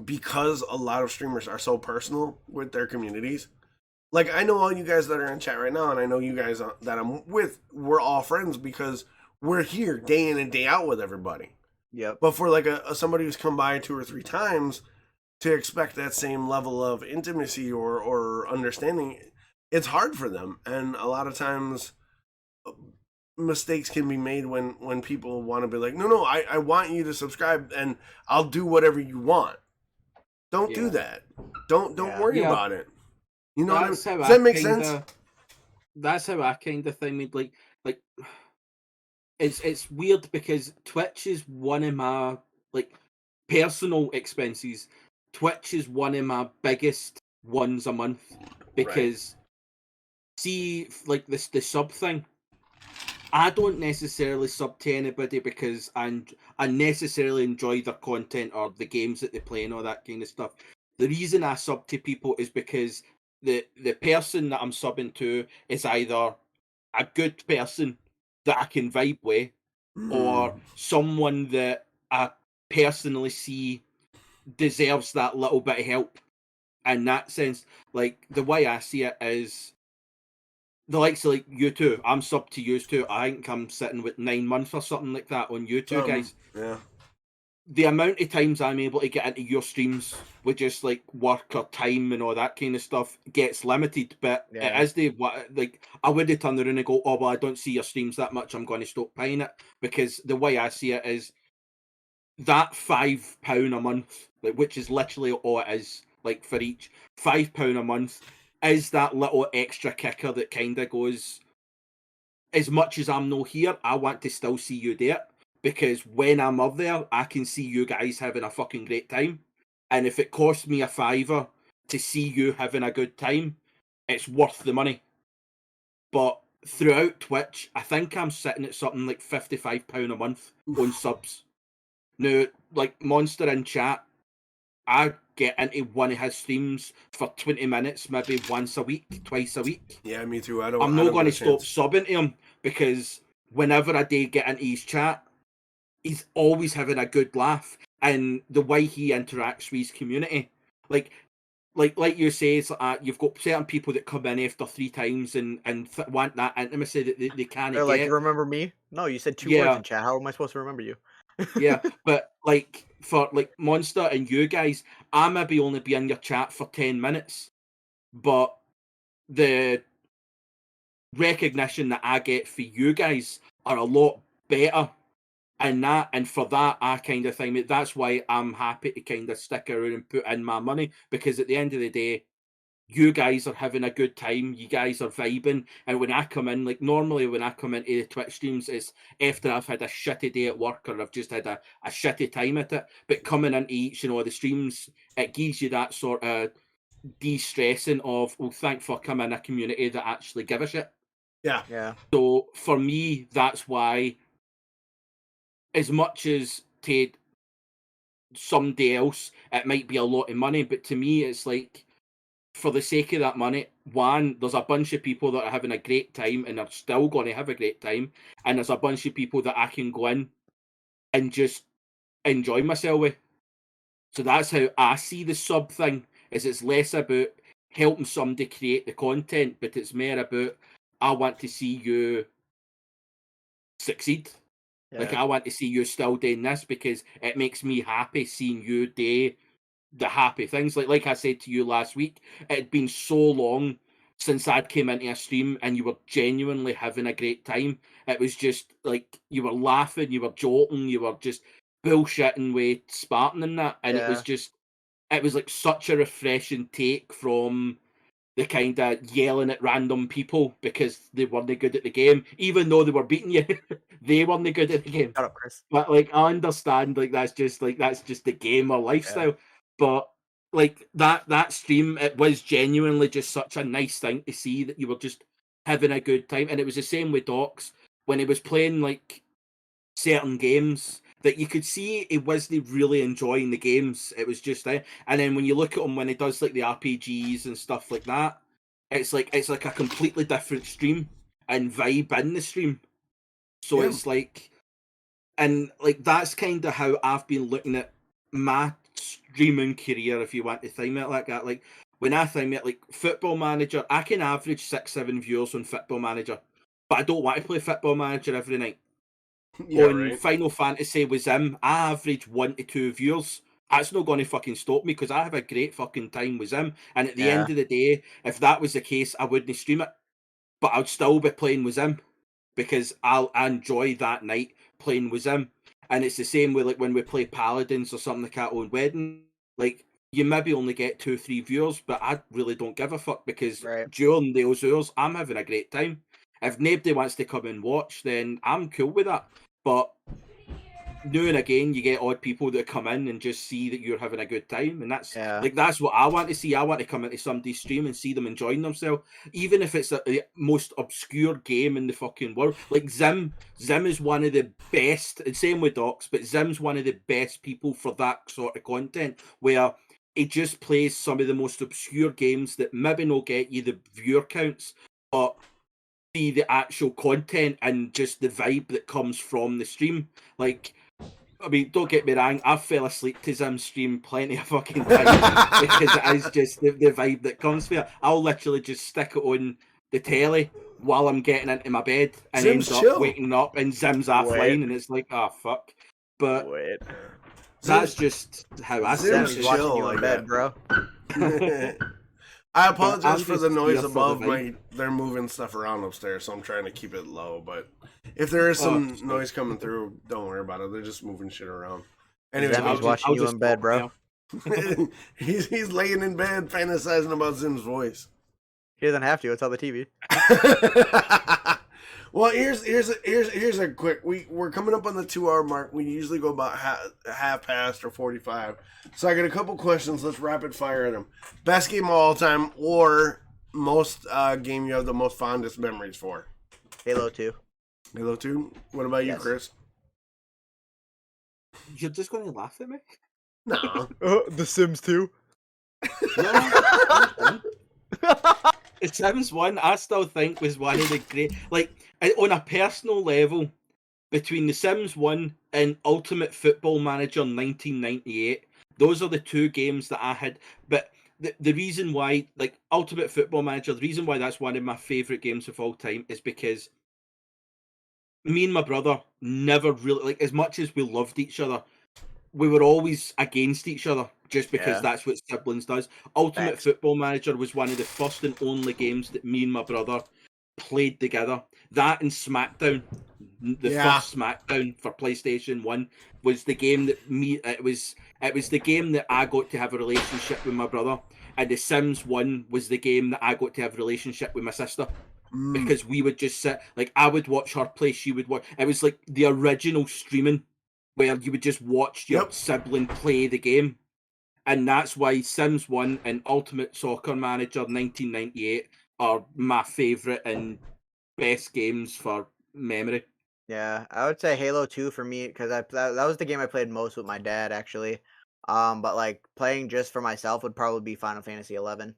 because a lot of streamers are so personal with their communities. Like, I know all you guys that are in chat right now, and I know you guys that I'm with, we're all friends because we're here day in and day out with everybody. Yep. But for like somebody who's come by 2 or 3 times, to expect that same level of intimacy or understanding, it's hard for them. And a lot of times mistakes can be made when people want to be like, no, I want you to subscribe and I'll do whatever you want. Don't do that. Don't worry about it. You know, does that make sense? That's how I kind of think. Like it's weird because Twitch is one of my like personal expenses. Twitch is one of my biggest ones a month, because see, like the sub thing, I don't necessarily sub to anybody because I necessarily enjoy their content or the games that they play and all that kind of stuff. The reason I sub to people is because the person that I'm subbing to is either a good person that I can vibe with, or someone that I personally see deserves that little bit of help. In that sense, like, the way I see it is the likes of like you two. I'm sub to you two. I think I'm sitting with 9 months or something like that on you two guys. Yeah. The amount of times I'm able to get into your streams with just like work or time and all that kind of stuff gets limited, but it is like, I wouldn't turn around and go, oh well, I don't see your streams that much, I'm going to stop paying it, because the way I see it is that £5 a month, like, which is literally all it is, like, for each £5 a month, is that little extra kicker that kind of goes, as much as I'm not here, I want to still see you there, because when I'm up there, I can see you guys having a fucking great time. And if it costs me a £5 to see you having a good time, it's worth the money. But throughout Twitch, I think I'm sitting at something like £55 a month on subs. Now, like Monster in chat, I get into one of his streams for 20 minutes, maybe once a week, twice a week. Yeah, me too. I'm not going to stop subbing to him, because whenever I do get into his chat, he's always having a good laugh, and the way he interacts with his community, like you say, it's like, you've got certain people that come in after 3 times and want that intimacy that they can't They're get. like, you remember me? No, you said 2 words in chat. How am I supposed to remember you? Yeah, but like for like Monster and you guys, I maybe only be in your chat for 10 minutes, but the recognition that I get for you guys are a lot better. And for that, I kind of think that's why I'm happy to kind of stick around and put in my money, because at the end of the day, you guys are having a good time, you guys are vibing, and when I come in, like normally when I come into the Twitch streams, it's after I've had a shitty day at work or I've just had a shitty time at it, but coming into each and all the streams, it gives you that sort of de-stressing of, well, thank fuck I'm in a community that actually give a shit. Yeah. So for me, that's why as much as to somebody else, it might be a lot of money, but to me, it's like, for the sake of that money, one, there's a bunch of people that are having a great time and are still going to have a great time, and there's a bunch of people that I can go in and just enjoy myself with. So that's how I see the sub thing, is it's less about helping somebody create the content, but it's more about, I want to see you succeed. Like, I want to see you still doing this because it makes me happy seeing you do the happy things. Like I said to you last week, it had been so long since I'd came into a stream and you were genuinely having a great time. It was just like you were laughing, you were joking, you were just bullshitting with Spartan and that. And it was like such a refreshing take from the kind of yelling at random people because they weren't good at the game, even though they were beating you. They weren't good at the game. Shut up, Chris. But like, I understand, like that's just the game or lifestyle. But like that stream, it was genuinely just such a nice thing to see that you were just having a good time. And it was the same with Docs when he was playing like certain games that you could see he wasn't really enjoying the games. It was just there. And then when you look at him when he does like the RPGs and stuff like that, it's like a completely different stream and vibe in the stream. So it's like, and like that's kind of how I've been looking at my streaming career, if you want to think it like that. Like when I think it, like Football Manager, I can average 6-7 viewers on Football Manager, but I don't want to play Football Manager every night. On Final Fantasy with Zim, I average 1 to 2 viewers. That's not going to fucking stop me because I have a great fucking time with Zim. And at the end of the day, if that was the case, I wouldn't stream it, but I'd still be playing with Zim because I enjoy that night playing with Zim. And it's the same with like when we play Paladins or something like that on Wedding. Like you maybe only get 2-3 viewers, but I really don't give a fuck because during those hours I'm having a great time. If nobody wants to come and watch, then I'm cool with that. But now and again, you get odd people that come in and just see that you're having a good time, and that's like that's what I want to see. I want to come into somebody's stream and see them enjoying themselves, even if it's the most obscure game in the fucking world. Like Zim is one of the best, and same with Docs, but Zim's one of the best people for that sort of content, where he just plays some of the most obscure games that maybe not get you the viewer counts, but the actual content and just the vibe that comes from the stream. Like, I mean, don't get me wrong, I fell asleep to Zim's stream plenty of fucking times because it is just the vibe that comes from it. I'll literally just stick it on the telly while I'm getting into my bed and Zim's end up waking up and Zim's offline and it's like, oh fuck. But that's just how I see it. Zim's watching you in bed, bro. I apologize for the noise above. They're moving stuff around upstairs, so I'm trying to keep it low. But if there is some noise coming through, don't worry about it. They're just moving shit around. Anyway, Zim's watching you in bed, bro. he's laying in bed fantasizing about Zim's voice. He doesn't have to. It's on the TV. Well, here's a quick. We're coming up on the 2-hour mark. We usually go about half past or 45. So I got a couple questions. Let's rapid fire them. Best game of all time or most game you have the most fondest memories for? Halo 2. Halo 2. What about you, Chris? You're just going to laugh at me? No. The Sims 2. No. The Sims 1, I still think, was one of the great, like, on a personal level, between The Sims 1 and Ultimate Football Manager 1998, those are the two games that I had. But the reason why, like, Ultimate Football Manager, the reason why that's one of my favourite games of all time is because me and my brother never really, like, as much as we loved each other, we were always against each other just because that's what siblings does. Ultimate Football Manager was one of the first and only games that me and my brother played together. That and SmackDown, the first SmackDown for PlayStation 1 was the game that it was the game that I got to have a relationship with my brother, and The Sims 1 was the game that I got to have a relationship with my sister. Because we would just sit, like, I would watch her play, she would watch. It was like the original streaming where you would just watch your sibling play the game. And that's why Sims 1 and Ultimate Soccer Manager 1998 are my favourite and best games for memory. Yeah, I would say Halo 2 for me because that was the game I played most with my dad actually. But like playing just for myself would probably be Final Fantasy 11.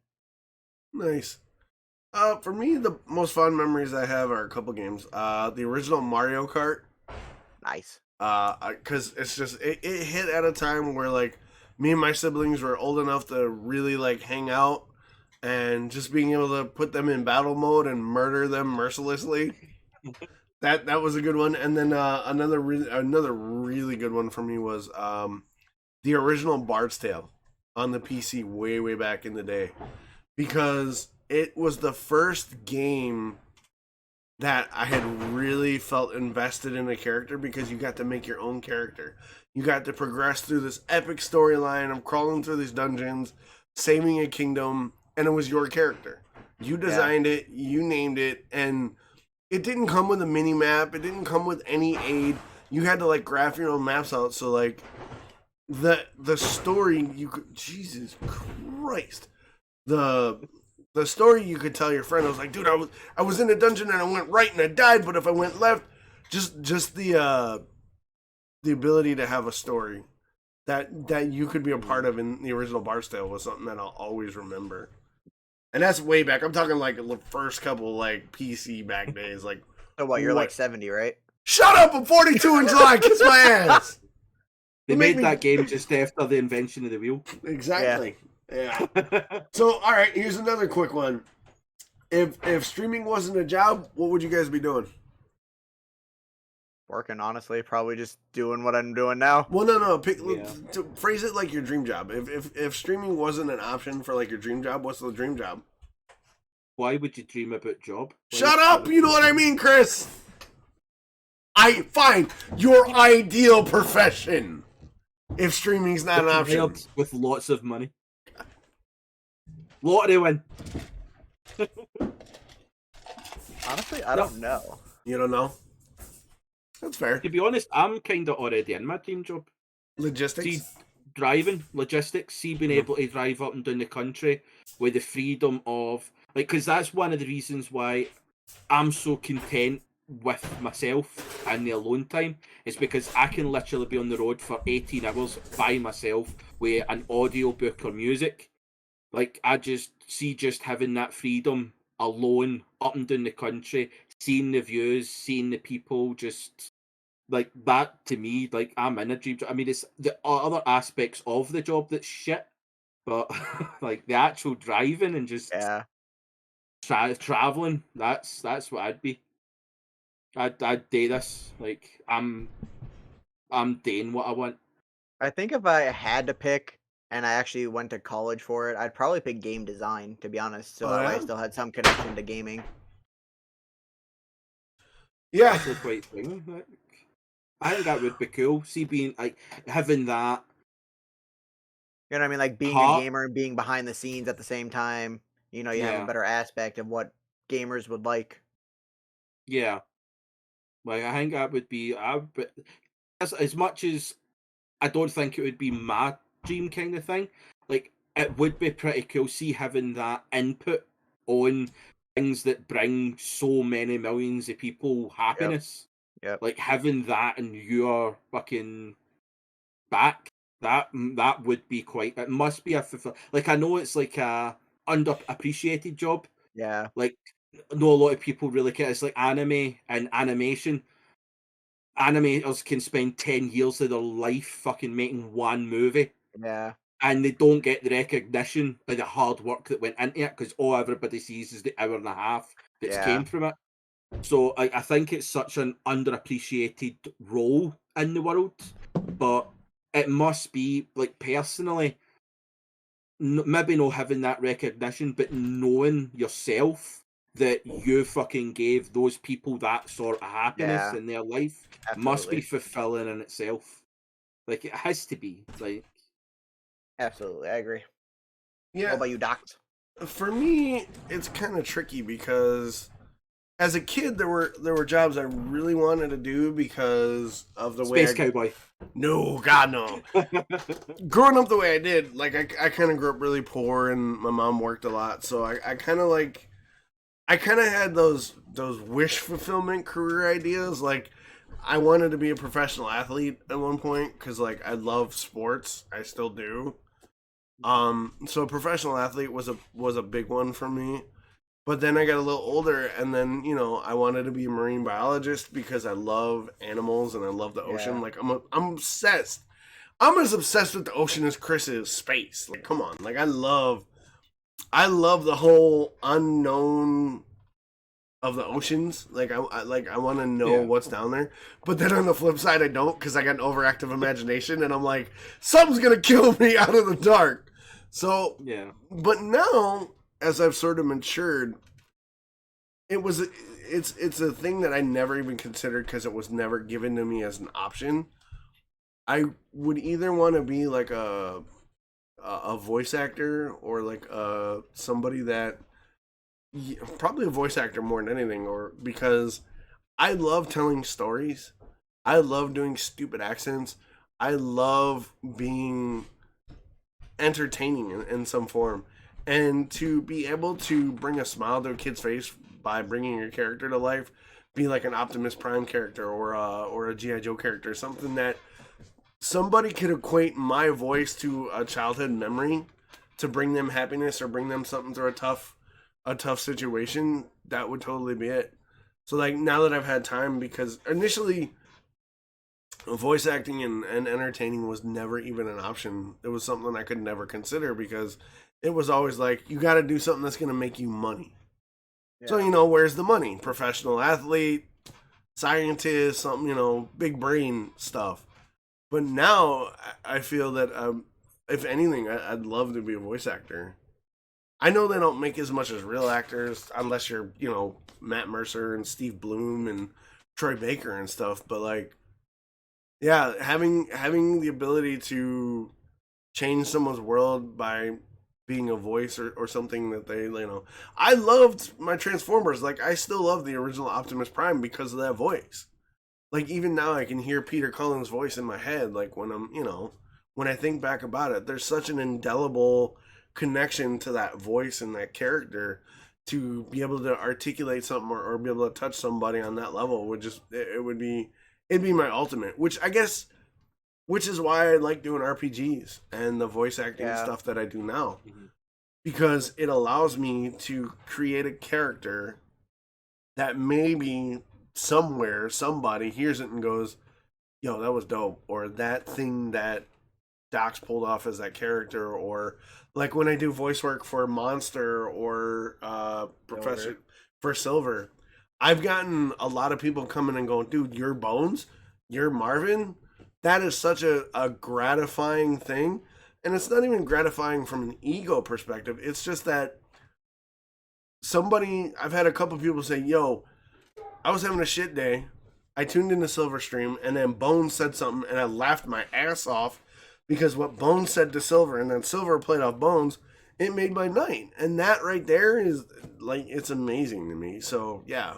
Nice. For me, the most fun memories I have are a couple games. The original Mario Kart. Nice. Because it's just it hit at a time where like me and my siblings were old enough to really like hang out, and just being able to put them in battle mode and murder them mercilessly. That was a good one. And then another really good one for me was the original Bard's Tale on the PC way back in the day, because it was the first game that I had really felt invested in a character, because you got to make your own character. You got to progress through this epic storyline of crawling through these dungeons, saving a kingdom, and it was your character. You designed it, you named it, and it didn't come with a mini map. It didn't come with any aid. You had to like graph your own maps out. So like the story you could, Jesus Christ, the story you could tell your friend. I was like, dude, I was in a dungeon and I went right and I died, but if I went left, just the ability to have a story that you could be a part of in the original Bard's Tale was something that I'll always remember. And that's way back. I'm talking like the first couple like PC back days. Like, So what? You're like 70, right? Shut up! I'm 42 in July. Kiss my ass. They made that game just after the invention of the wheel. Exactly. Yeah. So, all right. Here's another quick one. If streaming wasn't a job, what would you guys be doing? Working, honestly, probably just doing what I'm doing now. Well, no. Phrase it like your dream job. If streaming wasn't an option for like your dream job, what's the dream job? Why would you dream about job? Shut up! You know what I mean, Chris. Fine. Your ideal profession. If streaming's not an option, with lots of money. Lottery win. Honestly, I don't know. You don't know? That's fair. To be honest, I'm kind of already in my dream job. Logistics? See, driving, logistics, being able to drive up and down the country with the freedom of... like, because that's one of the reasons why I'm so content with myself and the alone time, is because I can literally be on the road for 18 hours by myself with an audio book or music. Like, I just see just having that freedom alone up and down the country, seeing the views, seeing the people, just like that to me, like I'm in a dream job. I mean, it's the other aspects of the job that's shit, but like the actual driving and just traveling, that's what I'd be. I'd do this. Like I'm doing what I want. I think if I had to pick, and I actually went to college for it, I'd probably pick game design, to be honest. So that way I still had some connection to gaming. Yeah, that's a great thing. Like, I think that would be cool. See, being like having that. You know what I mean? Like being a gamer and being behind the scenes at the same time. You know, you have a better aspect of what gamers would like. Yeah. Like, I think that would be... as much as I don't think it would be my dream kind of thing, like, it would be pretty cool, see, having that input on things that bring so many millions of people happiness. Yep. Like, having that in your fucking back, that would be quite... it must be a... like, I know it's like a underappreciated job. Yeah. Like, know a lot of people really care. It's like anime and animation. Animators can spend 10 years of their life fucking making one movie. Yeah. And they don't get the recognition by the hard work that went into it, because all everybody sees is the hour and a half that came from it. So I think it's such an underappreciated role in the world. But it must be, like, personally, maybe not having that recognition, but knowing yourself that you fucking gave those people that sort of happiness in their life must be fulfilling in itself. Like, it has to be. Like, absolutely, I agree. Yeah. What about you, Doc? For me, it's kind of tricky because as a kid, there were jobs I really wanted to do because of the way Space Cowboy. No, God, no. Growing up the way I did, like, I kind of grew up really poor and my mom worked a lot. So I kind of like, I kind of had those wish fulfillment career ideas. Like, I wanted to be a professional athlete at one point because, like, I love sports. I still do. So a professional athlete was a big one for me. But then I got a little older, and then I wanted to be a marine biologist because I love animals and I love the ocean. Yeah. Like, I'm obsessed. I'm as obsessed with the ocean as Chris is space. Like, come on. Like, I love the whole unknown of the oceans. Like, I want to know what's down there. But then on the flip side, I don't, because I got an overactive imagination, and I'm like, something's gonna kill me out of the dark. So Yeah. But now, as I've sort of matured, it's a thing that I never even considered because it was never given to me as an option. I would either want to be like a voice actor or like somebody that probably a voice actor more than anything, or because I love telling stories. I love doing stupid accents. I love being entertaining in some form. And to be able to bring a smile to a kid's face by bringing your character to life, be like an Optimus Prime character or a G.I. Joe character, something that somebody could equate my voice to a childhood memory to bring them happiness or bring them something through a tough situation, that would totally be it. So, like, now that I've had time, because initially voice acting and entertaining was never even an option. It was something I could never consider because it was always like, you got to do something that's going to make you money. Yeah. So, where's the money? Professional athlete, scientist, something, big brain stuff. But now I feel that, if anything, I'd love to be a voice actor. I know they don't make as much as real actors unless you're, Matt Mercer and Steve Bloom and Troy Baker and stuff. But, like, yeah, having the ability to change someone's world by being a voice or something that they, I loved my Transformers. Like, I still love the original Optimus Prime because of that voice. Like, even now I can hear Peter Cullen's voice in my head. Like, when I'm, when I think back about it, there's such an indelible connection to that voice and that character to be able to articulate something or be able to touch somebody on that level would just, it'd be my ultimate, which is why I like doing RPGs and the voice acting stuff that I do now. Mm-hmm. Because it allows me to create a character that maybe somewhere somebody hears it and goes, yo, that was dope. Or that thing that Doc's pulled off as that character. Or like when I do voice work for Monster or Professor for Silver, I've gotten a lot of people coming and going, dude, you're Bones? You're Marvin? That is such a gratifying thing. And it's not even gratifying from an ego perspective. It's just that I've had a couple people say, yo, I was having a shit day. I tuned into Silverstream, and then Bones said something, and I laughed my ass off because what Bones said to Silver, and then Silver played off Bones, it made my night. And that right there is, like, it's amazing to me. So, yeah,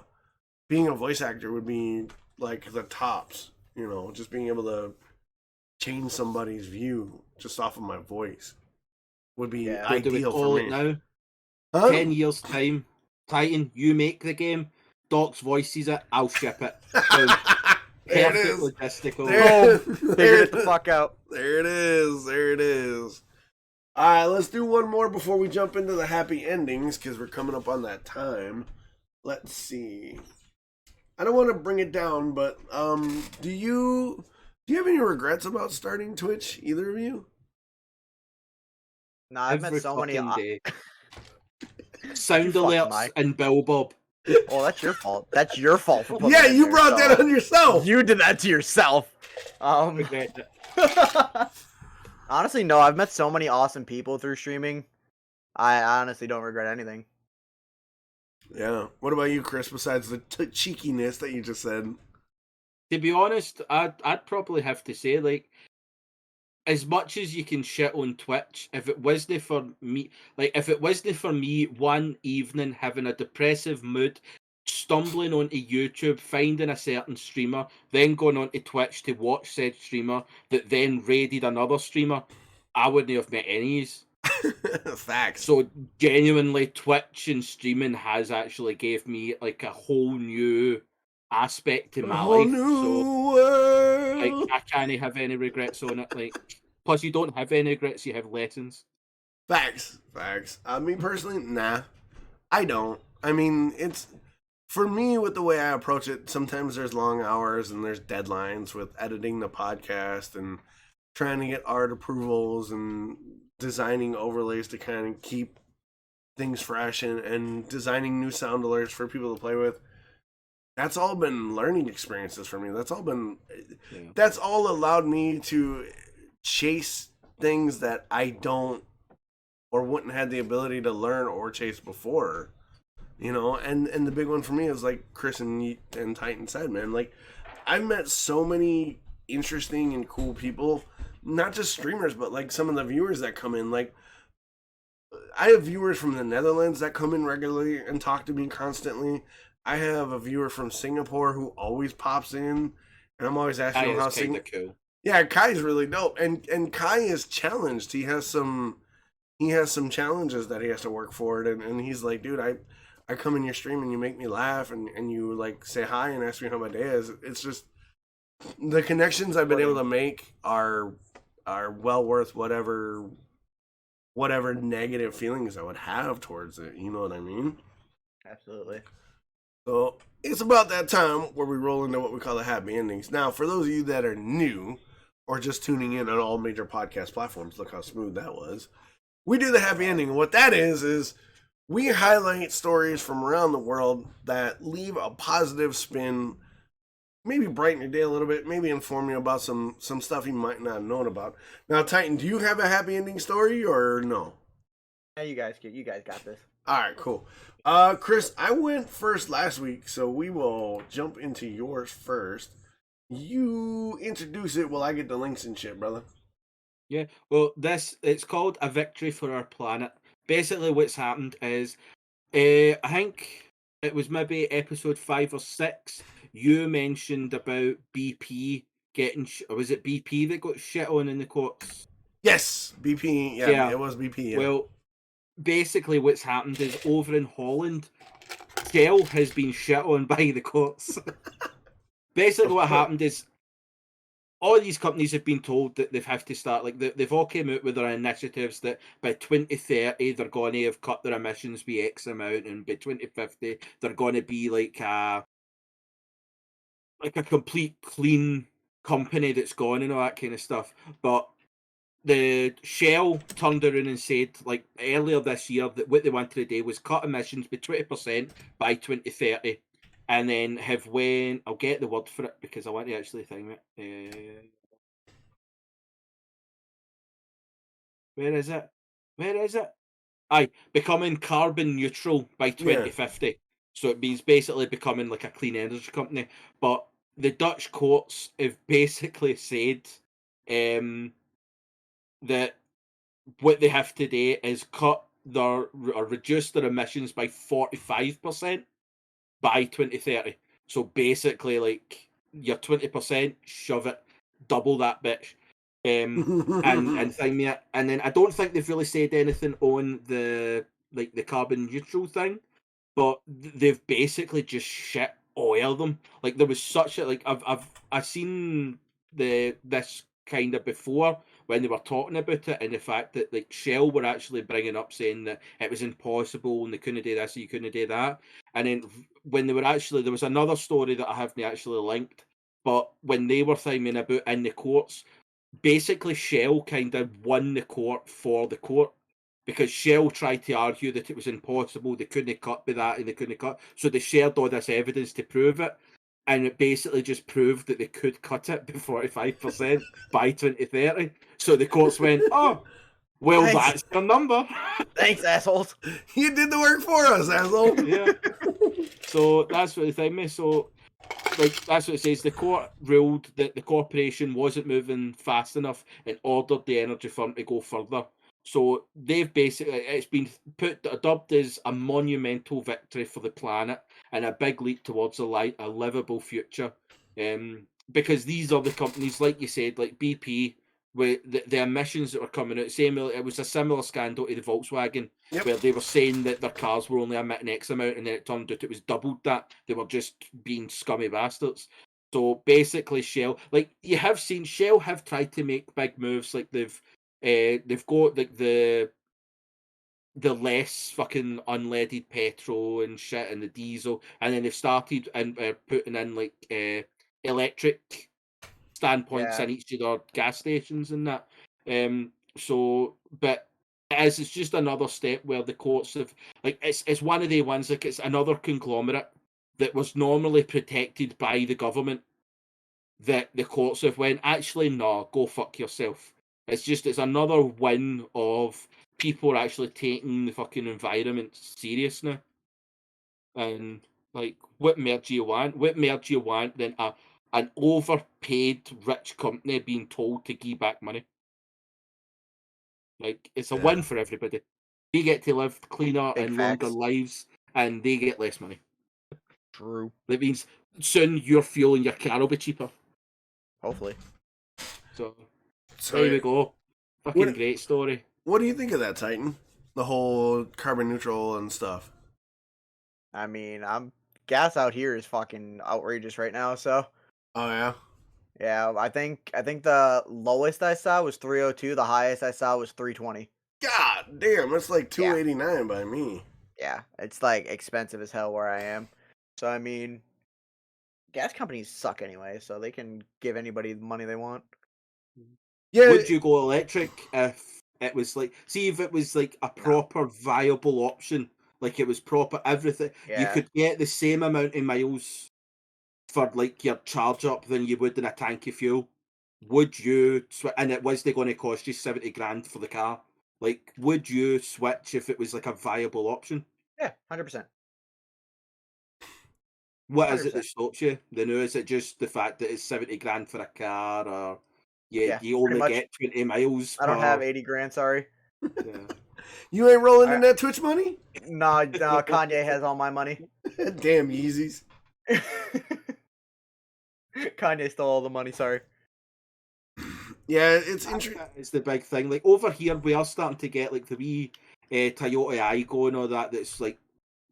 being a voice actor would be, like, the tops. Just being able to change somebody's view just off of my voice would be ideal for me. Now, 10 years time, Titan, you make the game. Doc's voices it. I'll ship it. There it is. Logistical. Figure it the fuck out. There it is. All right, let's do one more before we jump into the happy endings because we're coming up on that time. Let's see. I don't want to bring it down, but do you have any regrets about starting Twitch? Either of you? No, I've met so many. Sound alerts and Bill Bob. Oh, that's your fault. That's your fault for putting yeah, you brought that on yourself. You did that to yourself. Honestly, no. I've met so many awesome people through streaming. I honestly don't regret anything. Yeah. What about you, Chris? Besides the cheekiness that you just said. To be honest, I'd probably have to say, like, as much as you can shit on Twitch, if it wasn't for me one evening having a depressive mood, stumbling onto YouTube, finding a certain streamer, then going onto Twitch to watch said streamer that then raided another streamer, I wouldn't have met any. Facts. So genuinely, Twitch and streaming has actually gave me like a whole new aspect to A my whole life. new So like, world. I can't have any regrets on it. Like, plus you don't have any regrets; you have lessons. Facts. Me personally, nah, I don't. I mean, it's for me with the way I approach it. Sometimes there's long hours and there's deadlines with editing the podcast and trying to get art approvals and designing overlays to kind of keep things fresh and designing new sound alerts for people to play with. That's all been learning experiences for me. That's all allowed me to chase things that I don't or wouldn't have the ability to learn or chase before. And the big one for me is like Chris and Titan said, man, like I've met so many interesting and cool people, not just streamers, but like some of the viewers that come in. Like I have viewers from the Netherlands that come in regularly and talk to me constantly. I have a viewer from Singapore who always pops in, and I'm always asking him how Singapore. Cool. Yeah, Kai's really dope, and Kai is challenged. He has some challenges that he has to work for it, and he's like, dude, I come in your stream and you make me laugh, and you like say hi and ask me how my day is. It's just the connections I've been able to make are well worth whatever negative feelings I would have towards it. You know what I mean? Absolutely. So it's about that time where we roll into what we call the happy endings. Now, for those of you that are new or just tuning in on all major podcast platforms, look how smooth that was. We do the happy ending. And what that is we highlight stories from around the world that leave a positive spin, maybe brighten your day a little bit, maybe inform you about some stuff you might not have known about. Now, Titan, do you have a happy ending story or no? Yeah, you guys got this. All right, cool. Chris, I went first last week, so we will jump into yours first. You introduce it while I get the links and shit, brother. Yeah, well, it's called A Victory for Our Planet. Basically, what's happened is, I think it was maybe episode 5 or 6. You mentioned about BP getting, or was it BP that got shit on in the courts? Yes, BP. Yeah, it was BP. Yeah. Well, basically, what's happened is over in Holland, Shell has been shit on by the courts. Basically, what happened is all these companies have been told that they have to start, like, they've all came out with their initiatives that by 2030 they're going to have cut their emissions by X amount, and by 2050 they're going to be like a complete clean company that's gone and all that kind of stuff. But the Shell turned around and said, like, earlier this year, that what they wanted to do was cut emissions by 20% by 2030. And then have when I'll get the word for it because I want to actually think it. Where is it? Aye, becoming carbon neutral by 2050. Yeah. So it means basically becoming like a clean energy company. But the Dutch courts have basically said that what they have to do is cut or reduce their emissions by 45% by 2030. So basically, like, your 20%, shove it, double that bitch. And thing me, and then I don't think they've really said anything on the carbon neutral thing, but they've basically just shit all of them. Like, there was such a, like, I've seen this kind of before when they were talking about it, and the fact that, like, Shell were actually bringing up saying that it was impossible and they couldn't do this and you couldn't do that. And then when they were actually, there was another story that I haven't actually linked, but when they were thinking about in the courts, basically Shell kind of won the court for the court, because Shell tried to argue that it was impossible, they couldn't cut by that and they couldn't cut. So they shared all this evidence to prove it. And it basically just proved that they could cut it by 45% by 2030. So the courts went, oh, well, Thanks. that's your number. Thanks, assholes. You did the work for us, asshole. Yeah. So that's what the thing is. So, like, that's what it says. The court ruled that the corporation wasn't moving fast enough and ordered the energy firm to go further. So they've basically, it's been dubbed as a monumental victory for the planet and a big leap towards a livable future. Because these are the companies, like you said, like BP, with the emissions that were coming out. Same, it was a similar scandal to the Volkswagen, Yep. where they were saying that their cars were only emitting X amount, and then it turned out it was doubled that. They were just being scummy bastards. So basically, Shell, like you have seen, Shell have tried to make big moves. Like they've got like the less fucking unleaded petrol and shit and the diesel, and then they've started and putting in like electric standpoints Yeah. in each of their gas stations and that. So, but it's just another step where the courts have like it's one of the ones, like it's another conglomerate that was normally protected by the government that the courts have went, actually no, go fuck yourself. It's another win of people are actually taking the fucking environment serious now. And like, what more do you want? What more do you want than an overpaid rich company being told to give back money? Like, it's a Yeah. win for everybody. We get to live cleaner Big and longer facts. lives, and they get less money. True. That means soon your fuel in your car will be cheaper. Hopefully. So So there we go. Fucking What- great story. what do you think of that, Titan? The whole carbon neutral and stuff. I mean, gas out here is fucking outrageous right now. So Oh yeah. yeah, I think the lowest I saw was 302. The highest I saw was 320. God damn, that's like 289 by me. Yeah, it's like expensive as hell where I am. So I mean, gas companies suck anyway, so they can give anybody the money they want. Yeah. Would you go electric if it was like, see if it was like a proper viable option, like it was proper everything, you Yeah. could get the same amount of miles for like your charge up than you would in a tank of fuel. Would you and it was they going to cost you 70 grand for the car? Like, would you switch if it was like a viable option? Yeah, 100%. What is it 100%. that stops you? Then is it just the fact that it's 70 grand for a car, or Yeah, you pretty only much. get 20 miles I don't have per? 80 grand, sorry. Yeah. You ain't rolling in that Twitch money? No, Kanye has all my money. Damn Yeezys. Kanye stole all the money, sorry. Yeah, it's interesting. It's the big thing. Like over here, we are starting to get like the wee Toyota Aygo and all that. That's like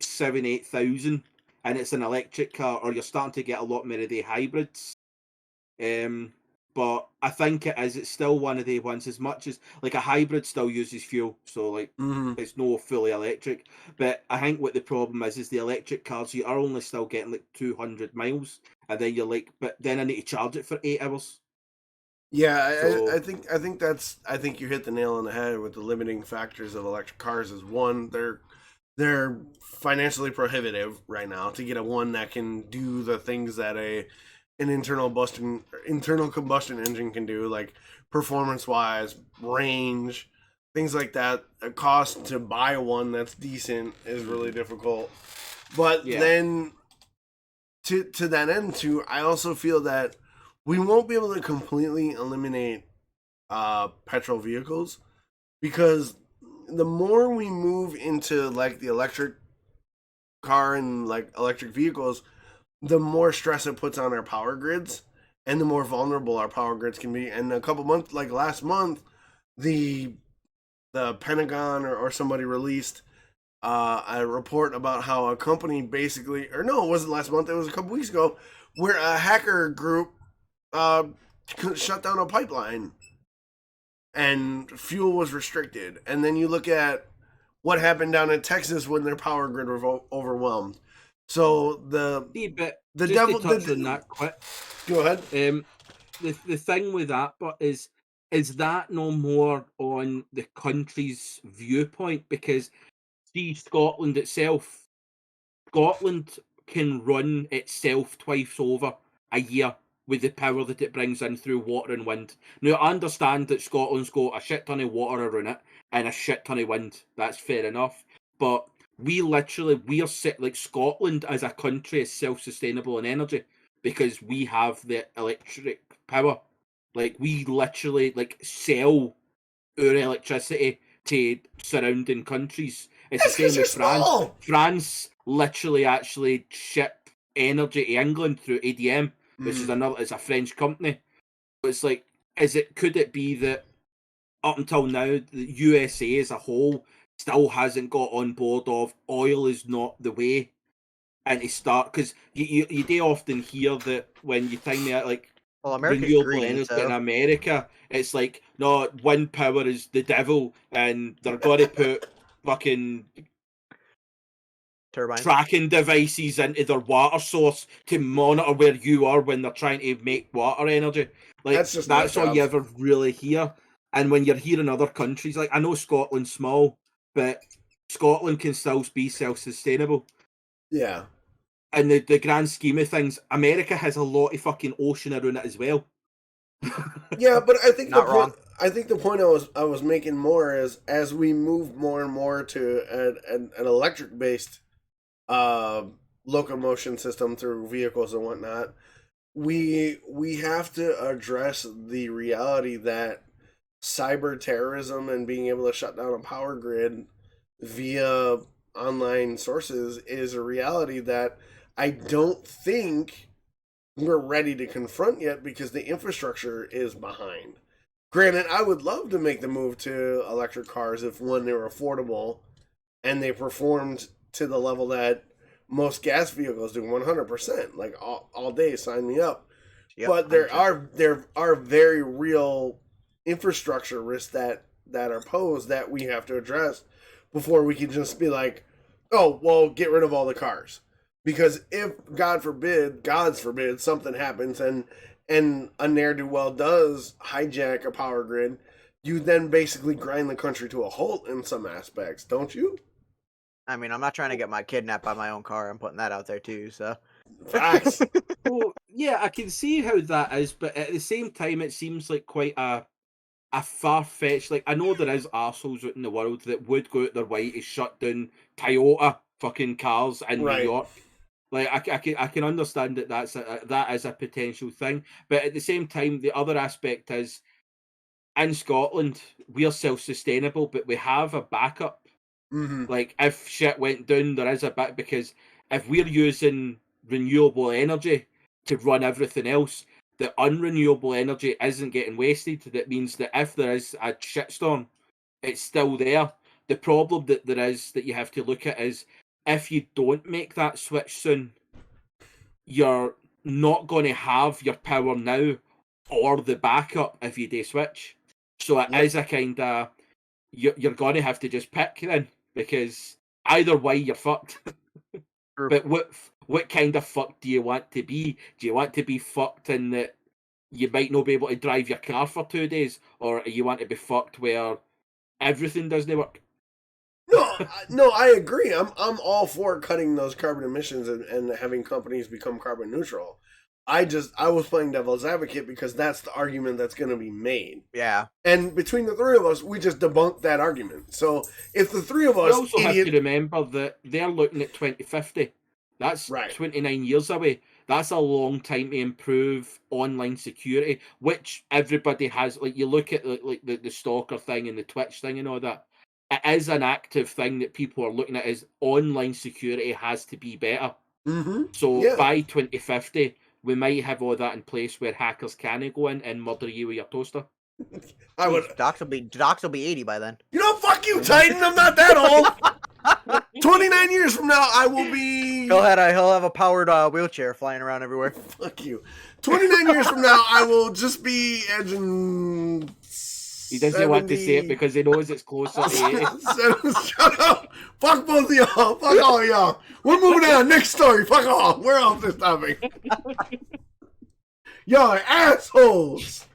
7,000-8,000, and it's an electric car. Or you're starting to get a lot more of the hybrids. But I think it's still one of the ones. As much as like a hybrid still uses fuel, so like it's no fully electric. But I think what the problem is the electric cars, you are only still getting like 200 miles, and then you're like, but then I need to charge it for 8 hours. Yeah, So- I think you hit the nail on the head with the limiting factors of electric cars. Is one, they're financially prohibitive right now to get a one that can do the things that an internal combustion engine can do, like performance wise, range, things like that. A cost to buy one that's decent is really difficult. But then to that end too, I also feel that we won't be able to completely eliminate petrol vehicles, because the more we move into like the electric car and like electric vehicles, the more stress it puts on our power grids and the more vulnerable our power grids can be. And a couple months, like last month, the Pentagon or somebody released a report about how a company basically, or no, it wasn't last month, it was a couple weeks ago, where a hacker group shut down a pipeline and fuel was restricted. And then you look at what happened down in Texas when their power grid was overwhelmed. So the devil. On that quick. Go ahead. The thing with that, but is that no more on the country's viewpoint? Because see, Scotland itself, Scotland can run itself twice over a year with the power that it brings in through water and wind. Now, I understand that Scotland's got a shit ton of water around it and a shit ton of wind. That's fair enough. But we're set, like Scotland as a country is self-sustainable in energy because we have the electric power. Like, we literally like sell our electricity to surrounding countries. It's the same with France. Small. France literally actually ship energy to England through ADM, which is it's a French company. It's like could it be that up until now, the USA as a whole still hasn't got on board of oil is not the way, and to start, because you do often hear that when you think that like Well, America's renewable green, energy in so America, it's like, no, wind power is the devil, and they're going to put fucking turbines. tracking devices into their water source to monitor where you are when they're trying to make water energy. Like That's just that's all nuts. you ever really hear. And when you're here in other countries, like I know Scotland's small, but Scotland can still be self-sustainable. Yeah. In the grand scheme of things, America has a lot of fucking ocean around it as well. Yeah, but I think Not the wrong. point. I think the point I was making more is as we move more and more to an electric based locomotion system through vehicles and whatnot, we have to address the reality that cyber terrorism and being able to shut down a power grid via online sources is a reality that I don't think we're ready to confront yet because the infrastructure is behind. Granted, I would love to make the move to electric cars if one, they were affordable and they performed to the level that most gas vehicles do 100%. Like all day, sign me up. Yep, But there are very real infrastructure risks that are posed that we have to address before we can just be like, oh, well, get rid of all the cars. Because if, God's forbid, something happens and a ne'er-do-well does hijack a power grid, you then basically grind the country to a halt in some aspects, don't you? I mean, I'm not trying to get my kidnapped by my own car. I'm putting that out there too. So Facts. Well, yeah, I can see how that is, but at the same time, it seems like quite a far-fetched. Like I know there is arseholes out in the world that would go out their way to shut down Toyota fucking cars in Right. New York. Like I can understand that that is a potential thing, but at the same time, the other aspect is in Scotland we're self-sustainable, but we have a backup. Mm-hmm. Like if shit went down, there is a bit, because if we're using renewable energy to run everything else, the unrenewable energy isn't getting wasted. That means that if there is a shitstorm, it's still there. The problem that there is that you have to look at is if you don't make that switch soon, you're not going to have your power now or the backup if you do switch. So it is a kind of, you're going to have to just pick then, because either way you're fucked. But what kind of fuck do you want to be? Do you want to be fucked in that you might not be able to drive your car for 2 days, or you want to be fucked where everything doesn't work? No, I agree. I'm all for cutting those carbon emissions and having companies become carbon neutral. I was playing devil's advocate because that's the argument that's going to be made. yeah, And between the three of us, we just debunked that argument. So if the three of us, You also have to remember that they're looking at 2050. That's Right. 29 years away. That's a long time to improve online security, which everybody has. Like you look at the stalker thing and the Twitch thing and all that. It is an active thing that people are looking at. Is online security has to be better. Mm-hmm. So Yeah. by 2050, we might have all that in place where hackers can go in and murder you with your toaster. I would. Docs will be 80 by then. You know, fuck you, Titan. I'm not that old. 29 years from now, I will be. Go ahead. He'll have a powered wheelchair flying around everywhere. Fuck you. 29 years from now, I will just be edging. He doesn't want to say it because he knows it's closer to 80. Shut up. Fuck both of y'all. Fuck all y'all. We're moving on. Next story. Fuck off. We're off this topic. Y'all are assholes.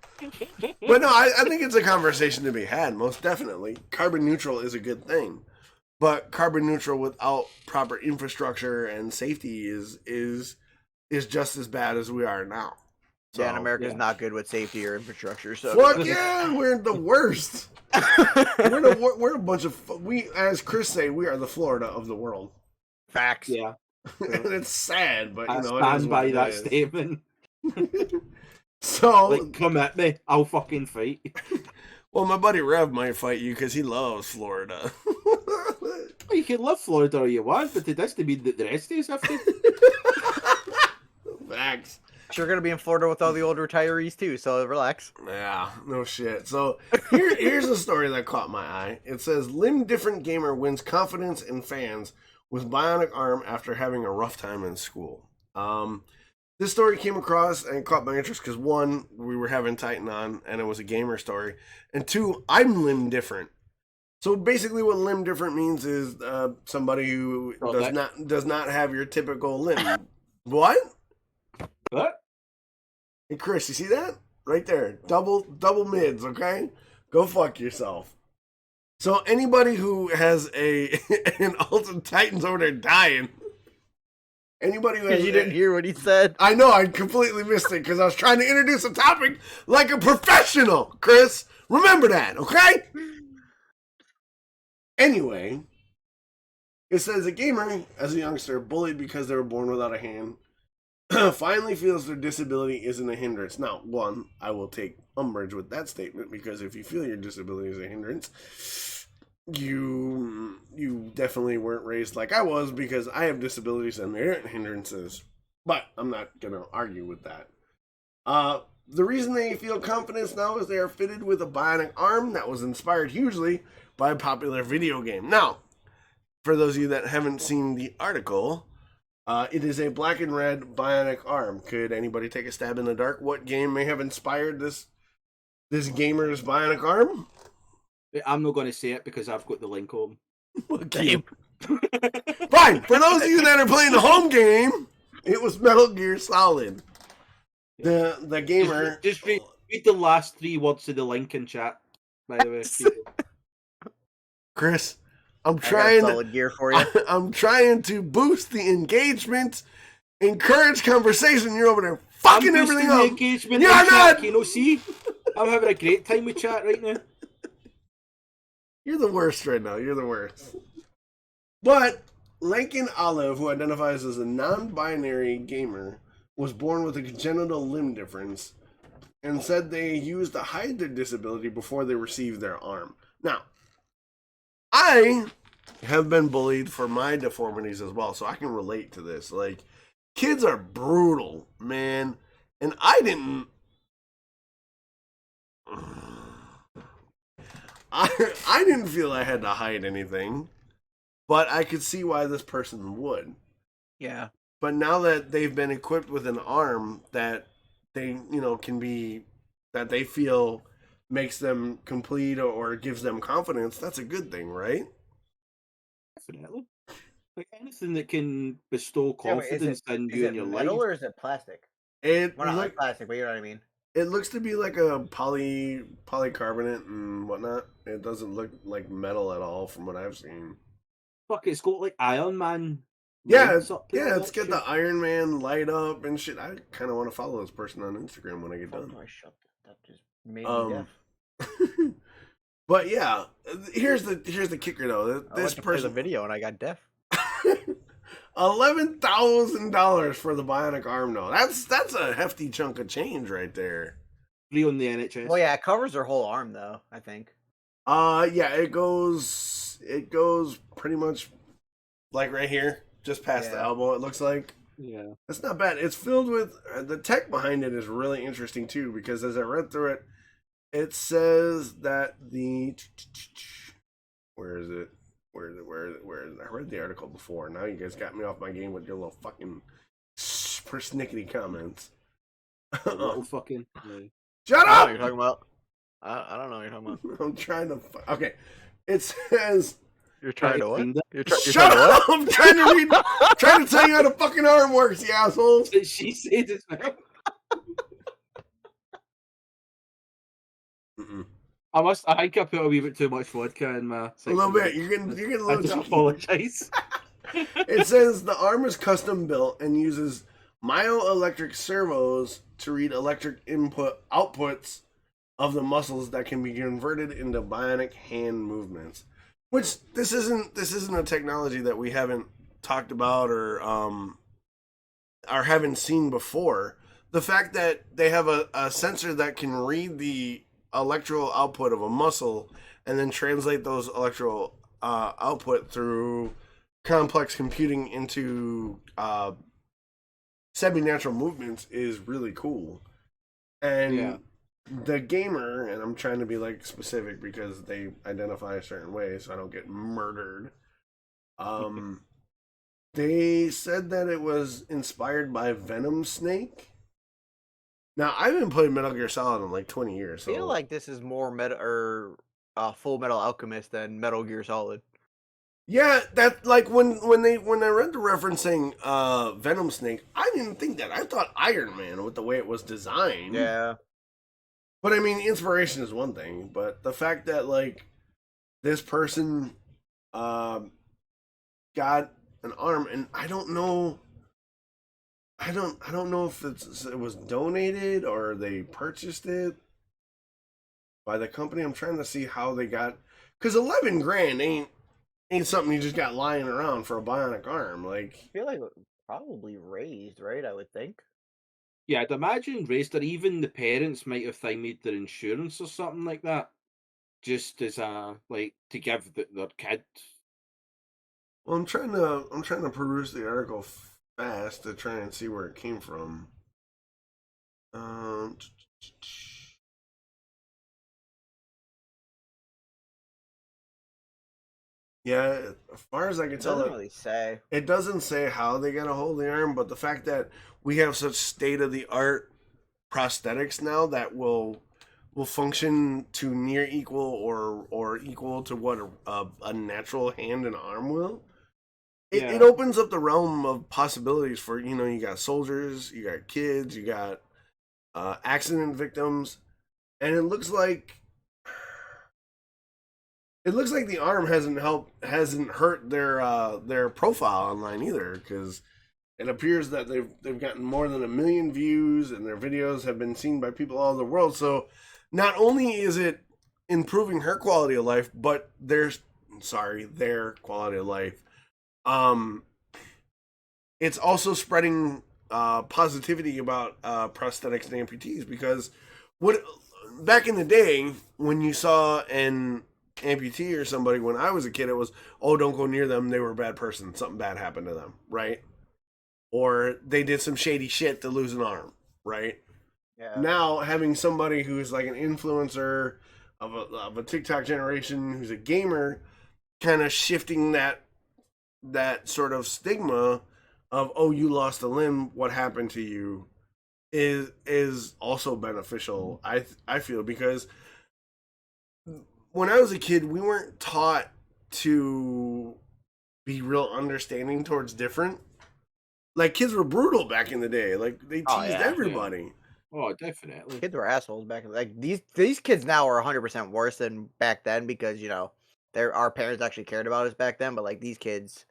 But no, I think it's a conversation to be had, most definitely. Carbon neutral is a good thing. But carbon neutral without proper infrastructure and safety is just as bad as we are now. So, Yeah, and America's not good with safety or infrastructure. So fuck yeah, we're the worst. we're a bunch of we, as Chris say, we are the Florida of the world. facts. Yeah, And it's sad, but I it is stand by what it that is. statement. So, Like, come at me, I'll fucking fight. well, my buddy Rev might fight you because he loves Florida. You can love Florida all you want, but it doesn't mean that the rest of us have to. Facts. You're gonna be in Florida with all the old retirees too, so relax. Yeah, no shit. So here's a story that caught my eye. It says limb different gamer wins confidence in fans with bionic arm after having a rough time in school. This story came across and caught my interest because one, we were having Titan on and it was a gamer story, and two, I'm limb different. So basically, what limb different means is somebody who does not have your typical limb. What? What? Hey Chris, you see that? Right there. Double mids, okay? Go fuck yourself. So anybody who has an Ultimate Titan's over there dying. Anybody who has You didn't hear what he said. I know, I completely missed it because I was trying to introduce a topic like a professional, Chris. Remember that, okay? Anyway, it says a gamer, as a youngster, bullied because they were born without a hand, finally feels their disability isn't a hindrance. Now, one, I will take umbrage with that statement because if you feel your disability is a hindrance, you definitely weren't raised like I was because I have disabilities and they aren't hindrances. But I'm not going to argue with that. The reason they feel confidence now is they are fitted with a bionic arm that was inspired hugely by a popular video game. Now, for those of you that haven't seen the article, it is a black and red bionic arm. Could anybody take a stab in the dark? What game may have inspired this gamer's bionic arm? I'm not going to say it because I've got the link home. What game? Fine. For those of you that are playing the home game, it was Metal Gear Solid. The gamer. Just read the last 3 words of the link in chat. By the way, Chris, I'm trying. Solid Gear for you. I'm trying to boost the engagement, encourage conversation. You're over there fucking everything up. Engagement You're chat, not. see, I'm having a great time with chat right now. You're the worst right now. You're the worst. But Lincoln Olive, who identifies as a non-binary gamer, was born with a congenital limb difference and said they used to hide their disability before they received their arm. Now, I have been bullied for my deformities as well, so I can relate to this. Like, kids are brutal, man. And I didn't feel I had to hide anything, but I could see why this person would. Yeah. But now that they've been equipped with an arm that they, can be, that they feel makes them complete or gives them confidence, that's a good thing, right? Definitely. Like anything that can bestow confidence in you in your life. Is it metal or is it plastic? Well, not like plastic, but you know what I mean. It looks to be like a polycarbonate and whatnot. It doesn't look like metal at all from what I've seen. Fuck, it's got like Iron Man. It's got the Iron Man light up and shit. I kind of want to follow this person on Instagram when I get done. That just made me deaf. But yeah, here's the kicker though. This person the video and I got deaf. $11,000 for the bionic arm though. That's a hefty chunk of change right there. Free on the NHS. Well, yeah, it covers their whole arm though, I think. Yeah, it goes pretty much like right here, just past the elbow. It looks like. Yeah, that's not bad. It's filled with the tech behind it is really interesting too, because as I read through it, it says that where is it? I read the article before. Now you guys got me off my game with your little fucking persnickety comments. Little fucking. Shut up! I don't know what you're talking about. I don't know what you're talking about. I'm trying to. Okay, it says. You're trying to what? Shut up! I'm trying to read. Trying to tell you how the fucking arm works, you assholes. She said it, man. I think I put a wee bit too much vodka in my. A little bit. You're getting a little. I just apologize. It says the arm is custom built and uses myoelectric servos to read electric outputs of the muscles that can be converted into bionic hand movements. Which this isn't a technology that we haven't talked about or haven't seen before. The fact that they have a sensor that can read the electrical output of a muscle and then translate those electrical output through complex computing into semi-natural movements is really cool. And Yeah. the gamer, and I'm trying to be like specific because they identify a certain way so I don't get murdered. They said that it was inspired by Venom Snake. Now, I've been playing Metal Gear Solid in like 20 years, I feel so like this is more Full Metal Alchemist than Metal Gear Solid. yeah, that like when I read the referencing Venom Snake, I didn't think that. I thought Iron Man with the way it was designed. Yeah. But I mean, inspiration is one thing, but the fact that like this person got an arm, and I don't know if it was donated or they purchased it by the company. I'm trying to see how they got, because 11 grand ain't something you just got lying around for a bionic arm. Like, I feel like probably raised, right? I would think. Yeah, I'd imagine raised, or even the parents might have thymied their insurance or something like that, just as like to give their kid. well, I'm trying to peruse the article fast to try and see where it came from. Um, yeah, as far as I can It tell, doesn't really say. it doesn't say how they got a hold of the arm, but the fact that we have such state of the art prosthetics now that will function to near equal or equal to what a natural hand and arm will. It opens up the realm of possibilities for, you got soldiers, you got kids, you got accident victims, and it looks like the arm hasn't hurt their profile online either, because it appears that they've gotten more than 1 million views, and their videos have been seen by people all over the world. So not only is it improving her quality of life, but their quality of life. It's also spreading positivity about prosthetics and amputees, because back in the day when you saw an amputee or somebody when I was a kid, it was, oh, don't go near them, they were a bad person, something bad happened to them, right? Or they did some shady shit to lose an arm, right? Yeah. Now having somebody who's like an influencer of a TikTok generation, who's a gamer, kind of shifting that sort of stigma of, oh, you lost a limb, what happened to you, is also beneficial. I feel, because when I was a kid, we weren't taught to be real understanding towards different. Like, kids were brutal back in the day. Like, they teased everybody. Oh, definitely. Kids were assholes back. Like these kids now are 100% worse than back then, because our parents actually cared about us back then. But like these kids,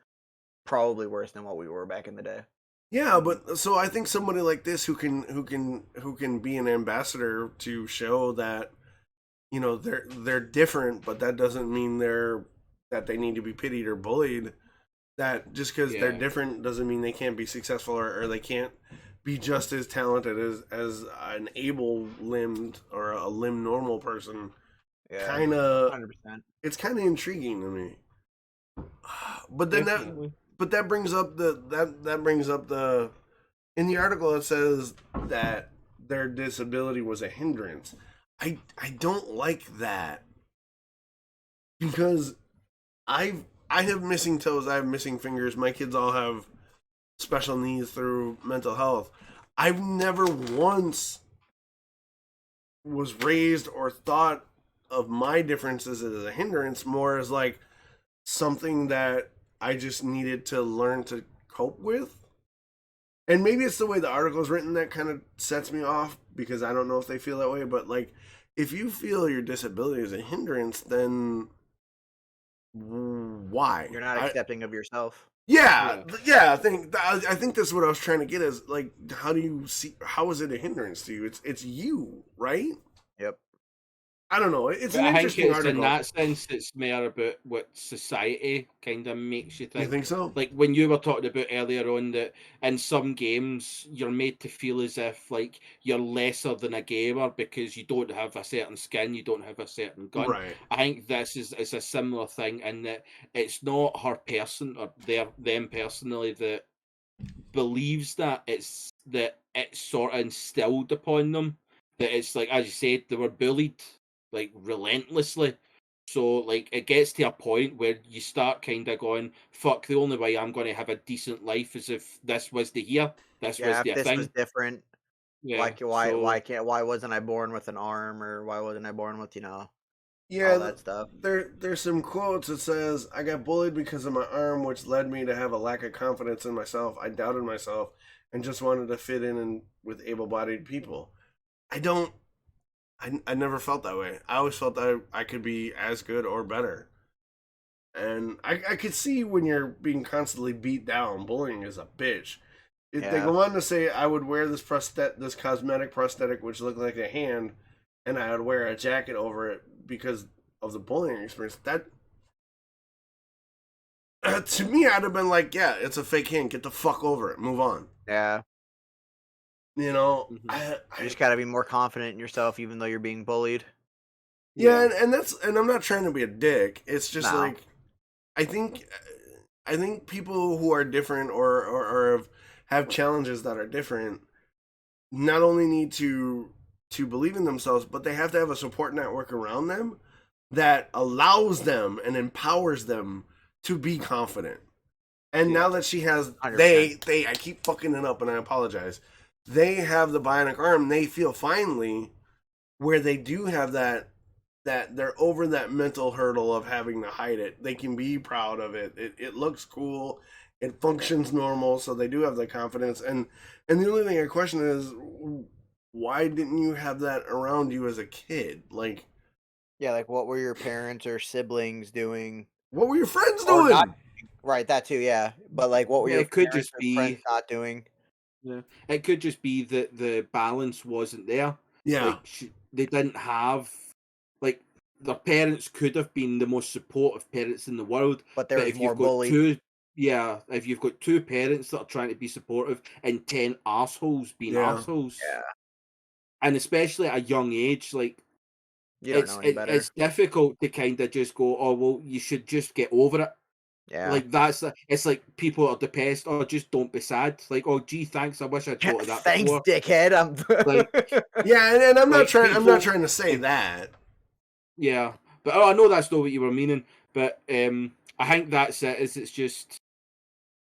probably worse than what we were back in the day. Yeah, but so I think somebody like this who can be an ambassador to show that they're different, but that doesn't mean that they need to be pitied or bullied. That just because they're different doesn't mean they can't be successful, or they can't be just as talented as an able limbed or a limb normal person. Yeah, Kind of, 100%. it's kind of intriguing to me. But then that brings up the in the article it says that their disability was a hindrance. I don't like that, because I have missing toes, I have missing fingers, my kids all have special needs through mental health. I've never once was raised or thought of my differences as a hindrance, more as like something that I just needed to learn to cope with. And maybe it's the way the article is written that kind of sets me off, because I don't know if they feel that way, but like, if you feel your disability is a hindrance, then why? You're not accepting of yourself. Yeah. I think that's what I was trying to get, is like, how do you see, how is it a hindrance to you? It's you, right? Yep. I don't know. It's an I think interesting it's article. in that sense, it's more about what society kind of makes you think. You think so? Like when you were talking about earlier on that in some games you're made to feel as if like you're lesser than a gamer because you don't have a certain skin, you don't have a certain gun. Right. I think this is a similar thing in that it's not her person or them personally that believes that, it's that it's sort of instilled upon them. That it's like, as you said, they were bullied like relentlessly. So like it gets to a point where you start kind of going, "Fuck! The only way I'm going to have a decent life is if this was the year, this was Yeah, if the this was thing." different, Yeah. why So can't why wasn't I born with an arm, or why wasn't I born with, all Yeah, that stuff? there's some quotes that says, "I got bullied because of my arm, which led me to have a lack of confidence in myself. I doubted myself and just wanted to fit in with able-bodied people." I don't. I never felt that way. I always felt that I could be as good or better. And I could see when you're being constantly beat down. Bullying is a bitch. They Yeah. go on to say I would wear this cosmetic prosthetic which looked like a hand, and I would wear a jacket over it because of the bullying experience. That to me, I'd have been like, yeah, it's a fake hand. Get the fuck over it. Move on. Yeah. You know, mhm. You just gotta be more confident in yourself, even though you're being bullied. yeah, and I'm not trying to be a dick. It's just No. like I think I think people who are different or have challenges that are different not only need to believe in themselves, but they have to have a support network around them that allows them and empowers them to be confident. And Yeah. now that she has 100%. they I keep fucking it up and I apologize. They have the bionic arm, they feel finally where they do have that they're over that mental hurdle of having to hide it. They can be proud of it. It looks cool. It functions normal, so they do have the confidence. And the only thing I question is, why didn't you have that around you as a kid? Like, Yeah, like what were your parents or siblings doing? what were your friends Or not doing? right, that too, yeah. But like what were Yeah, your it could parents just or friends be. not doing? Yeah, it could just be that the balance wasn't there. Yeah, Like they didn't have like their parents could have been the most supportive parents in the world, But there but was if more you've got bully. two, yeah, if you've got two parents that are trying to be supportive and 10 assholes being yeah, assholes, Yeah. and especially at a young age, like You don't know any better. it's difficult to kind of just go, oh well, you should just get over it. Yeah. Like it's like people are depressed. Oh, just don't be sad. Like, oh, gee, thanks. I wish I'd thought of that Thanks, before. dickhead. Like, yeah. And I'm not like trying. I'm not people, trying to say that. yeah. But oh, I know that's not what you were meaning. But I think that's it. Is it's just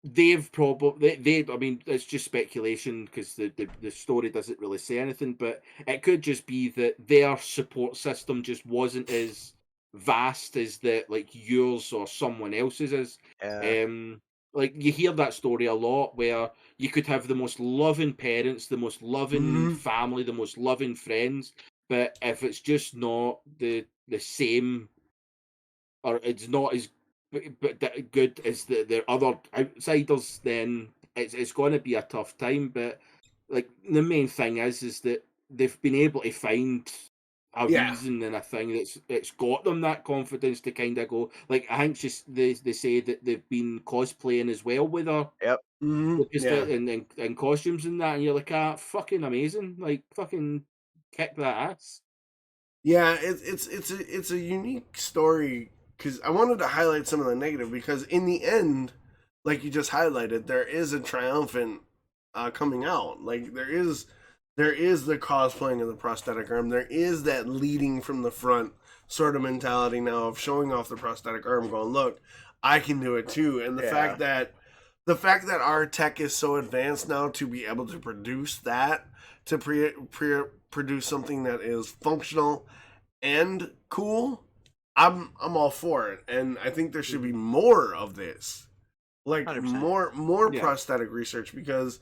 they've probably they. I mean, it's just speculation because the story doesn't really say anything. But it could just be that their support system just wasn't as vast as that like yours or someone else's is. Yeah. Um, like you hear that story a lot where you could have the most loving parents, the most loving Mm-hmm. family, the most loving friends, but if it's just not the same or it's not as good as the other outsiders, then it's going to be a tough time. But like the main thing is that they've been able to find a Yeah, reason and a thing that's got them that confidence to kind of go. Like I think just they say that they've been cosplaying as well with her. Yep. mm-hmm. With just Yeah. and costumes and that, and you're like, ah, fucking amazing! Like, fucking kick that ass. Yeah, it's a unique story because I wanted to highlight some of the negative because in the end, like you just highlighted, there is a triumphant coming out. Like there is the cosplaying of the prosthetic arm. There is that leading from the front sort of mentality now of showing off the prosthetic arm, going, look, I can do it too. And Yeah. the fact that our tech is so advanced now to be able to produce that to produce something that is functional and cool, I'm all for it, and I think there should be Mhm. more of this, like 100%. more Yeah, prosthetic research, because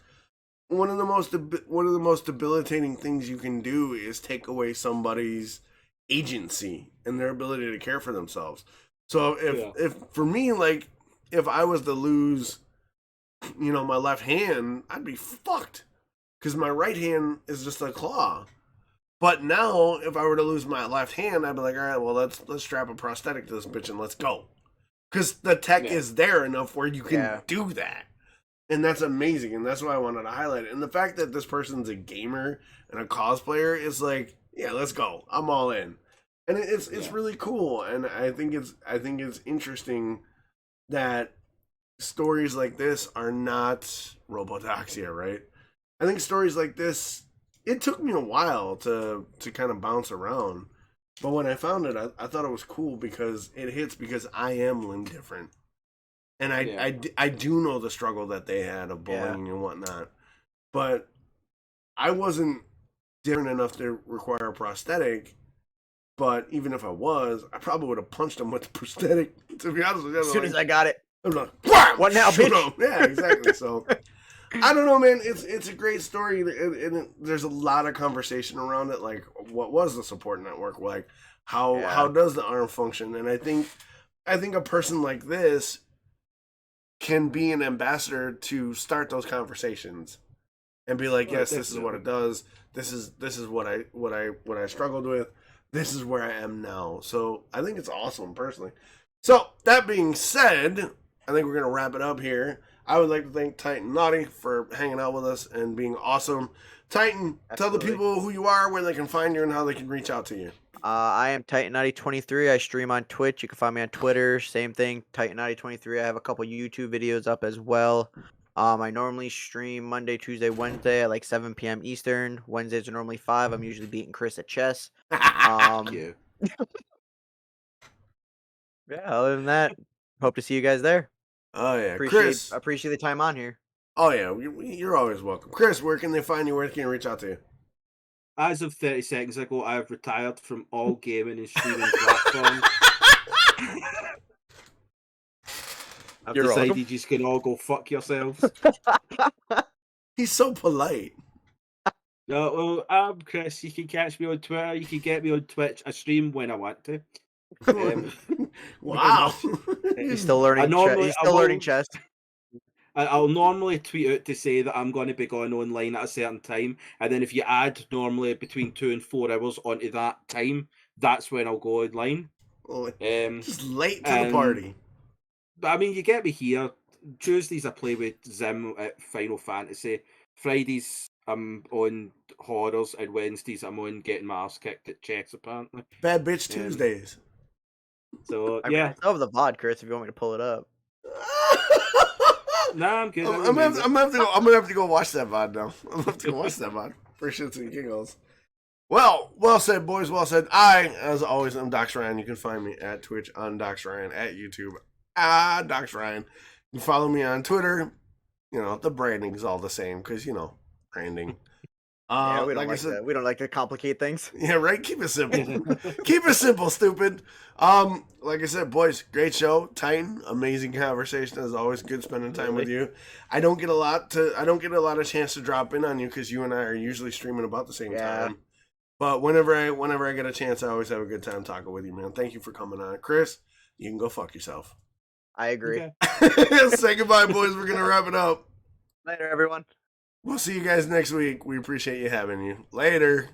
one of the most debilitating things you can do is take away somebody's agency and their ability to care for themselves. So yeah, if for me, like if I was to lose, my left hand, I'd be fucked because my right hand is just a claw. But now, if I were to lose my left hand, I'd be like, all right, well, let's strap a prosthetic to this bitch and let's go, because the tech yeah, is there enough where you can Yeah. do that, and that's amazing, and that's why I wanted to highlight it. And the fact that this person's a gamer and a cosplayer is like, yeah, let's go, I'm all in, and it's yeah. really cool, and I think it's interesting that stories like this are not robodoxia, right? I think stories like this, it took me a while to kind of bounce around. But when I found it, I thought it was cool because it hits because I am limb different. And I do know the struggle that they had of bullying and whatnot. But I wasn't different enough to require a prosthetic. But even if I was, I probably would have punched him with the prosthetic, to be honest with you. As soon as I got it. I'm like, wham! What now, Shoot bitch? him. Yeah, exactly. So, I don't know, man. It's a great story, and there's a lot of conversation around it. Like, what was the support network? Like, how does the arm function? And I think a person like this can be an ambassador to start those conversations and be like, yes, this is what it does. This is what I struggled with. This is where I am now. So I think it's awesome, personally. So that being said, I think we're gonna wrap it up here. I would like to thank Titan Naughty for hanging out with us and being awesome. Titan, tell the people who you are, where they can find you, and how they can reach out to you. I am Titan9023. I stream on Twitch. You can find me on Twitter. Same thing, Titan9023. I have a couple YouTube videos up as well. I normally stream Monday, Tuesday, Wednesday at like 7 p.m. Eastern. Wednesdays are normally 5. I'm usually beating Chris at chess. Yeah, other than that, hope to see you guys there. Oh yeah, Appreciate the time on here. Oh yeah, you're always welcome. Chris, where can they find you? Where can they reach out to you? As of 30 seconds ago, I have retired from all gaming and streaming platforms. I've decided you just can all go fuck yourselves. He's so polite. No, well, I'm Chris. You can catch me on Twitter. You can get me on Twitch. I stream when I want to. Wow. He's still learning. Learning chess. I'll normally tweet out to say that I'm going to be going online at a certain time, and then if you add normally between 2 and 4 hours onto that time, that's when I'll go online. Just late to the party. I mean, you get me here. Tuesdays I play with Zim at Final Fantasy. Fridays I'm on horrors, and Wednesdays I'm on getting my ass kicked at chess. Apparently, Bad bitch Tuesdays. So I still have the VOD, Chris. If you want me to pull it up. Nah, I'm good. I'm gonna have to go watch that VOD now. I'm gonna have to go watch that VOD for shits and giggles. Well said, boys. Well said. I, as always, am Dox Ryan. You can find me at Twitch on Dox Ryan, at YouTube Dox Ryan. You can follow me on Twitter. You know, the branding's all the same because branding. Yeah, we don't like that. We don't like to complicate things. Yeah, right. Keep it simple. Keep it simple, stupid. Like I said, boys, great show. Titan, amazing conversation as always. Good spending time with you. I don't get a lot of chance to drop in on you because you and I are usually streaming about the same time. But whenever I get a chance, I always have a good time talking with you, man. Thank you for coming on, Chris. You can go fuck yourself. I agree. Okay. Say goodbye, boys. We're gonna wrap it up. Later, everyone. We'll see you guys next week. We appreciate you having you. Later.